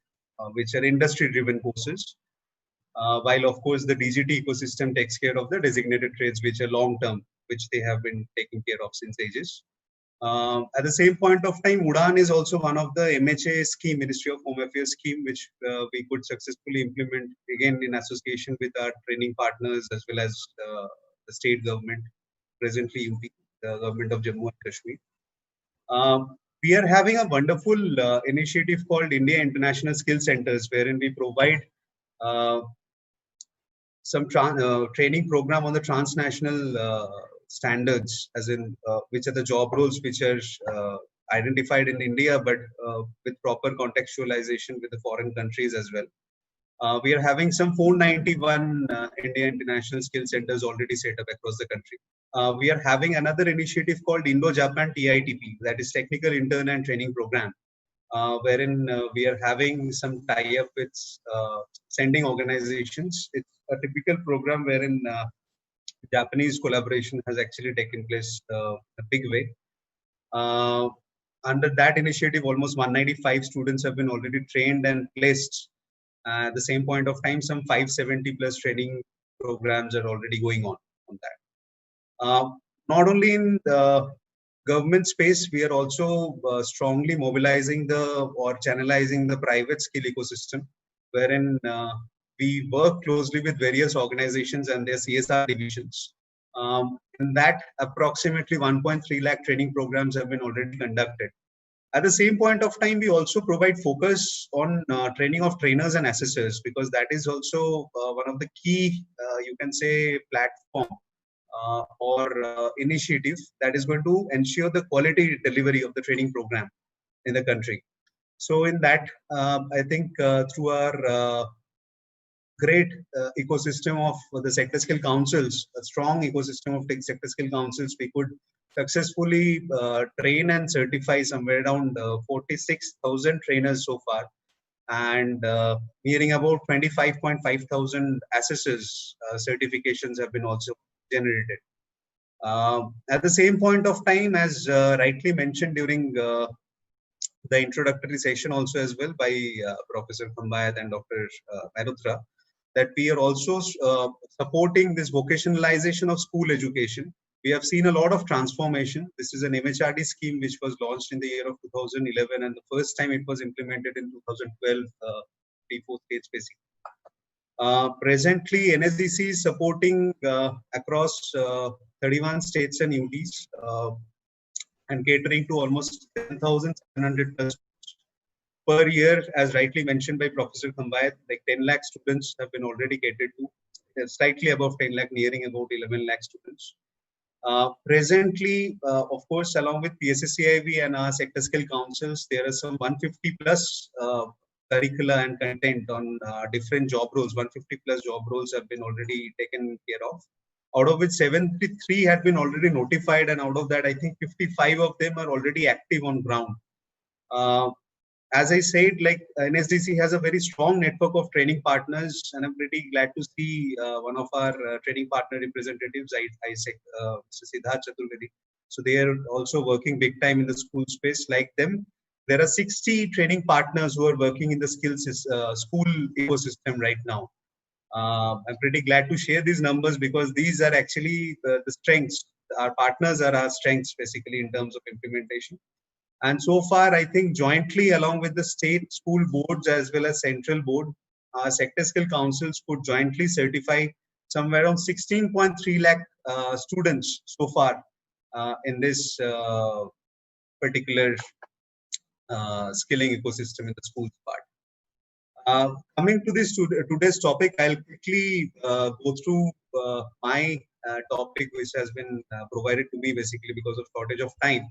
which are industry-driven courses. While, of course, the DGT ecosystem takes care of the designated trades, which are long-term, which they have been taking care of since ages. At the same point of time, UDAN is also one of the MHA scheme, Ministry of Home Affairs scheme, which we could successfully implement, again, in association with our training partners as well as the state government, presently UP, the government of Jammu and Kashmir. We are having a wonderful initiative called India International Skill Centers, wherein we provide some training program on the transnational standards, as in which are the job roles which are identified in India, but with proper contextualization with the foreign countries as well. We are having some 491 India International Skill Centers already set up across the country. We are having another initiative called Indo-Japan TITP, that is Technical Intern and Training Program, wherein we are having some tie-up with sending organizations. It's a typical program wherein Japanese collaboration has actually taken place in a big way. Under that initiative, almost 195 students have been already trained and placed. At the same point of time, some 570 plus training programs are already going on that. Not only in the government space, we are also strongly mobilizing or channelizing the private skill ecosystem, wherein we work closely with various organizations and their CSR divisions. In that, approximately 1.3 lakh training programs have been already conducted. At the same point of time, we also provide focus on training of trainers and assessors, because that is also one of the key, you can say, platform or initiative that is going to ensure the quality delivery of the training program in the country. So in that, I think through our great ecosystem of the sector skill councils, a strong ecosystem of sector skill councils, we could successfully train and certify somewhere around 46,000 trainers so far, and nearing about 25.5 thousand assessors certifications have been also generated. At the same point of time, as rightly mentioned during the introductory session also as well by Professor Kambayat and Dr. Marutra, that we are also supporting this vocationalization of school education. We have seen a lot of transformation. This is an MHRD scheme which was launched in the year of 2011, and the first time it was implemented in 2012, 3-4 states basically. Presently, NSDC is supporting across 31 states and UTs and catering to almost 10,700 plus per year, as rightly mentioned by Professor Kambayat. Like 10 lakh students have been already catered to, slightly above 10 lakh, nearing about 11 lakh students. Presently, of course, along with PSSCIV and our sector skill councils, there are some 150 plus curricula and content on different job roles. 150 plus job roles have been already taken care of, out of which 73 had been already notified, and out of that, I think 55 of them are already active on ground. As I said, like NSDC has a very strong network of training partners, and I'm pretty glad to see one of our training partner representatives, Mr. Siddharth Chaturvedi. So they are also working big time in the school space. Like them, there are 60 training partners who are working in the skills school ecosystem right now. I'm pretty glad to share these numbers because these are actually the strengths. Our partners are our strengths basically in terms of implementation. And so far, I think jointly along with the state school boards as well as central board, sector skill councils could jointly certify somewhere around 16.3 lakh students so far in this particular skilling ecosystem in the schools part. Coming to this today's topic, I'll quickly go through my topic, which has been provided to me basically because of shortage of time.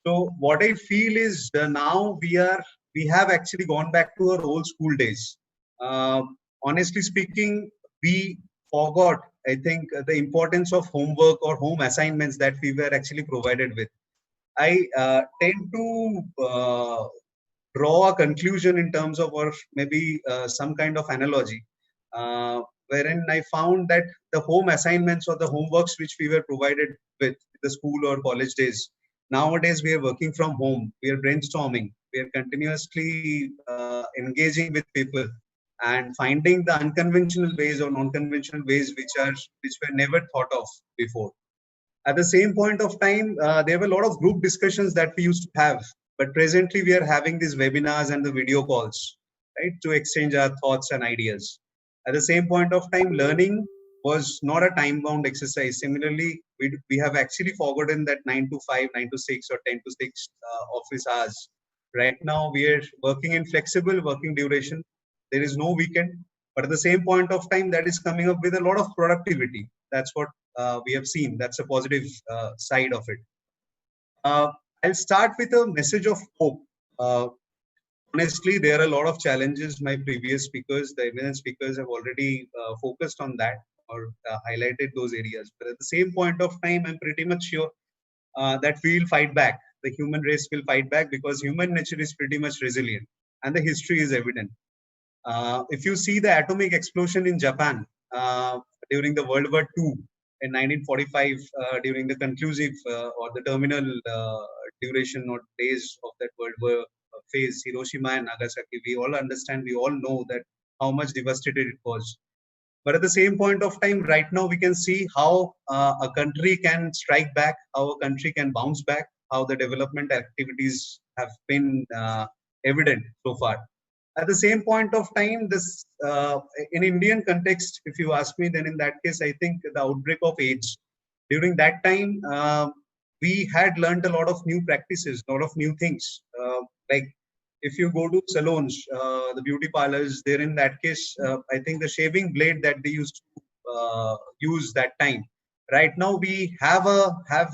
So what I feel is now we have actually gone back to our old school days. Honestly speaking, we forgot, I think, the importance of homework or home assignments that we were actually provided with. I tend to draw a conclusion in terms of, or maybe some kind of analogy, wherein I found that the home assignments or the homeworks which we were provided with the school or college days, nowadays we are working from home, we are brainstorming, we are continuously engaging with people and finding the unconventional ways or non-conventional ways which were never thought of before. At the same point of time, there were a lot of group discussions that we used to have, but presently we are having these webinars and the video calls, right, to exchange our thoughts and ideas. At the same point of time, learning was not a time-bound exercise. Similarly, we have actually forgotten that 9 to 5, 9 to 6 or 10 to 6 office hours. Right now, we are working in flexible working duration. There is no weekend, but at the same point of time, that is coming up with a lot of productivity. That's what we have seen. That's a positive side of it. I'll start with a message of hope. Honestly, there are a lot of challenges. My previous speakers, the eminent speakers, have already focused on that or highlighted those areas. But at the same point of time, I'm pretty much sure that we will fight back. The human race will fight back because human nature is pretty much resilient, and the history is evident. If you see the atomic explosion in Japan during the World War II in 1945, during the conclusive or the terminal duration or days of that World War phase, Hiroshima and Nagasaki, we all understand, we all know that how much devastated it was. But at the same point of time, right now, we can see how a country can strike back, how a country can bounce back, how the development activities have been evident so far. At the same point of time, this in Indian context, if you ask me, then in that case, I think the outbreak of AIDS, during that time, we had learned a lot of new practices, a lot of new things. Like if you go to salons, the beauty parlors, there in that case, I think the shaving blade that they used to use that time. Right now, we have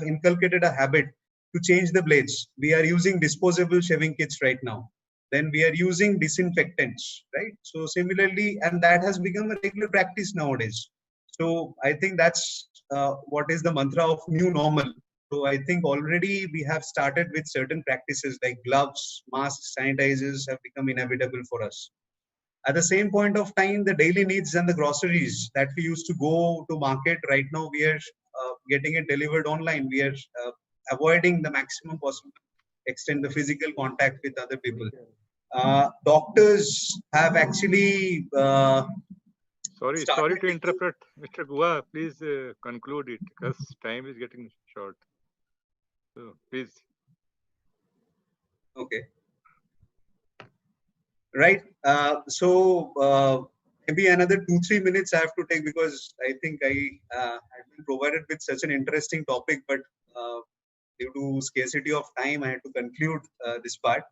inculcated a habit to change the blades. We are using disposable shaving kits right now. Then we are using disinfectants, right? So similarly, and that has become a regular practice nowadays. So I think that's what is the mantra of new normal. So I think already we have started with certain practices like gloves, masks, sanitizers have become inevitable for us. At the same point of time, the daily needs and the groceries that we used to go to market, right now we are getting it delivered online. We are avoiding the maximum possible extent the physical contact with other people. Doctors have actually Sorry to interrupt, Mr. Gua. Please conclude it because time is getting short. So please. Okay. Right. Maybe another 2-3 minutes I have to take because I think I had been provided with such an interesting topic, but due to scarcity of time, I had to conclude this part.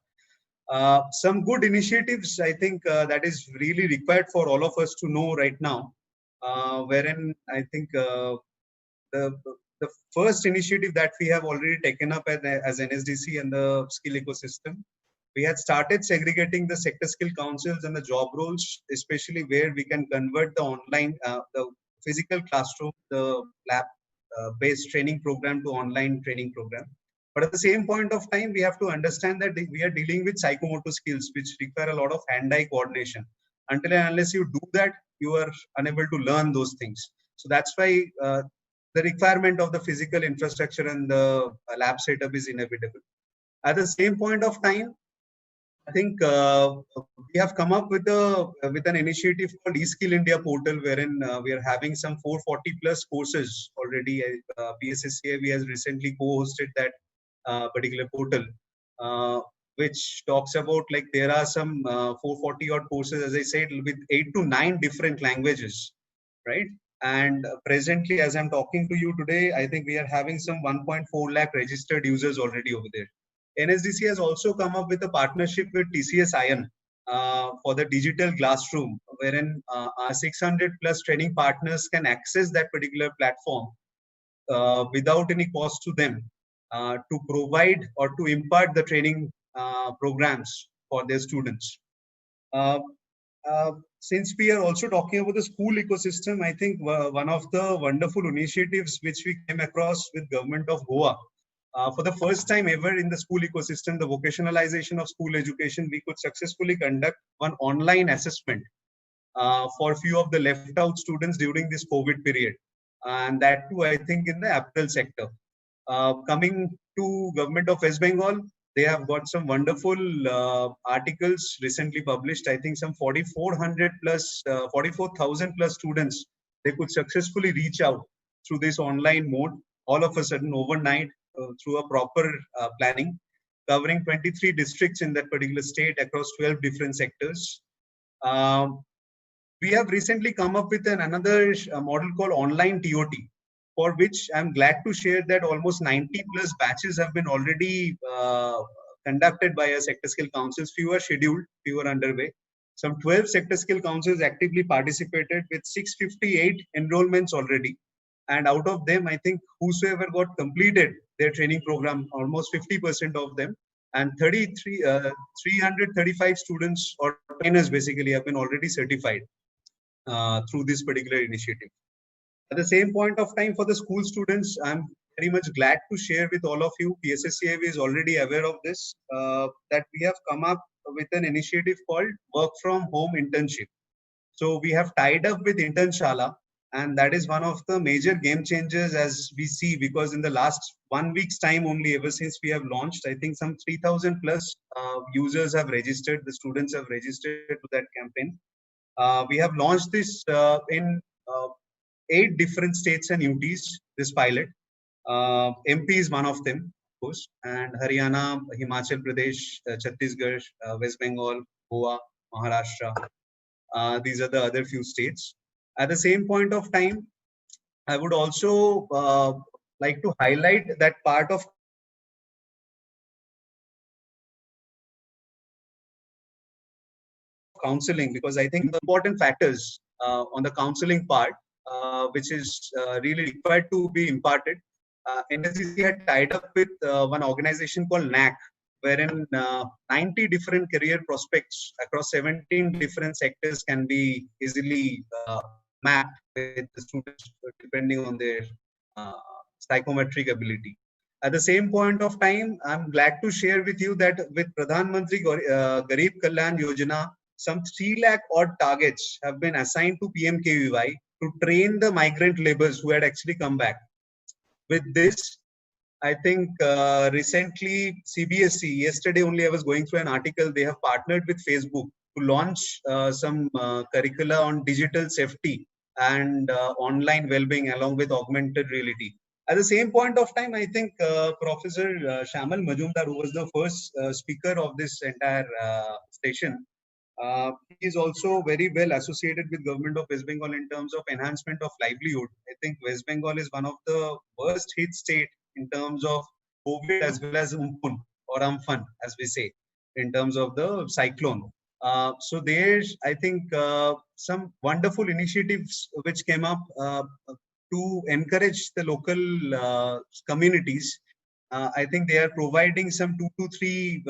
Some good initiatives, I think that is really required for all of us to know right now, wherein I think the first initiative that we have already taken up as NSDC and the skill ecosystem, we had started segregating the sector skill councils and the job roles, especially where we can convert the online, the physical classroom, the lab-based training program to online training program. But at the same point of time, we have to understand that we are dealing with psychomotor skills, which require a lot of hand-eye coordination. Until and unless you do that, you are unable to learn those things. So that's why the requirement of the physical infrastructure and the lab setup is inevitable. At the same point of time, I think we have come up with an initiative called eSkill India portal, wherein we are having some 440 plus courses already. PSSCIV has recently co-hosted that particular portal, which talks about like there are some 440 odd courses, as I said, with 8 to 9 different languages, right? And presently, as I'm talking to you today, I think we are having some 1.4 lakh registered users already over there. NSDC has also come up with a partnership with TCS Ion for the digital classroom, wherein our 600 plus training partners can access that particular platform without any cost to them to provide or to impart the training programs for their students. Since we are also talking about the school ecosystem, I think one of the wonderful initiatives which we came across with government of Goa, for the first time ever in the school ecosystem, the vocationalization of school education, we could successfully conduct one online assessment for few of the left out students during this COVID period. And that too, I think in the apparel sector. Coming to government of West Bengal, they have got some wonderful articles recently published. I think some 4,400 plus, 44,000 plus students, they could successfully reach out through this online mode, all of a sudden overnight through a proper planning, covering 23 districts in that particular state across 12 different sectors. We have recently come up with another model called online TOT, for which I'm glad to share that almost 90 plus batches have been already conducted by our sector skill councils. Few are scheduled, few are underway. Some 12 sector skill councils actively participated with 658 enrollments already. And out of them, I think whosoever got completed their training program, almost 50% of them, and 335 students or trainers basically have been already certified through this particular initiative. At the same point of time, for the school students, I'm very much glad to share with all of you, PSSCIV is already aware of this, that we have come up with an initiative called Work from Home Internship. So we have tied up with Internshala, and that is one of the major game changers as we see, because in the last 1 week's time only, ever since we have launched, I think some 3,000 plus users have registered, the students have registered to that campaign. We have launched this in 8 different states and UTs, this pilot. MP is one of them, of course, and Haryana, Himachal Pradesh, Chhattisgarh, West Bengal, Goa, Maharashtra. These are the other few states. At the same point of time, I would also like to highlight that part of counseling, because I think the important factors on the counseling part, which is really required to be imparted. NSDC had tied up with one organization called NAC, wherein 90 different career prospects across 17 different sectors can be easily mapped with the students depending on their uh, psychometric ability. At the same point of time, I'm glad to share with you that with Pradhan Mantri Garib Kalyan Yojana, some 3 lakh odd targets have been assigned to PMKVY to train the migrant laborers who had actually come back. With this, I think recently CBSE, yesterday only I was going through an article, they have partnered with Facebook to launch some curricula on digital safety and online well-being along with augmented reality. At the same point of time, I think Professor Shamal Majumdar, who was the first speaker of this entire session, he is also very well associated with government of West Bengal in terms of enhancement of livelihood. I think West Bengal is one of the worst hit state in terms of COVID as well as Umpun or Amphan, as we say, in terms of the cyclone. So there's, I think, some wonderful initiatives which came up to encourage the local communities. I think they are providing some 2 to 3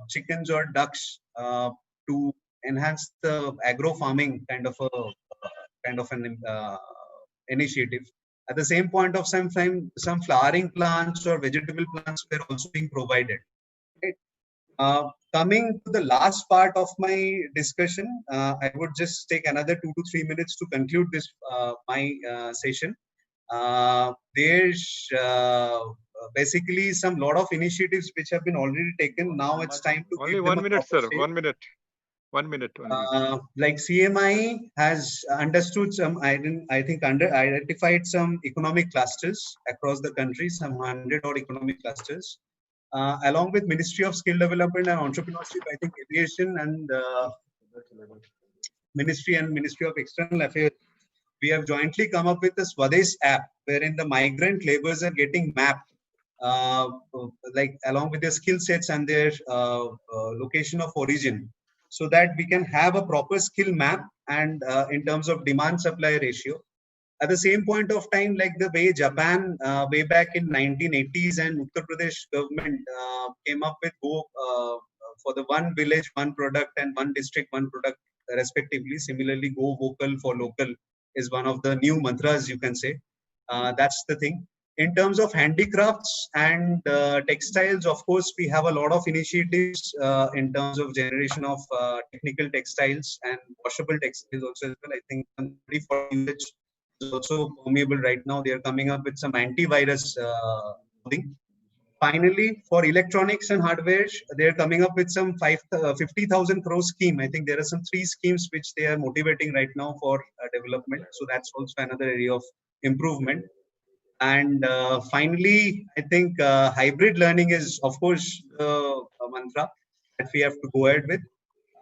chickens or ducks to enhance the agro farming kind of an initiative. At the same point of time, some flowering plants or vegetable plants were also being provided. Right? Coming to the last part of my discussion, I would just take another 2 to 3 minutes to conclude this my session. There's basically some lot of initiatives which have been already taken. Now it's time to only give 1 them minute, sir. stage. 1 minute. 1 minute only. Like CMI has understood some, I think identified some economic clusters across the country, some 100 odd economic clusters. Along with Ministry of Skill Development and Entrepreneurship, I think Aviation and Ministry of External Affairs, we have jointly come up with a Swadesh app, wherein the migrant laborers are getting mapped, like along with their skill sets and their location of origin, so that we can have a proper skill map and in terms of demand supply ratio. At the same point of time, like the way Japan way back in 1980s and Uttar Pradesh government came up with for the one village, one product and one district, one product respectively. Similarly, go vocal for local is one of the new mantras, you can say. That's the thing. In terms of handicrafts and textiles, of course, we have a lot of initiatives in terms of generation of technical textiles and washable textiles also as well. I think 30-40 usage is also permeable right now. They are coming up with some antivirus clothing. Finally, for electronics and hardware, they are coming up with some 50,000 crore scheme. I think there are some 3 schemes which they are motivating right now for development. So that's also another area of improvement. And finally, I think hybrid learning is, of course, a mantra that we have to go ahead with.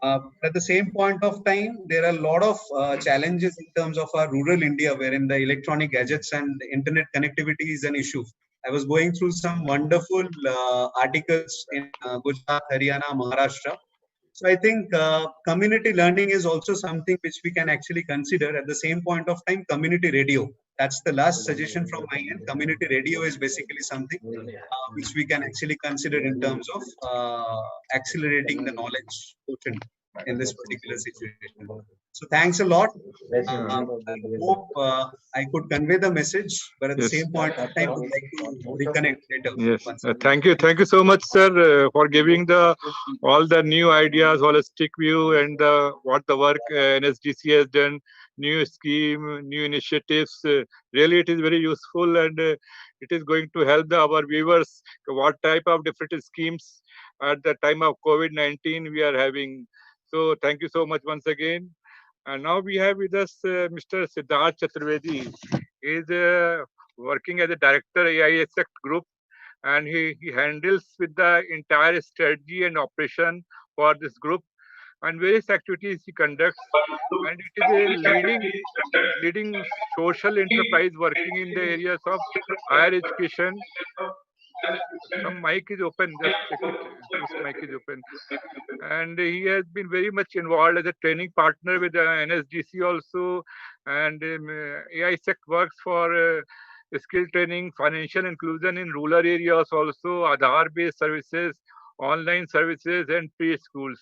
At the same point of time, there are a lot of challenges in terms of our rural India, wherein the electronic gadgets and the internet connectivity is an issue. I was going through some wonderful articles in Gujarat, Haryana, Maharashtra. So I think community learning is also something which we can actually consider. At the same point of time, community radio. That's the last suggestion from my end. Community radio is basically something which we can actually consider in terms of accelerating the knowledge quotient in this particular situation. So thanks a lot. I hope I could convey the message, but at the same point of time, I would like to reconnect later. Yes, thank you so much, sir, for giving all the new ideas, holistic view, and what the work NSDC has done, new scheme, new initiatives. Really, it is very useful, and it is going to help our viewers what type of different schemes at the time of COVID-19 we are having. So thank you so much once again. And now we have with us Mr. Siddharth Chaturvedi. He is working as a director AISEC group, and he handles with the entire strategy and operation for this group. and various activities he conducts. And it is a leading social enterprise working in the areas of higher education. Some mic is open, just check it. Whose mic is open? And he has been very much involved as a training partner with NSDC also, and AISEC works for skill training, financial inclusion in rural areas also, Aadhaar-based services, online services, and preschools.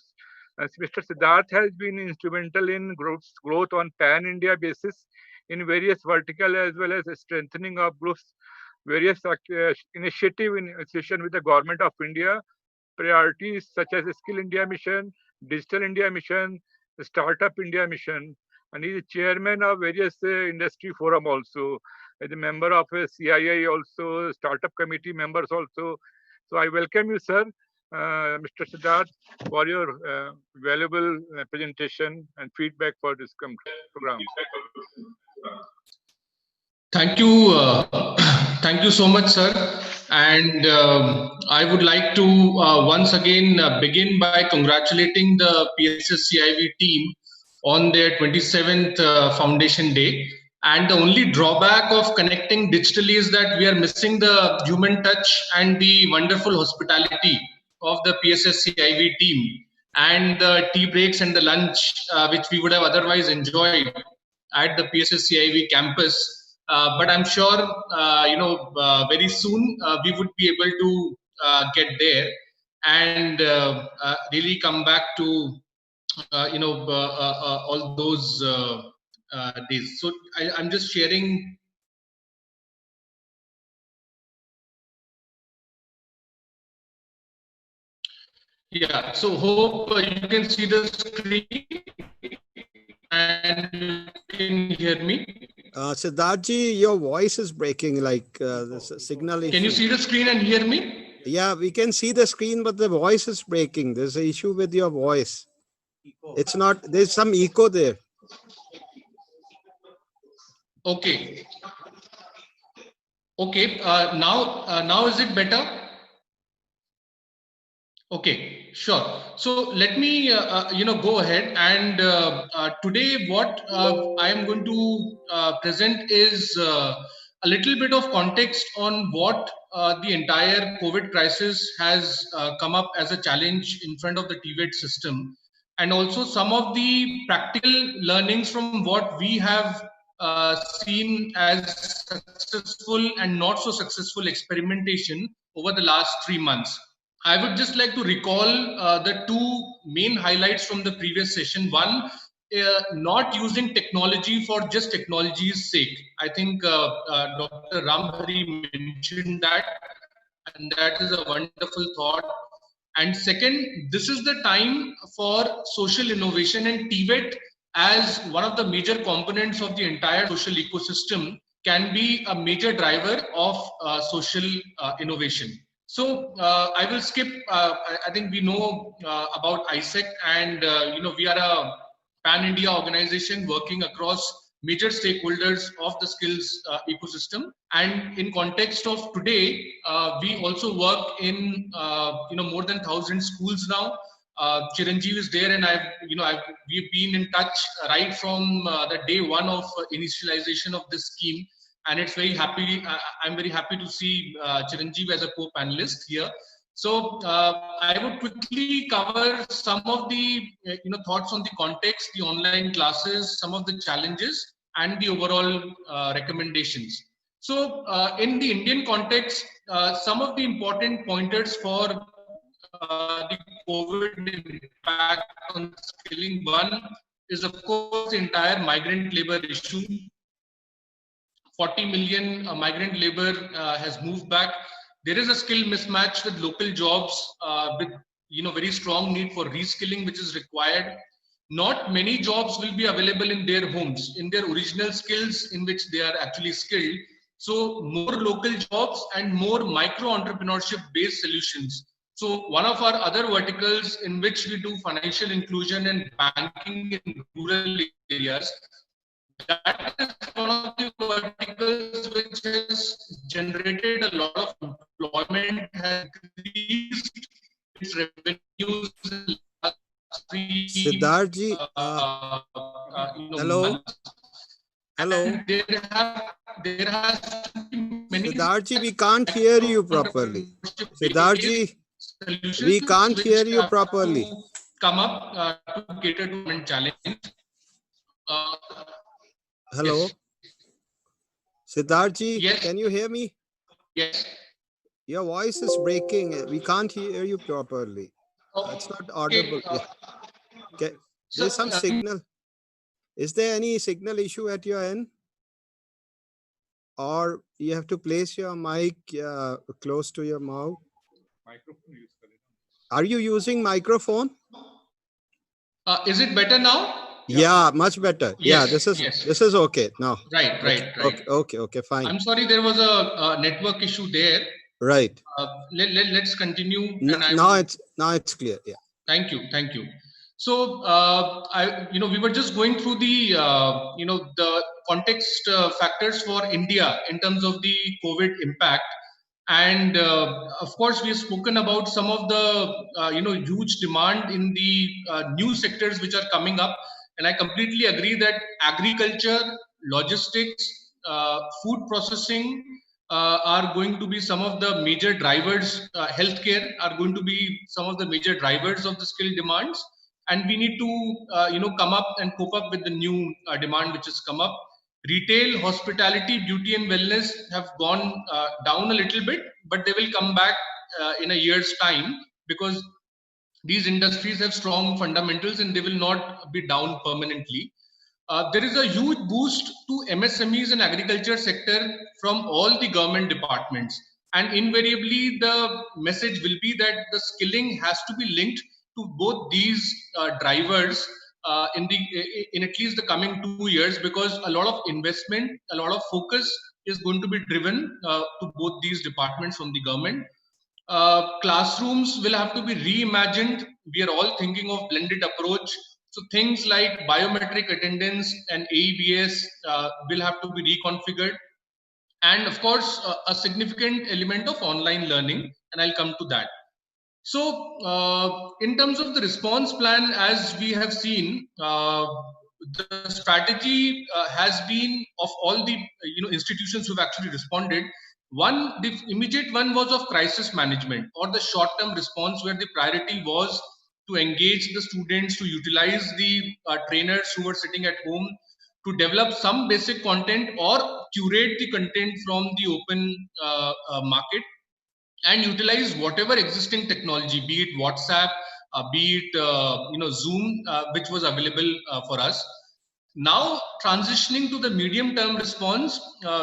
As Mr. Siddharth has been instrumental in growth on pan-India basis in various vertical as well as strengthening of groups, various initiative in association with the government of India, priorities such as Skill India Mission, Digital India Mission, Startup India Mission, and he is chairman of various industry forum also, as a member of CII also, startup committee members also. So I welcome you, sir, Mr. Siddharth, for your valuable presentation and feedback for this program. Thank you. Thank you so much, sir. And I would like to once again begin by congratulating the PSSCIV team on their 27th Foundation Day. And the only drawback of connecting digitally is that we are missing the human touch and the wonderful hospitality of the PSSCIV team, and the tea breaks and the lunch which we would have otherwise enjoyed at the PSSCIV campus. But I'm sure, very soon we would be able to get there and really come back to, all those days. So I'm just sharing. Yeah, so hope you can see the screen and you can hear me. Siddharthji, your voice is breaking, like there's a signal issue. Can you see the screen and hear me? Yeah, we can see the screen, but the voice is breaking. There's an issue with your voice. It's not, there's some echo there. Okay. Okay, now is it better? Okay, sure. So let me, go ahead, and today what I am going to present is a little bit of context on what the entire COVID crisis has come up as a challenge in front of the Tvet system, and also some of the practical learnings from what we have seen as successful and not so successful experimentation over the last 3 months. I would just like to recall the two main highlights from the previous session. One, not using technology for just technology's sake. I think Dr. Ramhari mentioned that, and that is a wonderful thought. And second, this is the time for social innovation, and Tvet, as one of the major components of the entire social ecosystem, can be a major driver of social innovation. So I will skip. I think we know about ISEC, and we are a pan-India organization working across major stakeholders of the skills ecosystem. And in context of today, we also work in more than 1,000 schools now. Chiranjeev is there, and we've been in touch right from the day one of initialization of this scheme. And it's very happy. I'm very happy to see Chiranjeev as a co-panelist here. So I would quickly cover some of the thoughts on the context, the online classes, some of the challenges, and the overall recommendations. So in the Indian context, some of the important pointers for the COVID impact on skilling. One is, of course, the entire migrant labor issue. 40 million migrant labor has moved back. There is a skill mismatch with local jobs, with very strong need for reskilling, which is required. Not many jobs will be available in their homes, in their original skills in which they are actually skilled. So more local jobs and more micro-entrepreneurship based solutions. So one of our other verticals in which we do financial inclusion and banking in rural areas, that is one of the verticals which has generated a lot of employment, has increased its revenues in the last 3 Siddharthji, hello. Hello. And there has to be many Siddharthji, we can't hear you properly. Siddharthji, we can't hear you properly. Come up to cater to government challenge. Hello. Yes. Siddharthji, Yes. can you hear me? Yes. Your voice is breaking. We can't hear you properly. It's not audible. Yeah. Okay. There's some signal. Is there any signal issue at your end? Or you have to place your mic close to your mouth? Are you using microphone? Is it better now? Yeah, much better. Yes, Yeah, this is okay now. Right. Okay, fine. I'm sorry, there was a network issue there. Right. Let's continue. Now it's clear. Yeah. Thank you. So we were just going through the the context factors for India in terms of the COVID impact, and of course we have spoken about some of the huge demand in the new sectors which are coming up, and I completely agree that agriculture, logistics, food processing are going to be some of the major drivers. Healthcare are going to be some of the major drivers of the skill demands, and we need to come up and cope up with the new demand which has come up. Retail, hospitality, beauty and wellness have gone down a little bit, but they will come back in a year's time, because these industries have strong fundamentals and they will not be down permanently. There is a huge boost to MSMEs and agriculture sector from all the government departments. And invariably, the message will be that the skilling has to be linked to both these drivers in at least the coming 2 years, because a lot of investment, a lot of focus is going to be driven to both these departments from the government. Classrooms will have to be reimagined. We are all thinking of blended approach. So things like biometric attendance and AEBS will have to be reconfigured. And of course, a significant element of online learning, and I'll come to that. So in terms of the response plan, as we have seen, the strategy has been of all the institutions who've actually responded. The immediate one was of crisis management, or the short-term response, where the priority was to engage the students, to utilize the trainers who were sitting at home, to develop some basic content or curate the content from the open market, and utilize whatever existing technology, be it WhatsApp, be it Zoom, which was available for us. Now transitioning to the medium term response,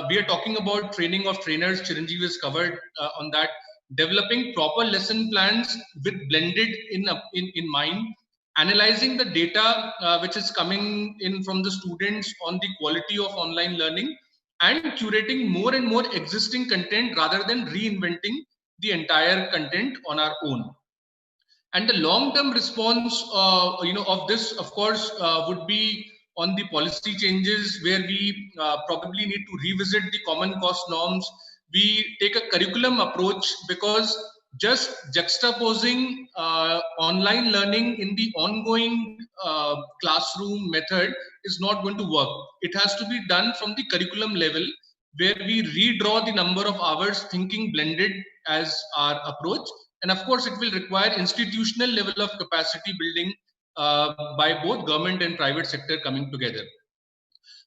we are talking about training of trainers. Chiranjeev has covered on that. Developing proper lesson plans with blended in mind, analyzing the data which is coming in from the students on the quality of online learning, and curating more and more existing content rather than reinventing the entire content on our own. And the long-term response, of this, of course, would be on the policy changes, where we probably need to revisit the common cost norms. We take a curriculum approach, because just juxtaposing online learning in the ongoing classroom method is not going to work. It has to be done from the curriculum level, where we redraw the number of hours, thinking blended as our approach. And of course, it will require institutional level of capacity building by both government and private sector coming together.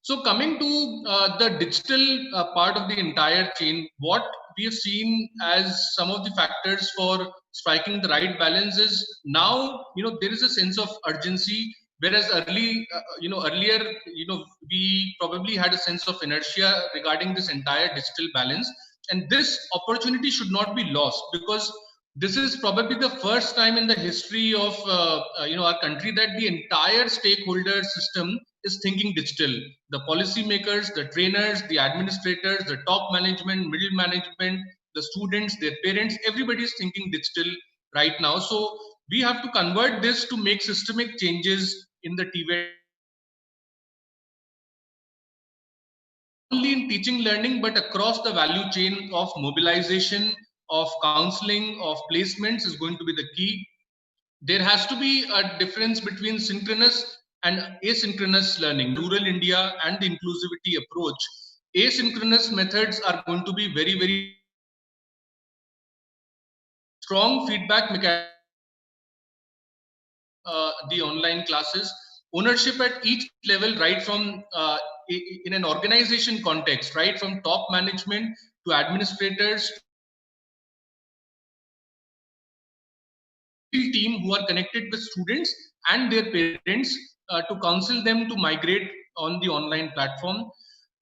So coming to the digital part of the entire chain, what we have seen as some of the factors for striking the right balance is, now there is a sense of urgency, whereas earlier we probably had a sense of inertia regarding this entire digital balance. And this opportunity should not be lost, because this is probably the first time in the history of our country that the entire stakeholder system is thinking digital. The policymakers, the trainers, the administrators, the top management, middle management, the students, their parents, everybody is thinking digital right now. So we have to convert this to make systemic changes in the Tvet. Only in teaching learning, but across the value chain of mobilization, of counseling, of placements is going to be the key. there has to be a difference between synchronous and asynchronous learning. Rural India and the inclusivity approach, asynchronous methods are going to be very, very strong feedback mechanism. The online classes, ownership at each level, right from in an organization context, right from top management to administrators, team who are connected with students and their parents to counsel them to migrate on the online platform.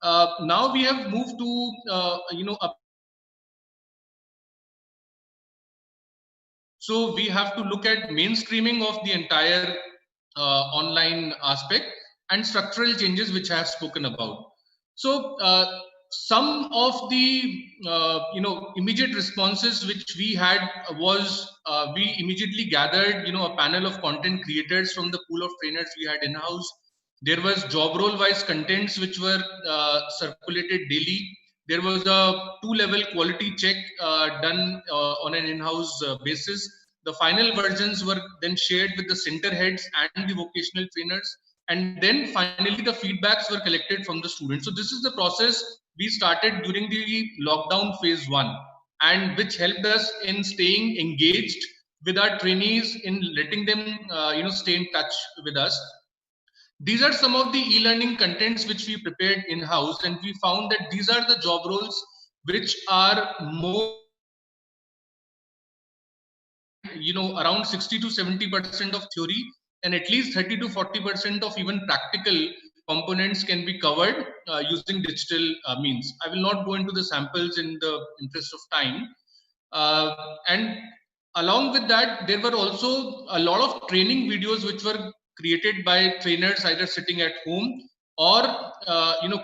Now we have moved to so we have to look at mainstreaming of the entire online aspect and structural changes which I have spoken about. So some of the immediate responses which we had was we immediately gathered a panel of content creators from the pool of trainers we had in-house. There was job role wise contents which were circulated daily. There was a two-level quality check done on an in-house basis. The final versions were then shared with the center heads and the vocational trainers. And then finally, the feedbacks were collected from the students. So this is the process we started during the lockdown phase 1, and which helped us in staying engaged with our trainees, in letting them stay in touch with us. These are some of the e-learning contents which we prepared in-house, and we found that these are the job roles which are more, around 60 to 70% of theory, and at least 30 to 40% of even practical components can be covered using digital means. I will not go into the samples in the interest of time. And along with that, there were also a lot of training videos which were created by trainers either sitting at home or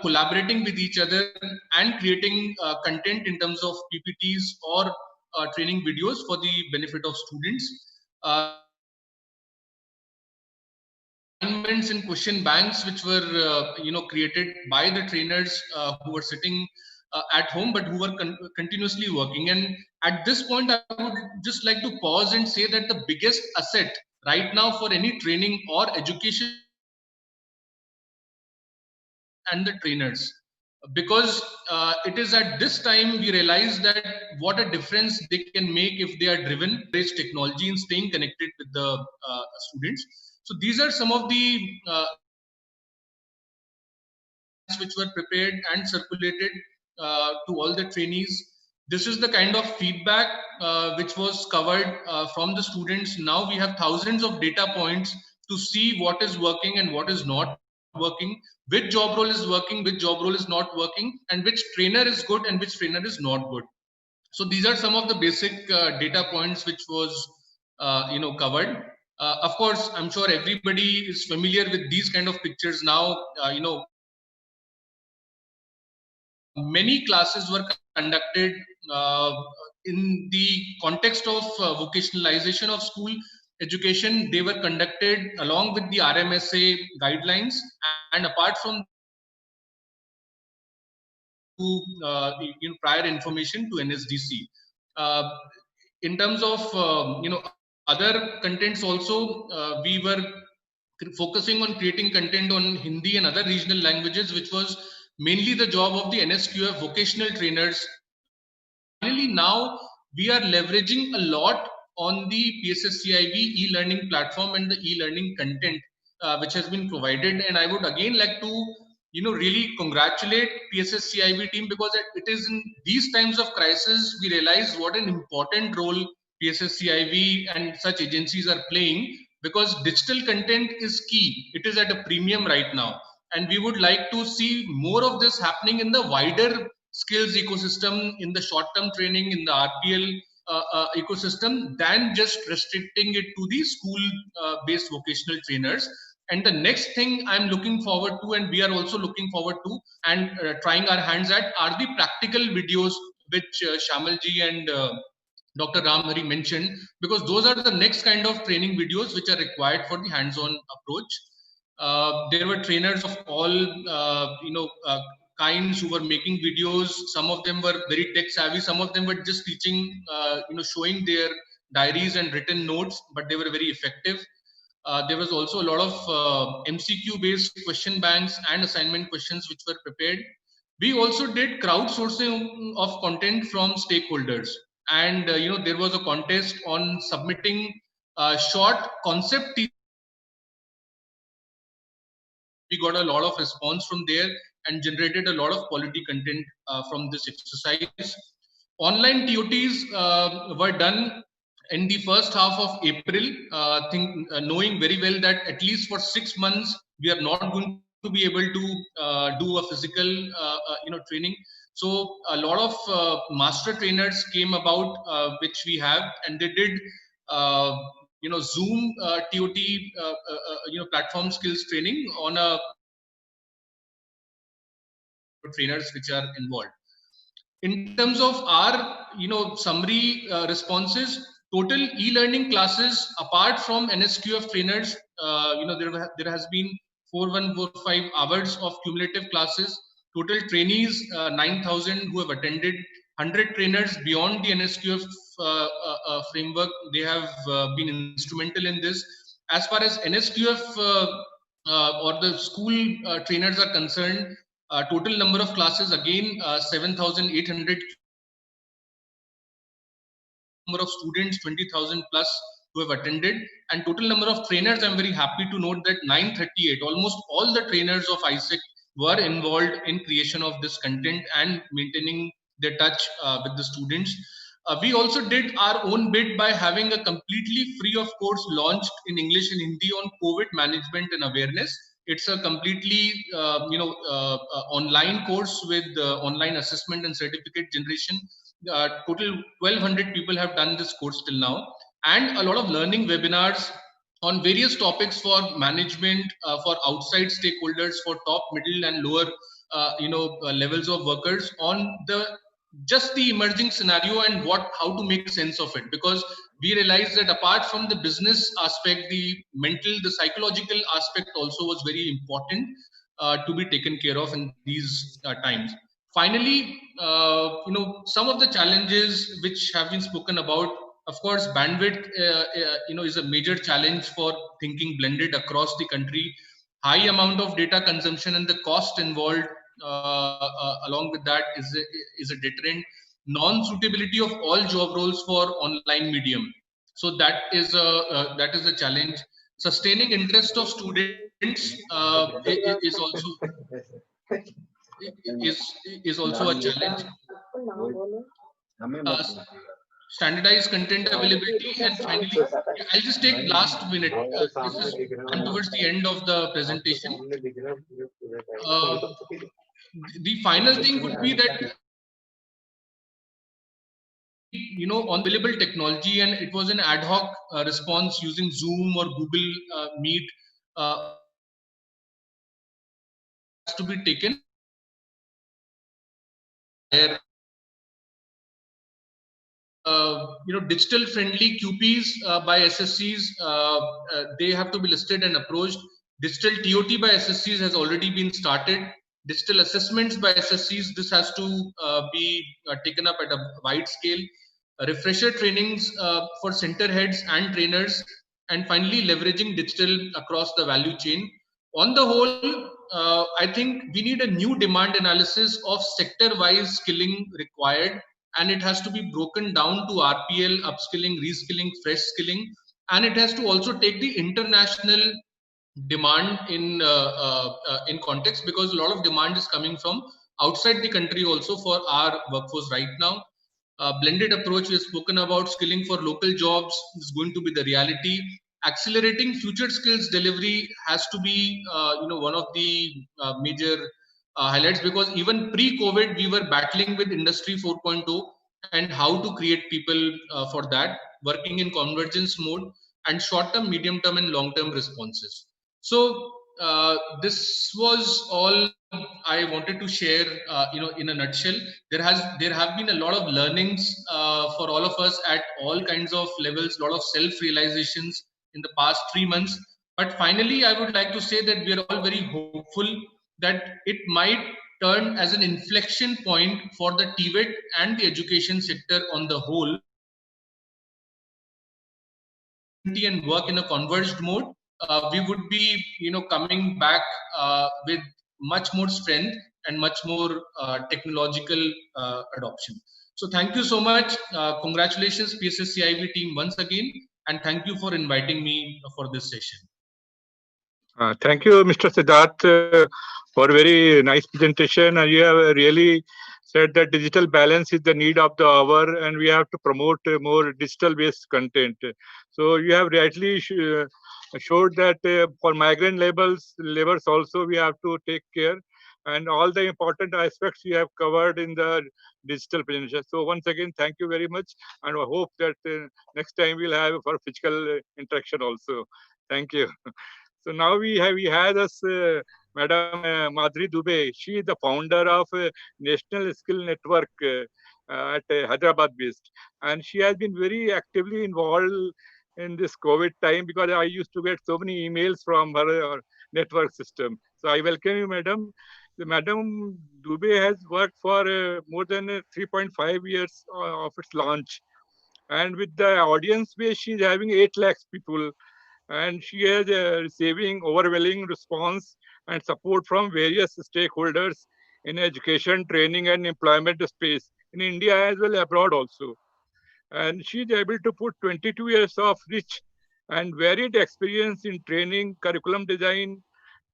collaborating with each other and creating content in terms of PPTs or training videos for the benefit of students. Assignments and question banks which were created by the trainers who were sitting at home but who were continuously working. And at this point I would just like to pause and say that the biggest asset right now for any training or education and the trainers, because it is at this time we realize that what a difference they can make if they are driven with technology and staying connected with the students. So these are some of the which were prepared and circulated to all the trainees. This is the kind of feedback which was covered from the students. Now we have thousands of data points to see what is working and what is not working, which job role is working, which job role is not working, and which trainer is good and which trainer is not good. So these are some of the basic data points which was covered. Of course, I'm sure everybody is familiar with these kind of pictures now. Many classes were conducted in the context of vocationalization of school education. They were conducted along with the RMSA guidelines, and apart from prior information to NSDC. In terms of other contents also, we were focusing on creating content on Hindi and other regional languages, which was mainly the job of the NSQF vocational trainers. Finally, now we are leveraging a lot on the PSSCIV e-learning platform and the e-learning content which has been provided. And I would again like to really congratulate PSSCIV team, because it is in these times of crisis we realize what an important role PSSCIV and such agencies are playing, because digital content is key. It is at a premium right now, and we would like to see more of this happening in the wider skills ecosystem, in the short-term training, in the RPL ecosystem, than just restricting it to the school-based vocational trainers. And the next thing I'm looking forward to, and we are also looking forward to, and trying our hands at, are the practical videos which Shamalji and Dr. Ramhari mentioned, because those are the next kind of training videos which are required for the hands-on approach. There were trainers of all kinds who were making videos. Some of them were very tech savvy. Some of them were just teaching, showing their diaries and written notes, but they were very effective. There was also a lot of MCQ based question banks and assignment questions which were prepared. We also did crowdsourcing of content from stakeholders, and there was a contest on submitting short concept. We got a lot of response from there and generated a lot of quality content from this exercise. Online TOTs were done in the first half of April, knowing very well that at least for 6 months we are not going to be able to do a physical training. So a lot of master trainers came about, which we have, and they did Zoom TOT platform skills training on a trainers which are involved. In terms of our summary responses, total e-learning classes apart from NSQF trainers, there has been 4145 hours of cumulative classes. Total trainees 9,000 who have attended. 100 trainers beyond the NSQF framework, they have been instrumental in this. As far as NSQF or the school trainers are concerned, total number of classes again 7,800. Number of students 20,000 plus who have attended, and total number of trainers, I'm very happy to note that 938, almost all the trainers of ISEC were involved in creation of this content and maintaining their touch with the students. We also did our own bit by having a completely free of course launched in English and Hindi on COVID management and awareness. It's a completely online course with online assessment and certificate generation. Total 1,200 people have done this course till now, and a lot of learning webinars on various topics for management, for outside stakeholders, for top, middle, and lower levels of workers on just the emerging scenario and how to make sense of it, because we realized that apart from the business aspect, the mental, the psychological aspect also was very important to be taken care of in these times. Finally, some of the challenges which have been spoken about, of course, bandwidth, is a major challenge for thinking blended across the country. High amount of data consumption and the cost involved along with that is a deterrent. Non-suitability of all job roles for online medium. So that is a challenge. Sustaining interest of students is also a challenge. Standardized content availability, and finally, I'll just take last minute. This is and towards the end of the presentation. The final thing would be that on available technology, and it was an ad hoc response using Zoom or Google Meet has to be taken. Digital friendly QPs by SSCs, they have to be listed and approached. Digital TOT by SSCs has already been started. Digital assessments by SSCs, this has to be taken up at a wide scale. Refresher trainings for center heads and trainers, and finally leveraging digital across the value chain. On the whole, I think we need a new demand analysis of sector-wise skilling required, and it has to be broken down to RPL, upskilling, reskilling, fresh skilling, and it has to also take the international demand in context, because a lot of demand is coming from outside the country also for our workforce right now. Blended approach, we've spoken about. Skilling for local jobs is going to be the reality. Accelerating future skills delivery has to be one of the major highlights, because even pre-COVID we were battling with industry 4.0 and how to create people for that, working in convergence mode, and short-term, medium-term, and long-term responses. So this was all I wanted to share, in a nutshell. There have been a lot of learnings for all of us at all kinds of levels, a lot of self-realizations in the past 3 months. But finally, I would like to say that we are all very hopeful that it might turn as an inflection point for the Tvet and the education sector on the whole. and work in a converged mode, we would be, coming back with much more strength and much more technological adoption. So thank you so much. Congratulations, PSSCIV team, once again, and thank you for inviting me for this session. Thank you, Mr. Siddharth, for very nice presentation. And you have really said that digital balance is the need of the hour, and we have to promote more digital-based content. So you have rightly showed that for migrant laborers also we have to take care, and all the important aspects you have covered in the digital presentation. So once again, thank you very much, and I hope that next time we'll have for physical interaction also. Thank you. So now we had us Madam Madhuri Dubey. She is the founder of National Skill Network at Hyderabad based, and she has been very actively involved in this COVID time because I used to get so many emails from her network system. So I welcome you, Madam. Madam Dubey has worked for more than 3.5 years of its launch, and with the audience base, she is having 8 lakhs people, and she is receiving overwhelming response and support from various stakeholders in education, training, and employment space in India as well abroad also. And she is able to put 22 years of rich and varied experience in training, curriculum design,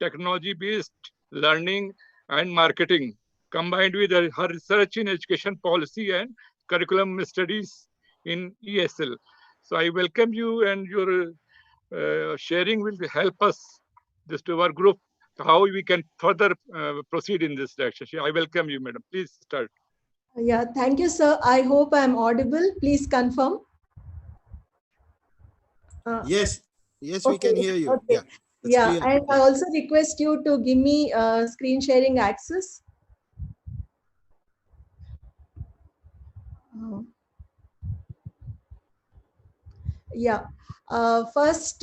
technology-based learning, and marketing, combined with her research in education policy and curriculum studies in ESL. So I welcome you, and your sharing will help us, this to our group, how we can further proceed in this direction. I welcome you, madam. Please start. Yeah, thank you, sir. I hope I'm audible. Please confirm. Yes, we can hear you. Okay. Yeah, yeah, and I also request you to give me screen sharing access. Yeah. First,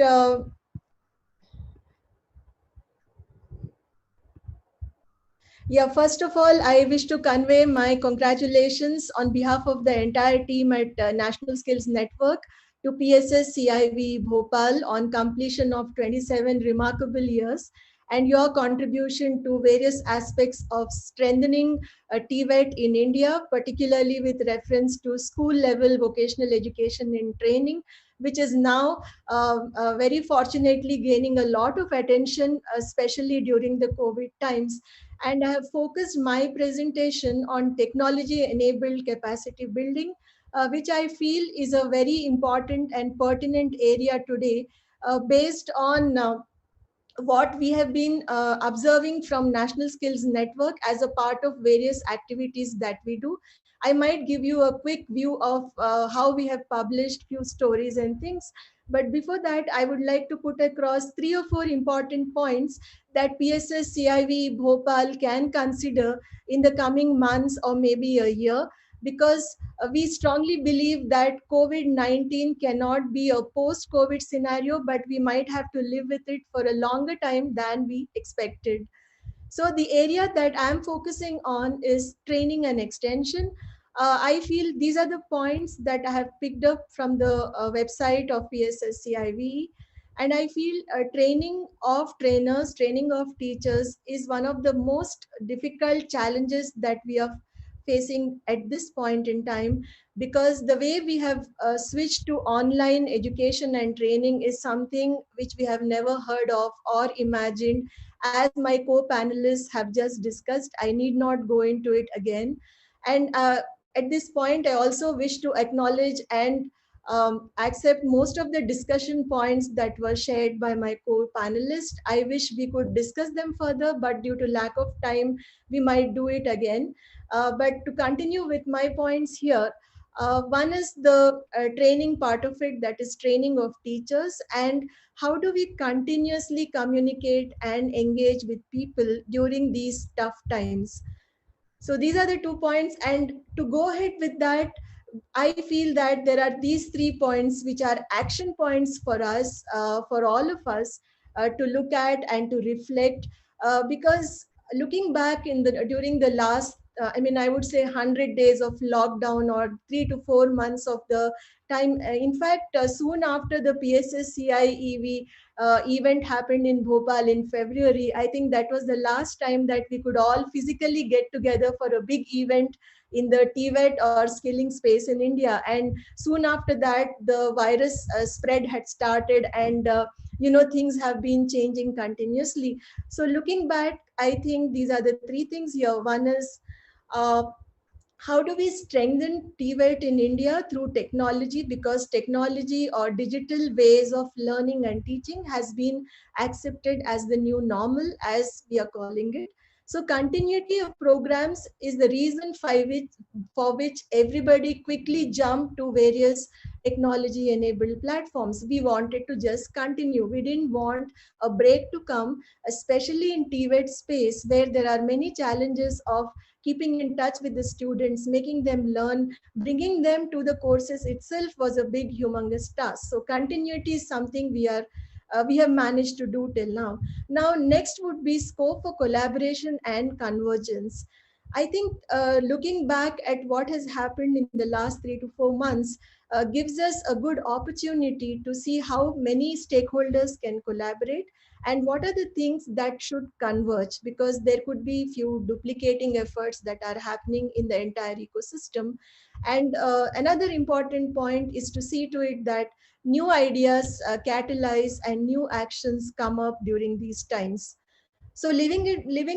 first of all, I wish to convey my congratulations on behalf of the entire team at National Skills Network to PSS CIV Bhopal on completion of 27 remarkable years and your contribution to various aspects of strengthening Tvet in India, particularly with reference to school level vocational education and training, which is now very fortunately gaining a lot of attention, especially during the COVID times. And I have focused my presentation on technology-enabled capacity building, which I feel is a very important and pertinent area today, based on what we have been observing from National Skills Network as a part of various activities that we do. I might give you a quick view of how we have published few stories and things. But before that, I would like to put across 3 or 4 important points that PSS CIV Bhopal can consider in the coming months or maybe a year, because we strongly believe that COVID-19 cannot be a post-COVID scenario, but we might have to live with it for a longer time than we expected. So the area that I'm focusing on is training and extension. I feel these are the points that I have picked up from the website of PSSCIV. And I feel training of trainers, training of teachers is one of the most difficult challenges that we are facing at this point in time, because the way we have switched to online education and training is something which we have never heard of or imagined. As my co-panelists have just discussed, I need not go into it again. And at this point, I also wish to acknowledge and accept most of the discussion points that were shared by my co-panelists. I wish we could discuss them further, but due to lack of time, we might do it again. But to continue with my points here, one is the training part of it, that is training of teachers, and how do we continuously communicate and engage with people during these tough times. So these are the 2 points, and to go ahead with that, I feel that there are these 3 points which are action points for us, for all of us, to look at and to reflect, because looking back during the last I mean, I would say 100 days of lockdown or 3 to 4 months of the time. In fact, soon after the PSSCIEV event happened in Bhopal in February, I think that was the last time that we could all physically get together for a big event in the Tvet or skilling space in India. And soon after that, the virus spread had started, and things have been changing continuously. So looking back, I think these are the three things here. One is, uh, how do we strengthen TVET in India through technology? Because technology or digital ways of learning and teaching has been accepted as the new normal, as we are calling it. So continuity of programs is the reason for which everybody quickly jumped to various technology enabled platforms. We wanted to just continue. We didn't want a break to come, especially in TVET space where there are many challenges of keeping in touch with the students, making them learn, bringing them to the courses itself was a big, humongous task. So continuity is something we have managed to do till now. Now, next would be scope for collaboration and convergence. I think looking back at what has happened in the last 3 to 4 months gives us a good opportunity to see how many stakeholders can collaborate and what are the things that should converge, because there could be few duplicating efforts that are happening in the entire ecosystem. And another important point is to see to it that new ideas catalyze and new actions come up during these times. So living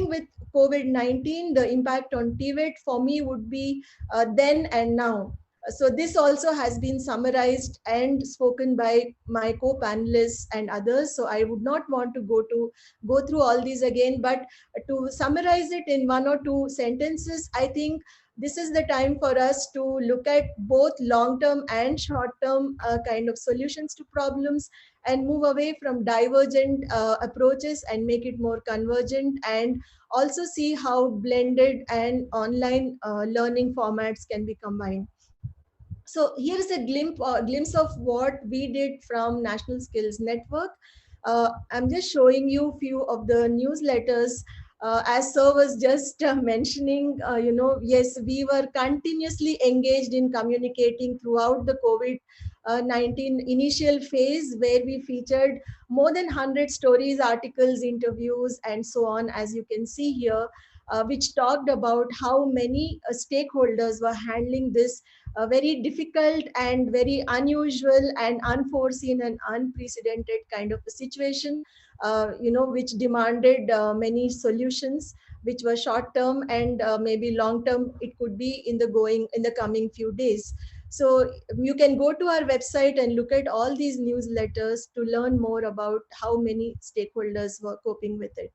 with COVID-19, the impact on TVET for me would be then and now. So this also has been summarized and spoken by my co-panelists and others. So I would not want to go through all these again, but to summarize it in 1 or 2 sentences, I think this is the time for us to look at both long-term and short-term kind of solutions to problems and move away from divergent approaches and make it more convergent, and also see how blended and online learning formats can be combined. So here's a glimpse of what we did from National Skills Network. I'm just showing you a few of the newsletters. As Sir was just mentioning, yes, we were continuously engaged in communicating throughout the COVID-19 initial phase, where we featured more than 100 stories, articles, interviews, and so on, as you can see here, which talked about how many stakeholders were handling this very difficult and very unusual and unforeseen and unprecedented kind of a situation, which demanded many solutions, which were short term and maybe long term. It could be in the coming few days. So you can go to our website and look at all these newsletters to learn more about how many stakeholders were coping with it.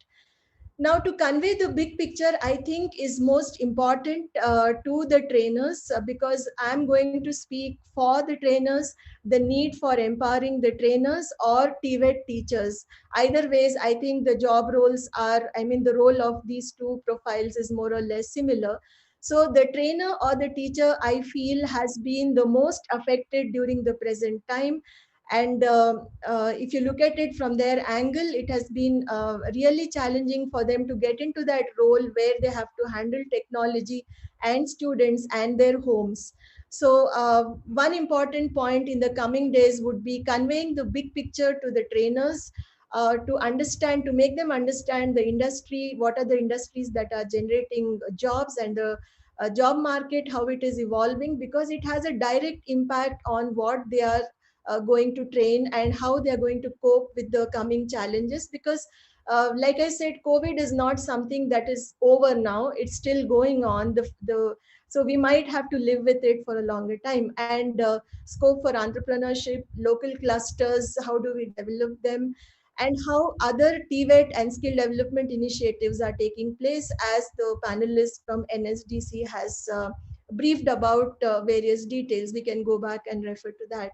Now, to convey the big picture, I think is most important to the trainers, because I'm going to speak for the trainers, the need for empowering the trainers or TVET teachers. Either ways, I think the job roles are, I mean, the role of these two profiles is more or less similar. So the trainer or the teacher, I feel, has been the most affected during the present time. And if you look at it from their angle, it has been really challenging for them to get into that role where they have to handle technology and students and their homes. So one important point in the coming days would be conveying the big picture to the trainers, to make them understand the industry, what are the industries that are generating jobs, and the job market, how it is evolving, because it has a direct impact on what they are going to train and how they are going to cope with the coming challenges. Because like I said, COVID is not something that is over now. It's still going on. So we might have to live with it for a longer time. And scope for entrepreneurship, local clusters, how do we develop them, and how other TVET and skill development initiatives are taking place, as the panelist from NSDC has briefed about various details. We can go back and refer to that.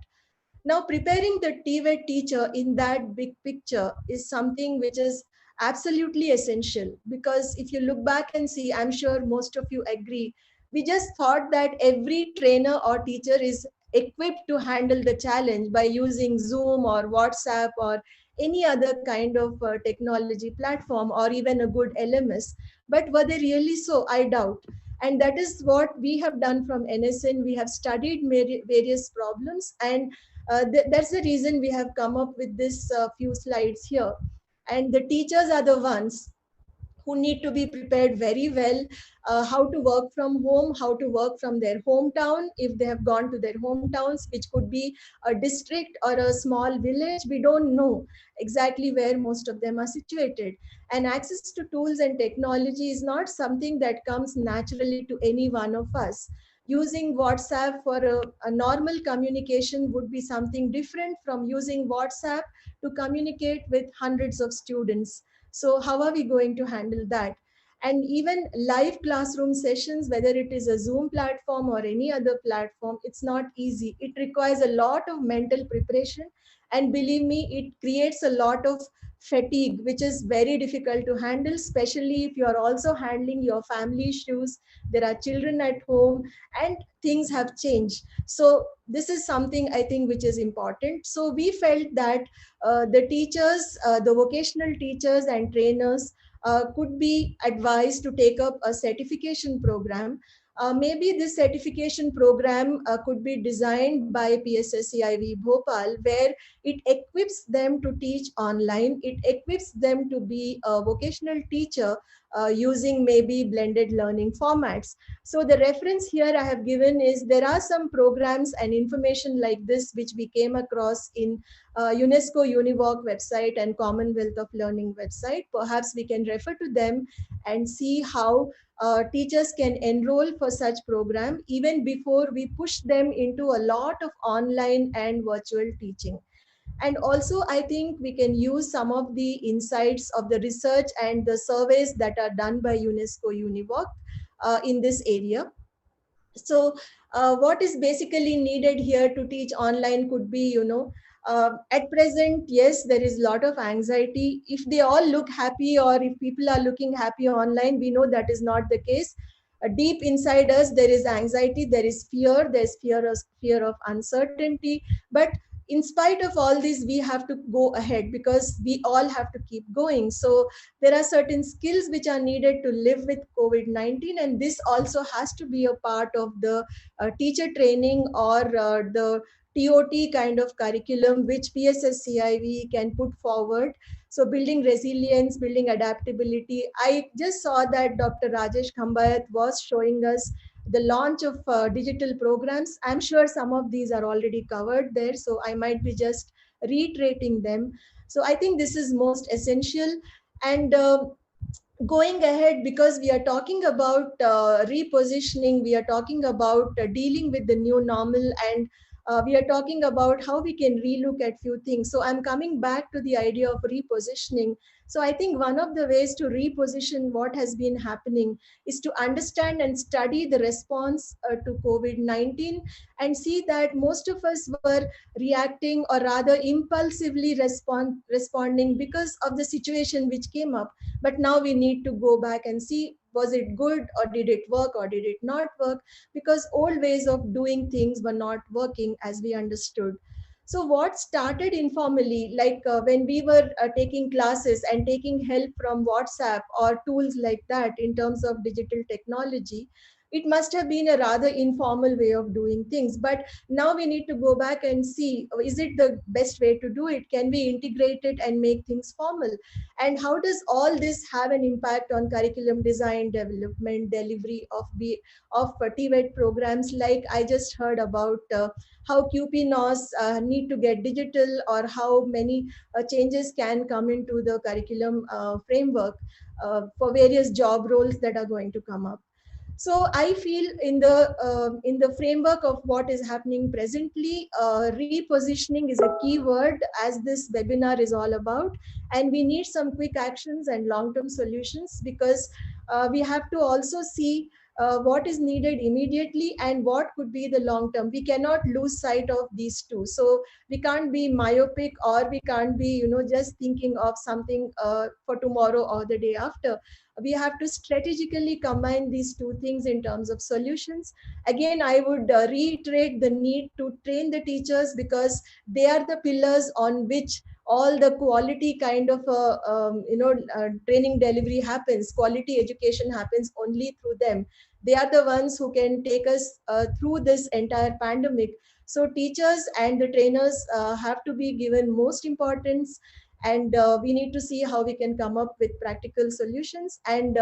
Now, preparing the TVET teacher in that big picture is something which is absolutely essential, because if you look back and see, I'm sure most of you agree, we just thought that every trainer or teacher is equipped to handle the challenge by using Zoom or WhatsApp or any other kind of technology platform, or even a good LMS. But were they really so? I doubt. And that is what we have done from NSN. We have studied various problems, and that's the reason we have come up with this few slides here. And the teachers are the ones who need to be prepared very well, how to work from home, how to work from their hometown, if they have gone to their hometowns, which could be a district or a small village. We don't know exactly where most of them are situated. And access to tools and technology is not something that comes naturally to any one of us. Using WhatsApp for a normal communication would be something different from using WhatsApp to communicate with hundreds of students. So how are we going to handle that? And even live classroom sessions, whether it is a Zoom platform or any other platform, it's not easy. It requires a lot of mental preparation. And believe me, it creates a lot of fatigue, which is very difficult to handle, especially if you're also handling your family issues. There are children at home and things have changed. So this is something I think which is important. So we felt that the teachers, the vocational teachers and trainers could be advised to take up a certification program. Maybe this certification program could be designed by PSSCIV Bhopal, where it equips them to teach online. It equips them to be a vocational teacher using maybe blended learning formats. So the reference here I have given is there are some programs and information like this which we came across in UNESCO Univoc website and Commonwealth of Learning website. Perhaps we can refer to them and see how teachers can enroll for such program even before we push them into a lot of online and virtual teaching. And also, I think we can use some of the insights of the research and the surveys that are done by UNESCO Univoc in this area. So what is basically needed here to teach online could be, at present, yes, there is a lot of anxiety. If they all look happy or if people are looking happy online, we know that is not the case. Deep inside us, there is anxiety, there is fear, there's fear of uncertainty. But in spite of all this, we have to go ahead because we all have to keep going. So there are certain skills which are needed to live with COVID-19, and this also has to be a part of the teacher training or the TOT kind of curriculum which PSSCIV can put forward. So building resilience, building adaptability. I just saw that Dr. Rajesh Khambayat was showing us the launch of digital programs. I'm sure some of these are already covered there, so I might be just reiterating them. So I think this is most essential. And going ahead, because we are talking about repositioning, we are talking about dealing with the new normal, and we are talking about how we can relook at few things. So I'm coming back to the idea of repositioning. So I think one of the ways to reposition what has been happening is to understand and study the response to COVID-19 and see that most of us were reacting or rather impulsively responding because of the situation which came up. But now we need to go back and see, was it good or did it work or did it not work? Because old ways of doing things were not working as we understood. So what started informally, like when we were taking classes and taking help from WhatsApp or tools like that in terms of digital technology, it must have been a rather informal way of doing things. But now we need to go back and see, is it the best way to do it? Can we integrate it and make things formal? And how does all this have an impact on curriculum design, development, delivery of Tvet programs? Like I just heard about how QP-NOS need to get digital, or how many changes can come into the curriculum framework for various job roles that are going to come up. So I feel in the framework of what is happening presently, repositioning is a key word, as this webinar is all about. And we need some quick actions and long-term solutions, because we have to also see what is needed immediately and what could be the long term. We cannot lose sight of these two. So we can't be myopic, or we can't be, just thinking of something for tomorrow or the day after. We have to strategically combine these two things in terms of solutions. Again, I would reiterate the need to train the teachers, because they are the pillars on which all the quality kind of training delivery happens. Quality education happens only through them. They are the ones who can take us through this entire pandemic. So teachers and the trainers have to be given most importance, and we need to see how we can come up with practical solutions. And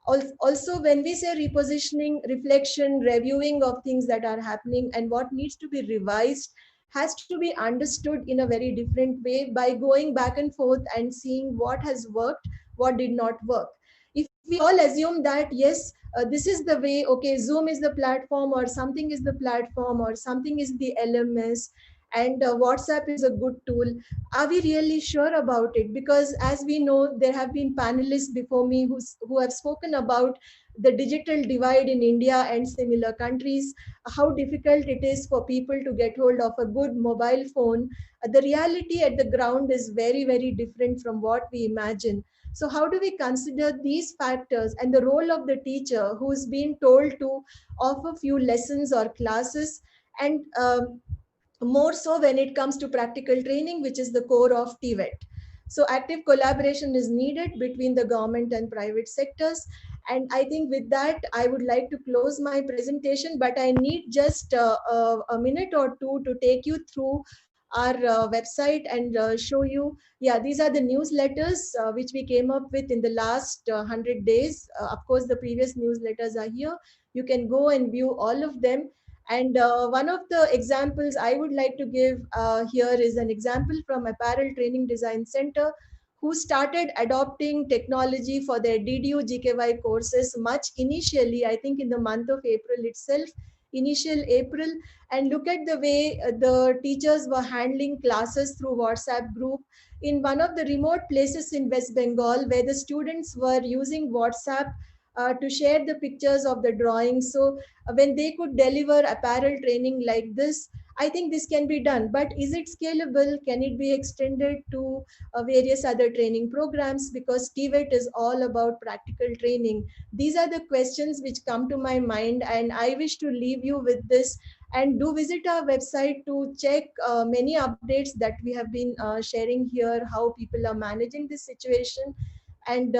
also, when we say repositioning, reflection, reviewing of things that are happening and what needs to be revised has to be understood in a very different way by going back and forth and seeing what has worked, what did not work. If we all assume that yes, this is the way, okay, Zoom is the platform, or something is the platform, or something is the LMS, and WhatsApp is a good tool, are we really sure about it? Because as we know, there have been panelists before me who have spoken about the digital divide in India and similar countries, how difficult it is for people to get hold of a good mobile phone. The reality at the ground is very, very different from what we imagine. So how do we consider these factors and the role of the teacher who's been told to offer few lessons or classes, and more so when it comes to practical training, which is the core of Tvet. So active collaboration is needed between the government and private sectors. And I think with that, I would like to close my presentation, but I need just a minute or two to take you through our website and show you, yeah, these are the newsletters which we came up with in the last 100 days. Of course, the previous newsletters are here. You can go and view all of them. And one of the examples I would like to give here is an example from Apparel Training Design Center, who started adopting technology for their DDU GKY courses much initially, I think in the month of April itself, initial April. And look at the way the teachers were handling classes through WhatsApp group in one of the remote places in West Bengal, where the students were using WhatsApp to share the pictures of the drawings. So when they could deliver apparel training like this, I think this can be done. But is it scalable? Can it be extended to various other training programs? Because TVET is all about practical training. These are the questions which come to my mind, and I wish to leave you with this. And do visit our website to check many updates that we have been sharing here, how people are managing this situation. And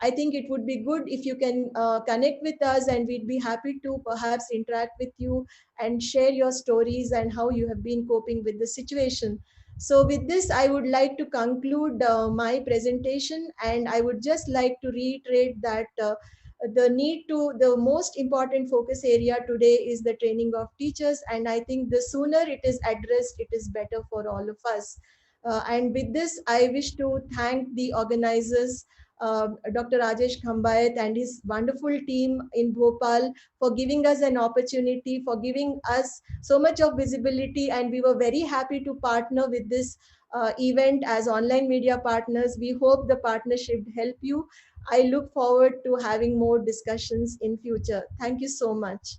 I think it would be good if you can connect with us, and we'd be happy to perhaps interact with you and share your stories and how you have been coping with the situation. So with this, I would like to conclude my presentation, and I would just like to reiterate that the most important focus area today is the training of teachers. And I think the sooner it is addressed, it is better for all of us. And with this, I wish to thank the organizers, Dr. Rajesh Khambayat and his wonderful team in Bhopal, for giving us an opportunity, for giving us so much of visibility. And we were very happy to partner with this event as online media partners. We hope the partnership help you. I look forward to having more discussions in future. Thank you so much.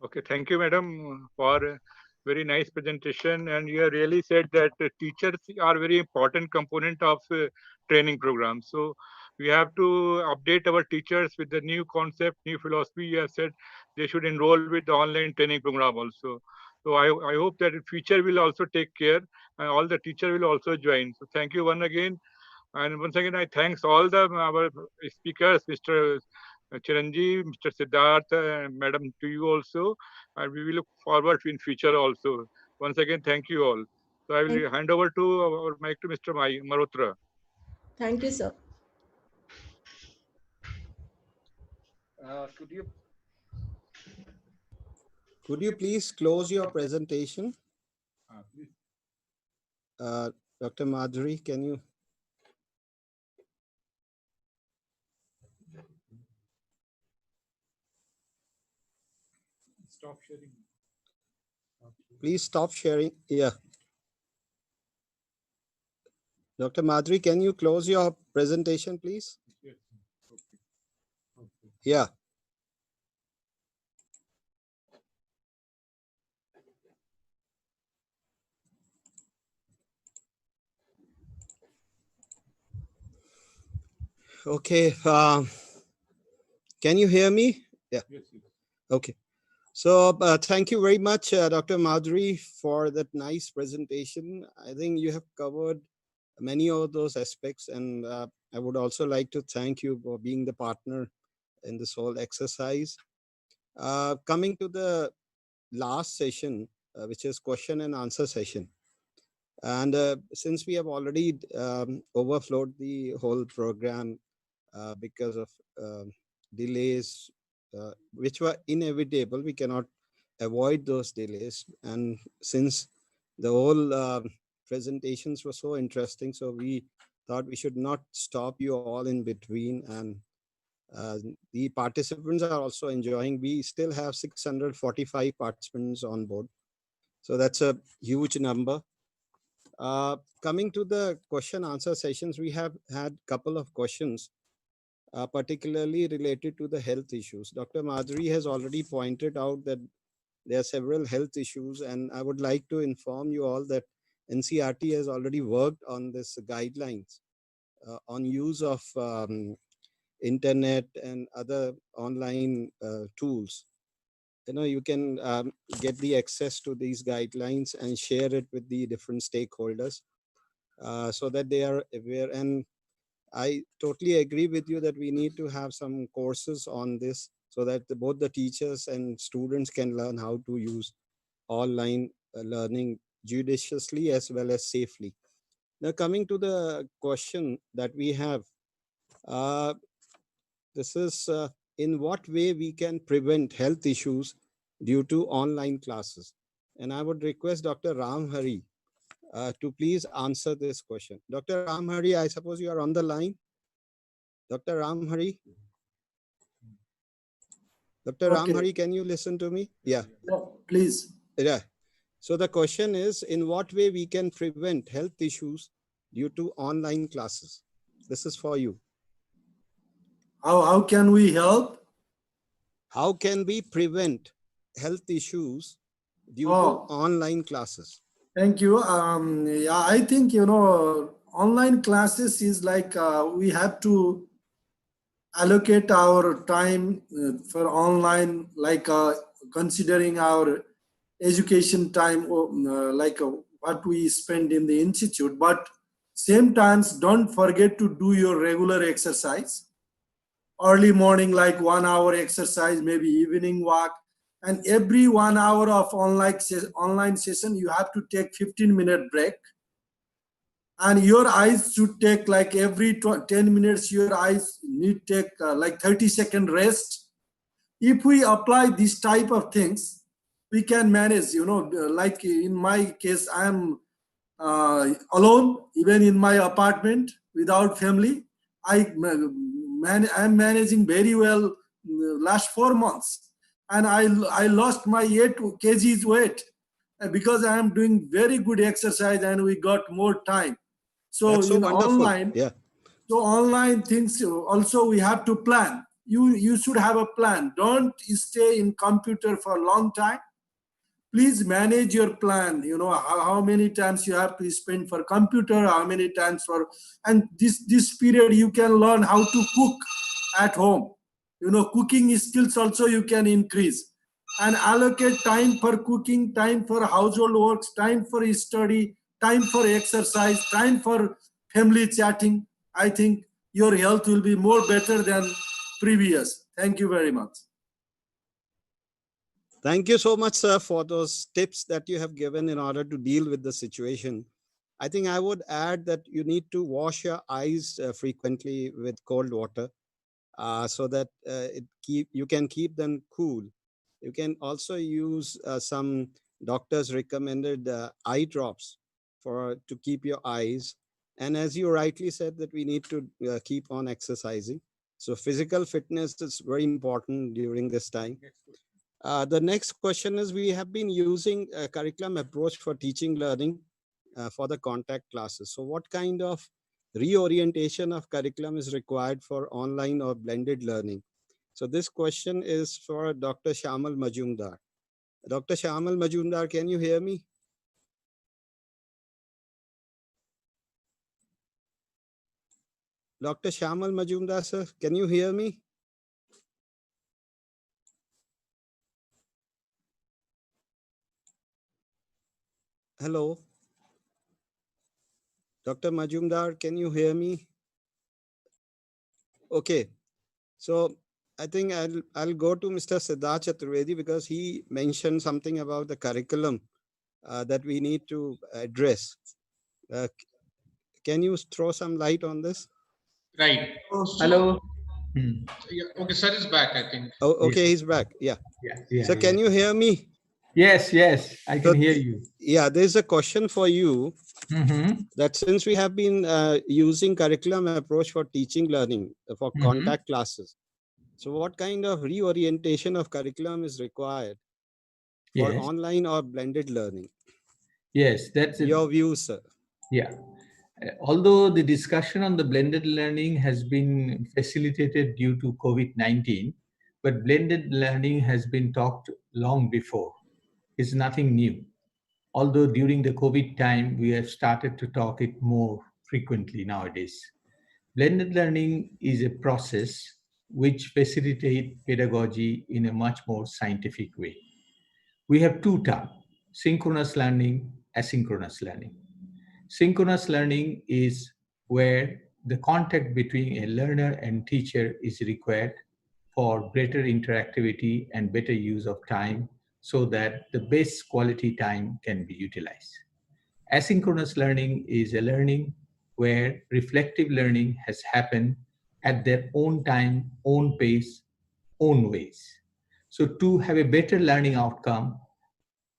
Okay, thank you, madam, for a very nice presentation. And you have really said that teachers are very important component of training programs. So we have to update our teachers with the new concept, new philosophy. You have said they should enroll with the online training program also. So I hope that in future will also take care, and all the teacher will also join. So thank you once again. And once again, I thanks all our speakers, Mr. Chiranjeev, Mr. Siddharth, Madam, to you also. And we will look forward in future also. Once again, thank you all. So I will hand over to our mic to Mr. Marotra. Thank you, sir. Could you please close your presentation? Dr. Madhuri, can you? Stop sharing. Please stop sharing. Yeah. Dr. Madhuri, can you close your presentation, please? Yeah. Okay. Can you hear me? Yeah. Yes, yes. Okay. So thank you very much, Dr. Madhuri, for that nice presentation. I think you have covered many of those aspects, and I would also like to thank you for being the partner in this whole exercise. Coming to the last session, which is question and answer session. And since we have already overflowed the whole program because of delays, which were inevitable, we cannot avoid those delays. And since the whole presentations were so interesting, so we thought we should not stop you all in between. And the participants are also enjoying. We still have 645 participants on board. So that's a huge number. Coming to the question answer sessions, we have had a couple of questions, particularly related to the health issues. Dr. Madhuri has already pointed out that there are several health issues, and I would like to inform you all that NCERT has already worked on this guidelines on use of internet and other online tools. You can get the access to these guidelines and share it with the different stakeholders so that they are aware. And I totally agree with you that we need to have some courses on this so that both the teachers and students can learn how to use online learning judiciously as well as safely. Now, coming to the question that we have, this is in what way we can prevent health issues due to online classes. And I would request Dr. Ram Hari to please answer this question. Dr. Ram Hari, I suppose you are on the line. Dr. Ram Hari? Dr. Ram Hari, can you listen to me? Yeah. No, please. Yeah. So the question is, in what way we can prevent health issues due to online classes? This is for you. How can we help? How can we prevent health issues due to online classes? Thank you. Yeah, I think, online classes is like we have to allocate our time for online, like considering our education time, like what we spend in the institute. But same times, don't forget to do your regular exercise. Early morning, like 1 hour exercise, maybe evening walk. And every 1 hour of online session, you have to take 15-minute break. And your eyes should take like every 10 minutes, your eyes need take like 30-second rest. If we apply this type of things, we can manage, like in my case, I'm alone, even in my apartment without family. I'm managing very well last 4 months. And I lost my 8 kgs weight because I am doing very good exercise and we got more time. So that's so wonderful. Online, yeah. So online things also we have to plan. You should have a plan. Don't stay in computer for a long time. Please manage your plan. How many times you have to spend for computer, how many times for, and this period you can learn how to cook at home. Cooking skills also you can increase. And allocate time for cooking, time for household works, time for study, time for exercise, time for family chatting. I think your health will be more better than previous. Thank you very much. Thank you so much, sir, for those tips that you have given in order to deal with the situation. I think I would add that you need to wash your eyes frequently with cold water so that you can keep them cool. You can also use some doctors recommended eye drops to keep your eyes. And as you rightly said, that we need to keep on exercising. So physical fitness is very important during this time. The next question is, we have been using a curriculum approach for teaching learning for the contact classes. So what kind of reorientation of curriculum is required for online or blended learning? So this question is for Dr. Shamal Majumdar. Dr. Shamal Majumdar, can you hear me? Dr. Shamal Majumdar, sir, can you hear me? Hello. Dr. Majumdar, can you hear me? Okay. So I think I'll go to Mr. Siddharth Chaturvedi because he mentioned something about the curriculum that we need to address. Can you throw some light on this? Right. Hello. Yeah, okay, sir is back, I think. Oh, okay, Yes. he's back. Yeah. Yeah. So can you hear me? Yes, I can hear you. Yeah, there's a question for you. That since we have been using curriculum approach for teaching learning for contact classes, so what kind of reorientation of curriculum is required for Yes. online or blended learning? Yes, that's it. Your views, sir. Yeah. Although the discussion on the blended learning has been facilitated due to COVID-19, but blended learning has been talked long before. It's nothing new. Although during the COVID time, we have started to talk it more frequently nowadays. Blended learning is a process which facilitates pedagogy in a much more scientific way. We have two terms, synchronous learning, asynchronous learning. Synchronous learning is where the contact between a learner and teacher is required for greater interactivity and better use of time so that the best quality time can be utilized. Asynchronous learning is a learning where reflective learning has happened at their own time, own pace, own ways. So to have a better learning outcome,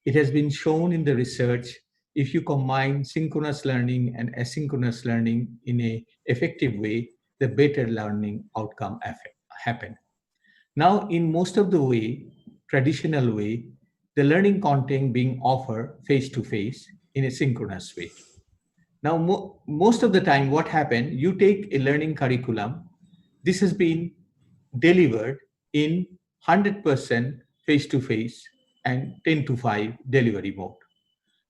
it has been shown in the research if you combine synchronous learning and asynchronous learning in an effective way, the better learning outcome happen. Now, in most of the way, traditional way, the learning content being offered face-to-face in a synchronous way. Now, most of the time, what happened, you take a learning curriculum, this has been delivered in 100% face-to-face and 10-to-5 delivery mode.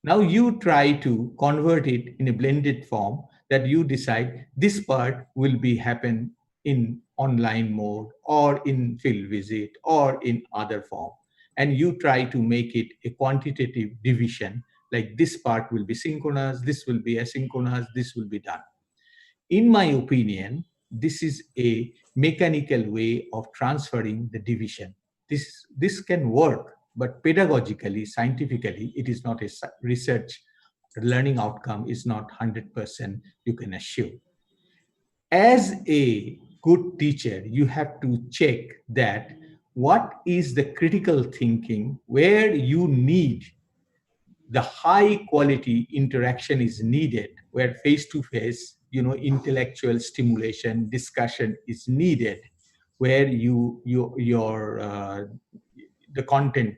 Now you try to convert it in a blended form that you decide this part will be happen in online mode or in field visit or in other form. And you try to make it a quantitative division, like this part will be synchronous, this will be asynchronous, this will be done. In my opinion, this is a mechanical way of transferring the division. This can work, but pedagogically, scientifically, it is not a research. The learning outcome is not 100% you can assume. As a good teacher, you have to check that what is the critical thinking where you need the high quality interaction is needed, where face-to-face, intellectual stimulation, discussion is needed, where the content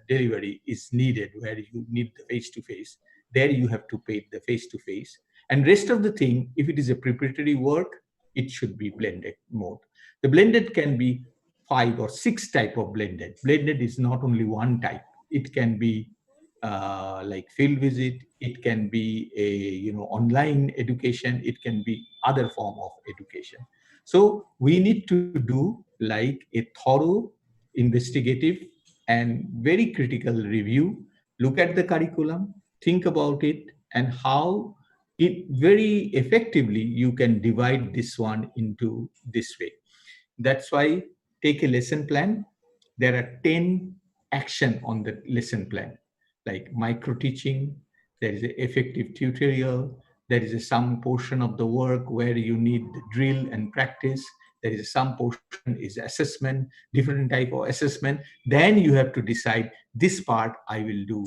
delivery is needed, where you need the face-to-face. There you have to pay the face-to-face. And rest of the thing, if it is a preparatory work, it should be blended mode. The blended can be 5 or 6 type of blended. Blended is not only one type. It can be like field visit, it can be a online education, it can be other form of education. So we need to do like a thorough investigative and very critical review, look at the curriculum, think about it, and how it very effectively you can divide this one into this way. That's why take a lesson plan. There are 10 action on the lesson plan, like micro teaching, there is an effective tutorial, there is some portion of the work where you need the drill and practice, there is some portion is assessment, different type of assessment. Then you have to decide this part I will do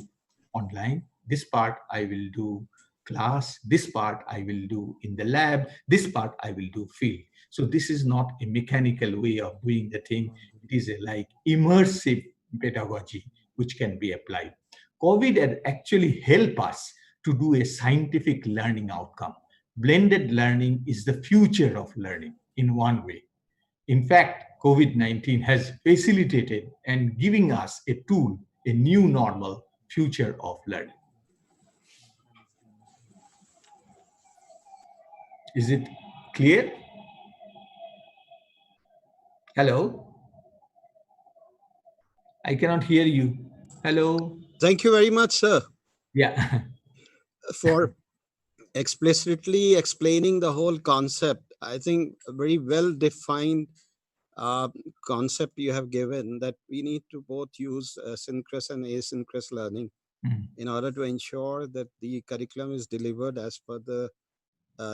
online, this part I will do class, this part I will do in the lab, this part I will do field. So this is not a mechanical way of doing the thing. It is a like immersive pedagogy which can be applied. COVID had actually helped us to do a scientific learning outcome. Blended learning is the future of learning in one way. In fact, COVID-19 has facilitated and giving us a tool, a new normal future of learning. Is it clear? Hello? I cannot hear you. Hello? Thank you very much, sir. Yeah. For explicitly explaining the whole concept. I think a very well defined concept you have given, that we need to both use synchronous and asynchronous learning in order to ensure that the curriculum is delivered as per the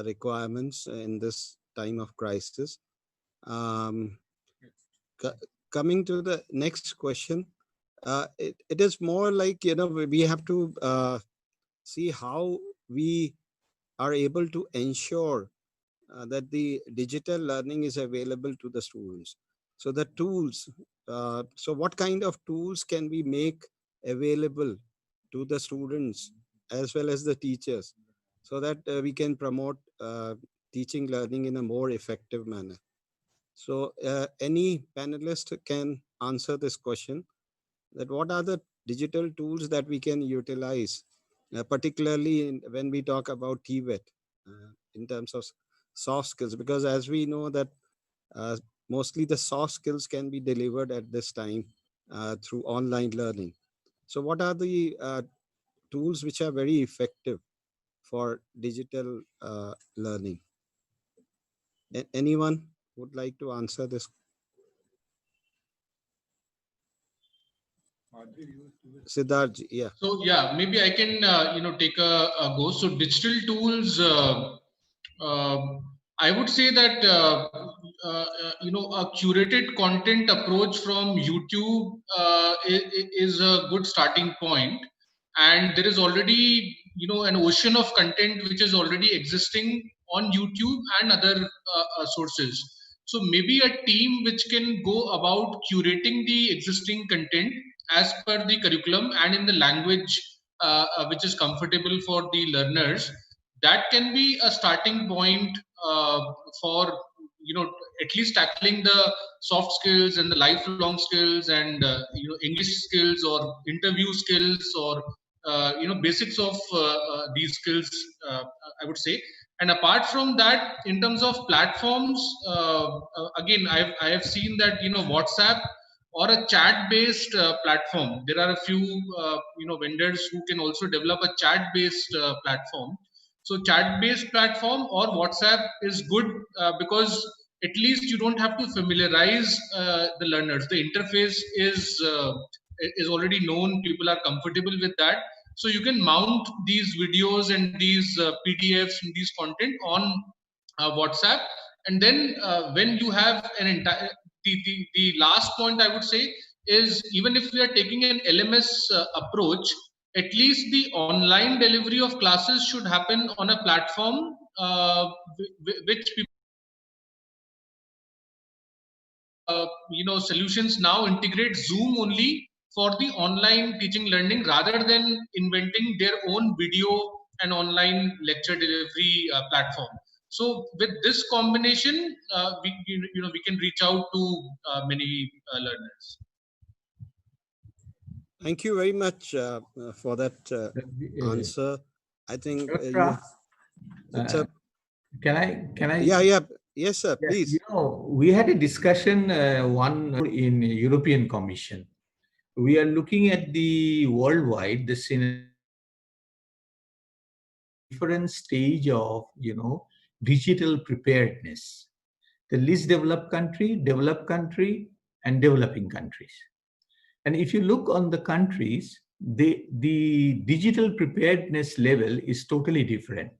requirements in this time of crisis. Coming to the next question, it is more like, we have to see how we are able to ensure that the digital learning is available to the students. So the tools, so what kind of tools can we make available to the students as well as the teachers, so that we can promote teaching learning in a more effective manner? So any panelist can answer this question, that what are the digital tools that we can utilize, particularly when we talk about Tvet, in terms of soft skills, because as we know that mostly the soft skills can be delivered at this time through online learning. So what are the tools which are very effective for digital learning? Anyone would like to answer this? Siddharth, yeah. So yeah, maybe I can take a go. So digital tools, I would say that a curated content approach from YouTube is a good starting point, and there is already an ocean of content which is already existing on YouTube and other sources. So maybe a team which can go about curating the existing content as per the curriculum and in the language which is comfortable for the learners, that can be a starting point for at least tackling the soft skills and the lifelong skills and English skills or interview skills or basics of these skills, I would say. And apart from that, in terms of platforms, again, I have seen that WhatsApp or a chat based platform, there are a few vendors who can also develop a chat based platform. So chat based platform or WhatsApp is good because at least you don't have to familiarize the learners. The interface is already known, people are comfortable with that. So you can mount these videos and these PDFs and these content on WhatsApp, and then when you have an entire the last point I would say is, even if we are taking an LMS approach, at least the online delivery of classes should happen on a platform which people solutions now integrate Zoom only for the online teaching learning rather than inventing their own video and online lecture delivery platform. So with this combination, we can reach out to many learners. Thank you very much for that answer. I think it's a. Can I? Yeah. Yes, sir. Please. We had a discussion in European Commission. We are looking at the worldwide the different stage of digital preparedness. The least developed country, and developing countries. And if you look on the countries, the digital preparedness level is totally different.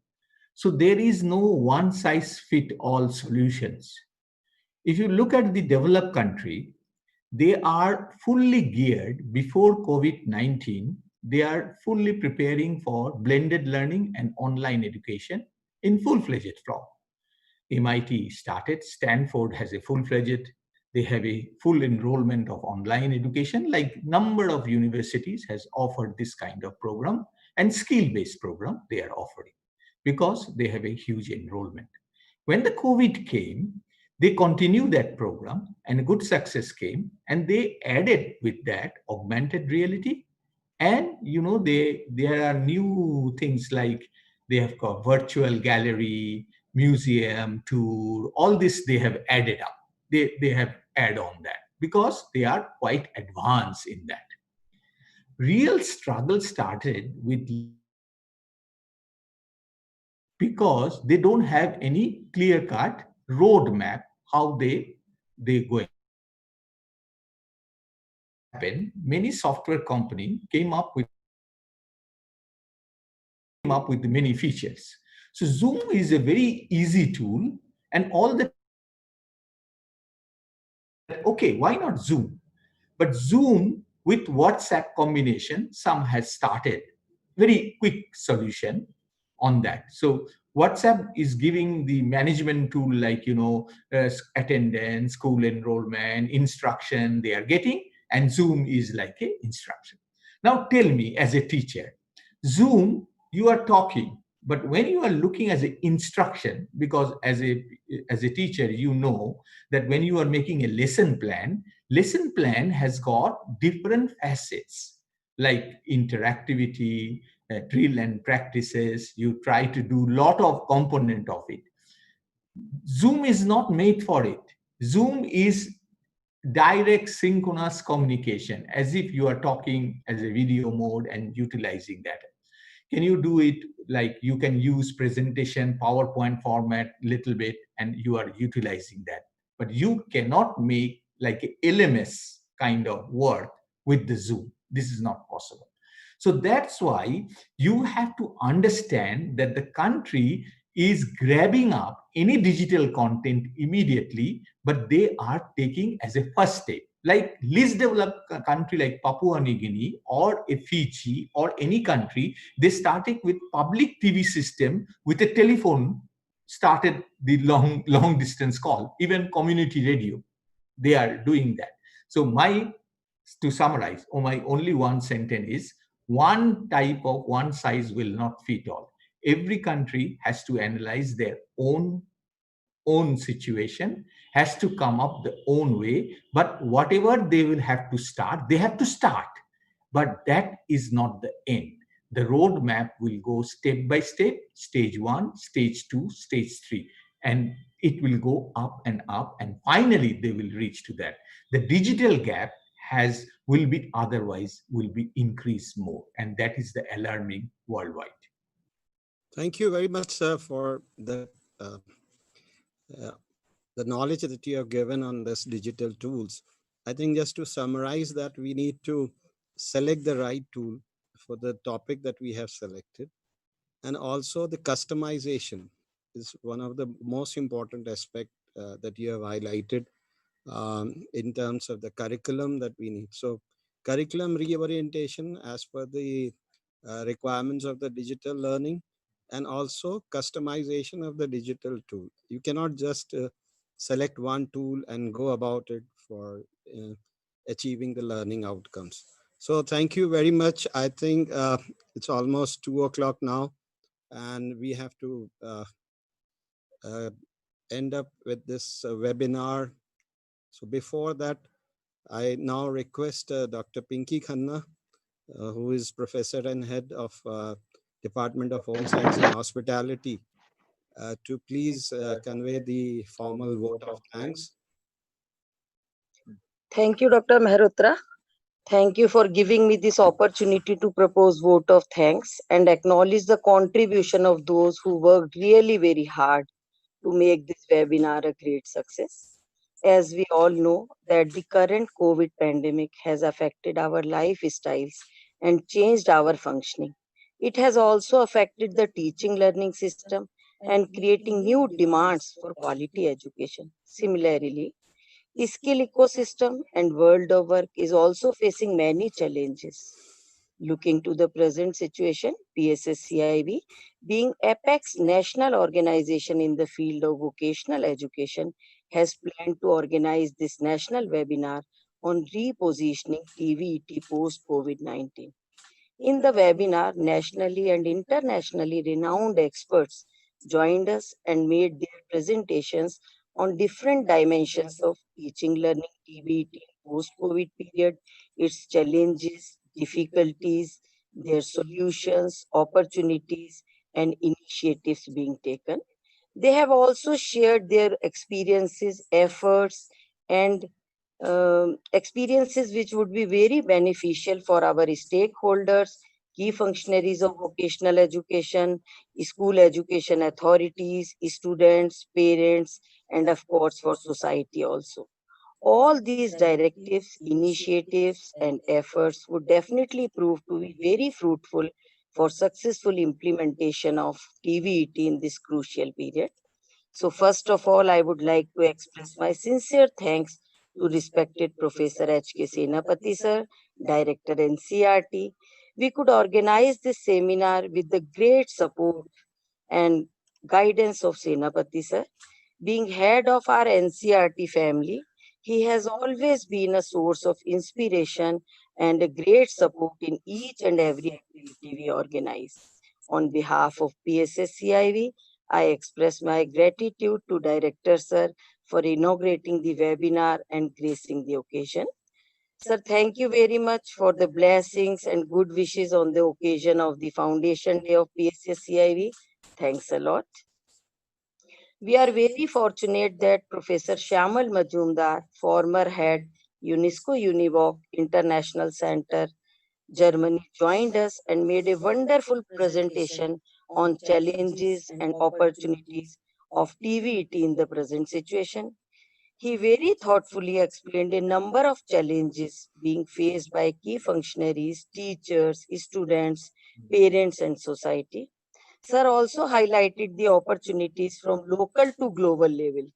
So there is no one size fit all solutions. If you look at the developed country, they are fully geared before COVID-19. They are fully preparing for blended learning and online education in full-fledged form. MIT started, Stanford has a full-fledged, they have a full enrollment of online education, like number of universities has offered this kind of program, and skill-based program they are offering because they have a huge enrollment. When the COVID came, they continued that program and a good success came, and they added with that augmented reality. And there are new things like they have got virtual gallery, museum tour, all this they have added up. They have add on that because they are quite advanced in that. Real struggle started with because they don't have any clear-cut roadmap how they they going happen, many software company came up with many features. So Zoom is a very easy tool, and all the okay, why not Zoom? But Zoom with WhatsApp combination, some has started very quick solution on that. So WhatsApp is giving the management tool like, attendance, school enrollment, instruction they are getting, and Zoom is like a instruction. Now tell me, as a teacher, Zoom, you are talking, but when you are looking as an instruction, because as a teacher, you know that when you are making a lesson plan has got different facets like interactivity, drill and practices. You try to do lot of component of it. Zoom is not made for it. Zoom is direct synchronous communication, as if you are talking as a video mode and utilizing that. Can you do it like you can use presentation PowerPoint format little bit and you are utilizing that, but you cannot make like a LMS kind of work with the Zoom. This is not possible. So that's why you have to understand that the country is grabbing up any digital content immediately, but they are taking as a first step. Like least developed country like Papua New Guinea or a Fiji or any country, they started with public TV system with a telephone, started the long distance call, even community radio. They are doing that. So to summarize, my only one sentence is, one type of one size will not fit all. Every country has to analyze their own situation, has to come up the own way, but whatever they will have to start, they have to start. But that is not the end. The roadmap will go step by step, stage 1, stage 2, stage 3, and it will go up, and finally they will reach to that. The digital gap will be increased more, and that is the alarming worldwide. Thank you very much, sir, for the knowledge that you have given on this digital tools. I think just to summarize that, we need to select the right tool for the topic that we have selected. And also the customization is one of the most important aspect that you have highlighted in terms of the curriculum that we need. So curriculum reorientation as per the requirements of the digital learning, and also customization of the digital tool. You cannot just select one tool and go about it for achieving the learning outcomes. So thank you very much. I think it's almost 2 o'clock now, and we have to end up with this webinar. So before that, I now request Dr. Pinky Khanna, who is Professor and Head of Department of Home Science and Hospitality, to please convey the formal vote of thanks. Thank you, Dr. Mehrotra. Thank you for giving me this opportunity to propose vote of thanks and acknowledge the contribution of those who worked really very hard to make this webinar a great success. As we all know that the current COVID pandemic has affected our lifestyles and changed our functioning. It has also affected the teaching learning system and creating new demands for quality education. Similarly, skill ecosystem and world of work is also facing many challenges. Looking to the present situation, PSSCIV, being APEX national organization in the field of vocational education, has planned to organize this national webinar on repositioning TVET post-COVID-19. In the webinar, nationally and internationally renowned experts joined us and made their presentations on different dimensions of teaching learning TVET in post-COVID period, its challenges, difficulties, their solutions, opportunities, and initiatives being taken. They have also shared their experiences, efforts, and experiences which would be very beneficial for our stakeholders, key functionaries of vocational education, school education authorities, students, parents, and of course for society also. All these directives, initiatives, and efforts would definitely prove to be very fruitful for successful implementation of TVET in this crucial period. So first of all, I would like to express my sincere thanks to respected Professor H.K. Senapati sir, Director NCRT. We could organize this seminar with the great support and guidance of Senapati sir. Being head of our NCRT family, he has always been a source of inspiration and a great support in each and every activity we organize. On behalf of PSSCIV, I express my gratitude to Director Sir for inaugurating the webinar and gracing the occasion. Sir, thank you very much for the blessings and good wishes on the occasion of the Foundation Day of PSSCIV. Thanks a lot. We are very fortunate that Professor Shyamal Majumdar, former head UNESCO Univoc International Center, Germany, joined us and made a wonderful presentation on challenges and opportunities of TVET in the present situation. He very thoughtfully explained a number of challenges being faced by key functionaries, teachers, students, parents, and society. Sir also highlighted the opportunities from local to global level.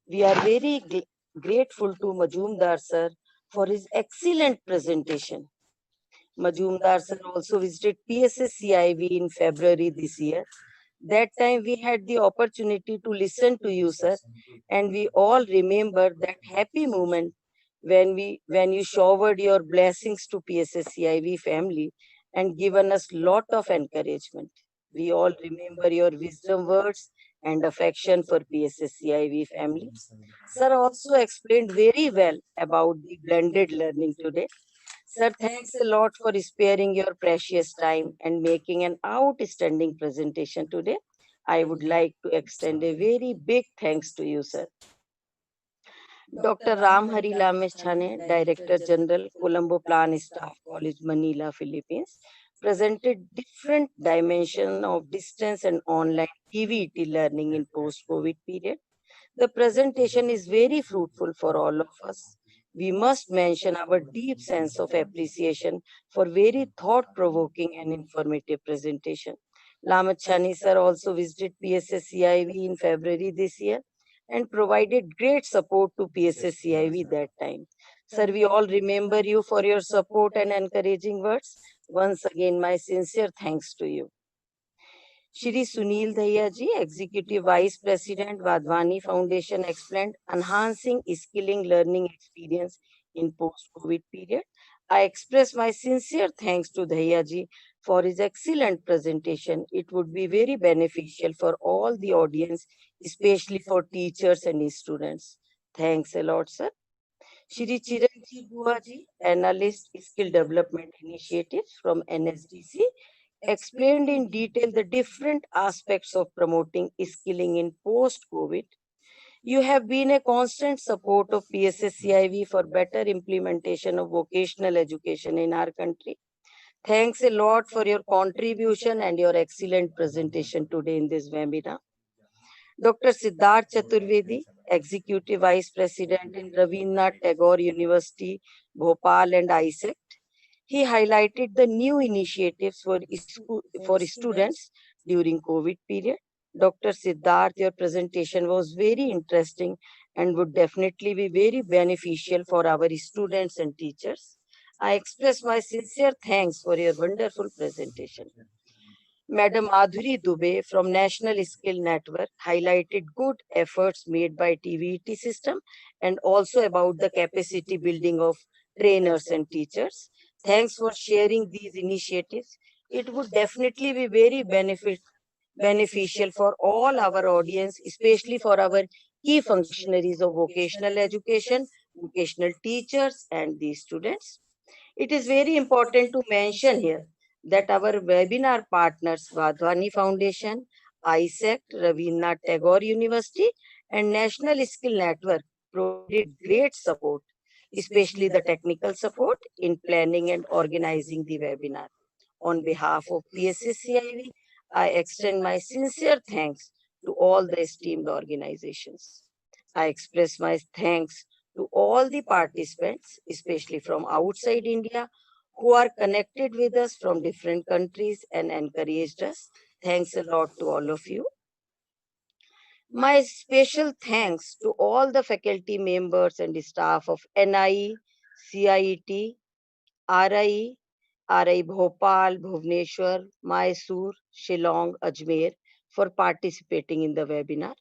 We are very grateful to Majumdar sir for his excellent presentation. Majumdar sir also visited PSSCIV in February this year. That time we had the opportunity to listen to you, sir, and we all remember that happy moment when you showered your blessings to PSSCIV family and given us lot of encouragement. We all remember your wisdom words and affection for PSSCIV family. Sir also explained very well about the blended learning today. Sir, thanks a lot for sparing your precious time and making an outstanding presentation today. I would like to extend a very big thanks to you, sir. Dr. Ram Hari Lamesh Chhane, Director General, Colombo Plan Staff College, Manila, Philippines, presented different dimensions of distance and online TVET learning in post-COVID period. The presentation is very fruitful for all of us. We must mention our deep sense of appreciation for very thought-provoking and informative presentation. Lamachani sir also visited PSSCIV in February this year and provided great support to PSSCIV that time. Sir, we all remember you for your support and encouraging words. Once again, my sincere thanks to you. Shri Sunil Dahiya Executive Vice President, Vadhwani Foundation, explained enhancing skilling learning experience in post-COVID period. I express my sincere thanks to Dahiya for his excellent presentation. It would be very beneficial for all the audience, especially for teachers and students. Thanks a lot, sir. Shri Chiranjeev Buaji, Analyst Skill Development Initiatives from NSDC, explained in detail the different aspects of promoting skilling in post-COVID. You have been a constant support of PSSCIV for better implementation of vocational education in our country. Thanks a lot for your contribution and your excellent presentation today in this webinar. Dr. Siddharth Chaturvedi, Executive Vice President in Rabindranath Tagore University, Bhopal and ISEC, he highlighted the new initiatives for students during COVID period. Dr. Siddharth, your presentation was very interesting and would definitely be very beneficial for our students and teachers. I express my sincere thanks for your wonderful presentation. Madam Adhuri Dubey from National Skill Network highlighted good efforts made by TVET system and also about the capacity building of trainers and teachers. Thanks for sharing these initiatives. It would definitely be very beneficial for all our audience, especially for our key functionaries of vocational education, vocational teachers, and the students. It is very important to mention here that our webinar partners, Vadhwani Foundation, ISEC, Rabindranath Tagore University, and National Skill Network provided great support, especially the technical support in planning and organizing the webinar. On behalf of PSSCIV, I extend my sincere thanks to all the esteemed organizations. I express my thanks To all the participants, especially from outside India, who are connected with us from different countries and encouraged us. Thanks a lot to all of you. My special thanks to all the faculty members and staff of NIE, CIET, RIE, RI Bhopal, Bhubaneswar, Mysore, Shillong, Ajmer for participating in the webinar.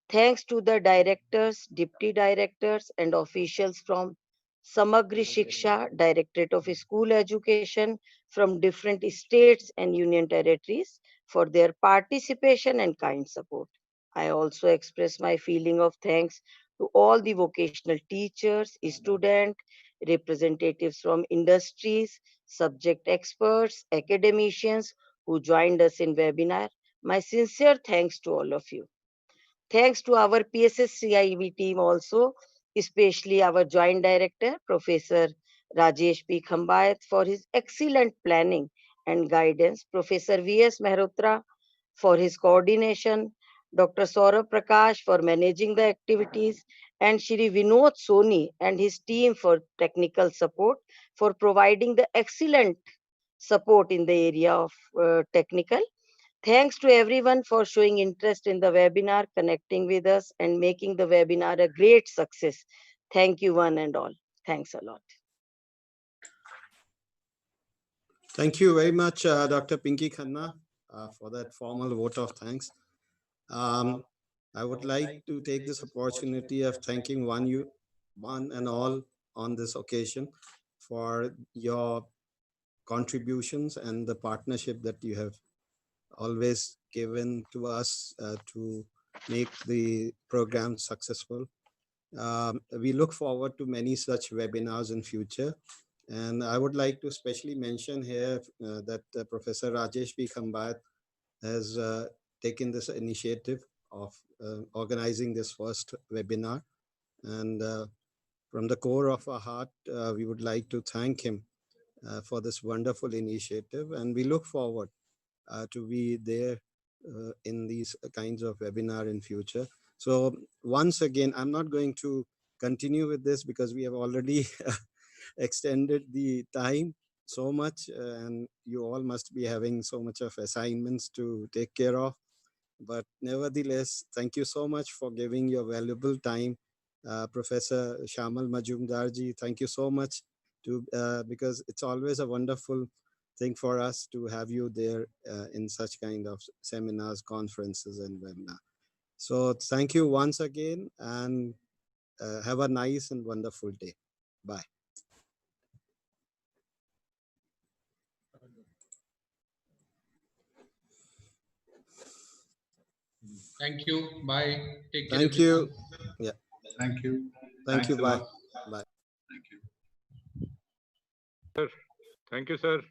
Thanks to the directors, deputy directors, and officials from Samagri Shiksha, Directorate of School Education from different states and union territories for their participation and kind support. I also express my feeling of thanks to all the vocational teachers, students, representatives from industries, subject experts, academicians who joined us in webinar. My sincere thanks to all of you. Thanks to our PSS-CIV team also, especially our Joint Director, Professor Rajesh P. Khambayat, for his excellent planning and guidance, Professor V.S. Mehrotra for his coordination, Dr. Saurabh Prakash for managing the activities, and Shri Vinod Soni and his team for technical support, for providing the excellent support in the area of technical. Thanks to everyone for showing interest in the webinar, connecting with us, and making the webinar a great success. Thank you, one and all. Thanks a lot. Thank you very much, Dr. Pinky Khanna, for that formal vote of thanks. I would like to take this opportunity of thanking one and all on this occasion for your contributions and the partnership that you have always given to us to make the program successful. We look forward to many such webinars in future. And I would like to especially mention here that Professor Rajesh P. Khambayat has taken this initiative of organizing this first webinar. And from the core of our heart, we would like to thank him for this wonderful initiative. And we look forward to be there in these kinds of webinar in future. So once again, I'm not going to continue with this because we have already extended the time so much and you all must be having so much of assignments to take care of. But nevertheless, thank you so much for giving your valuable time. Professor Shamal Majumdarji, thank you so much because it's always a wonderful thing for us to have you there in such kind of seminars, conferences, and webinars. So thank you once again and have a nice and wonderful day. Bye. Thank you. Bye. Take care. Thank you. Everyone. Yeah. Thank you. Thank you. Thanks a Bye. lot. Bye. Thank you. Sir. Thank you, sir.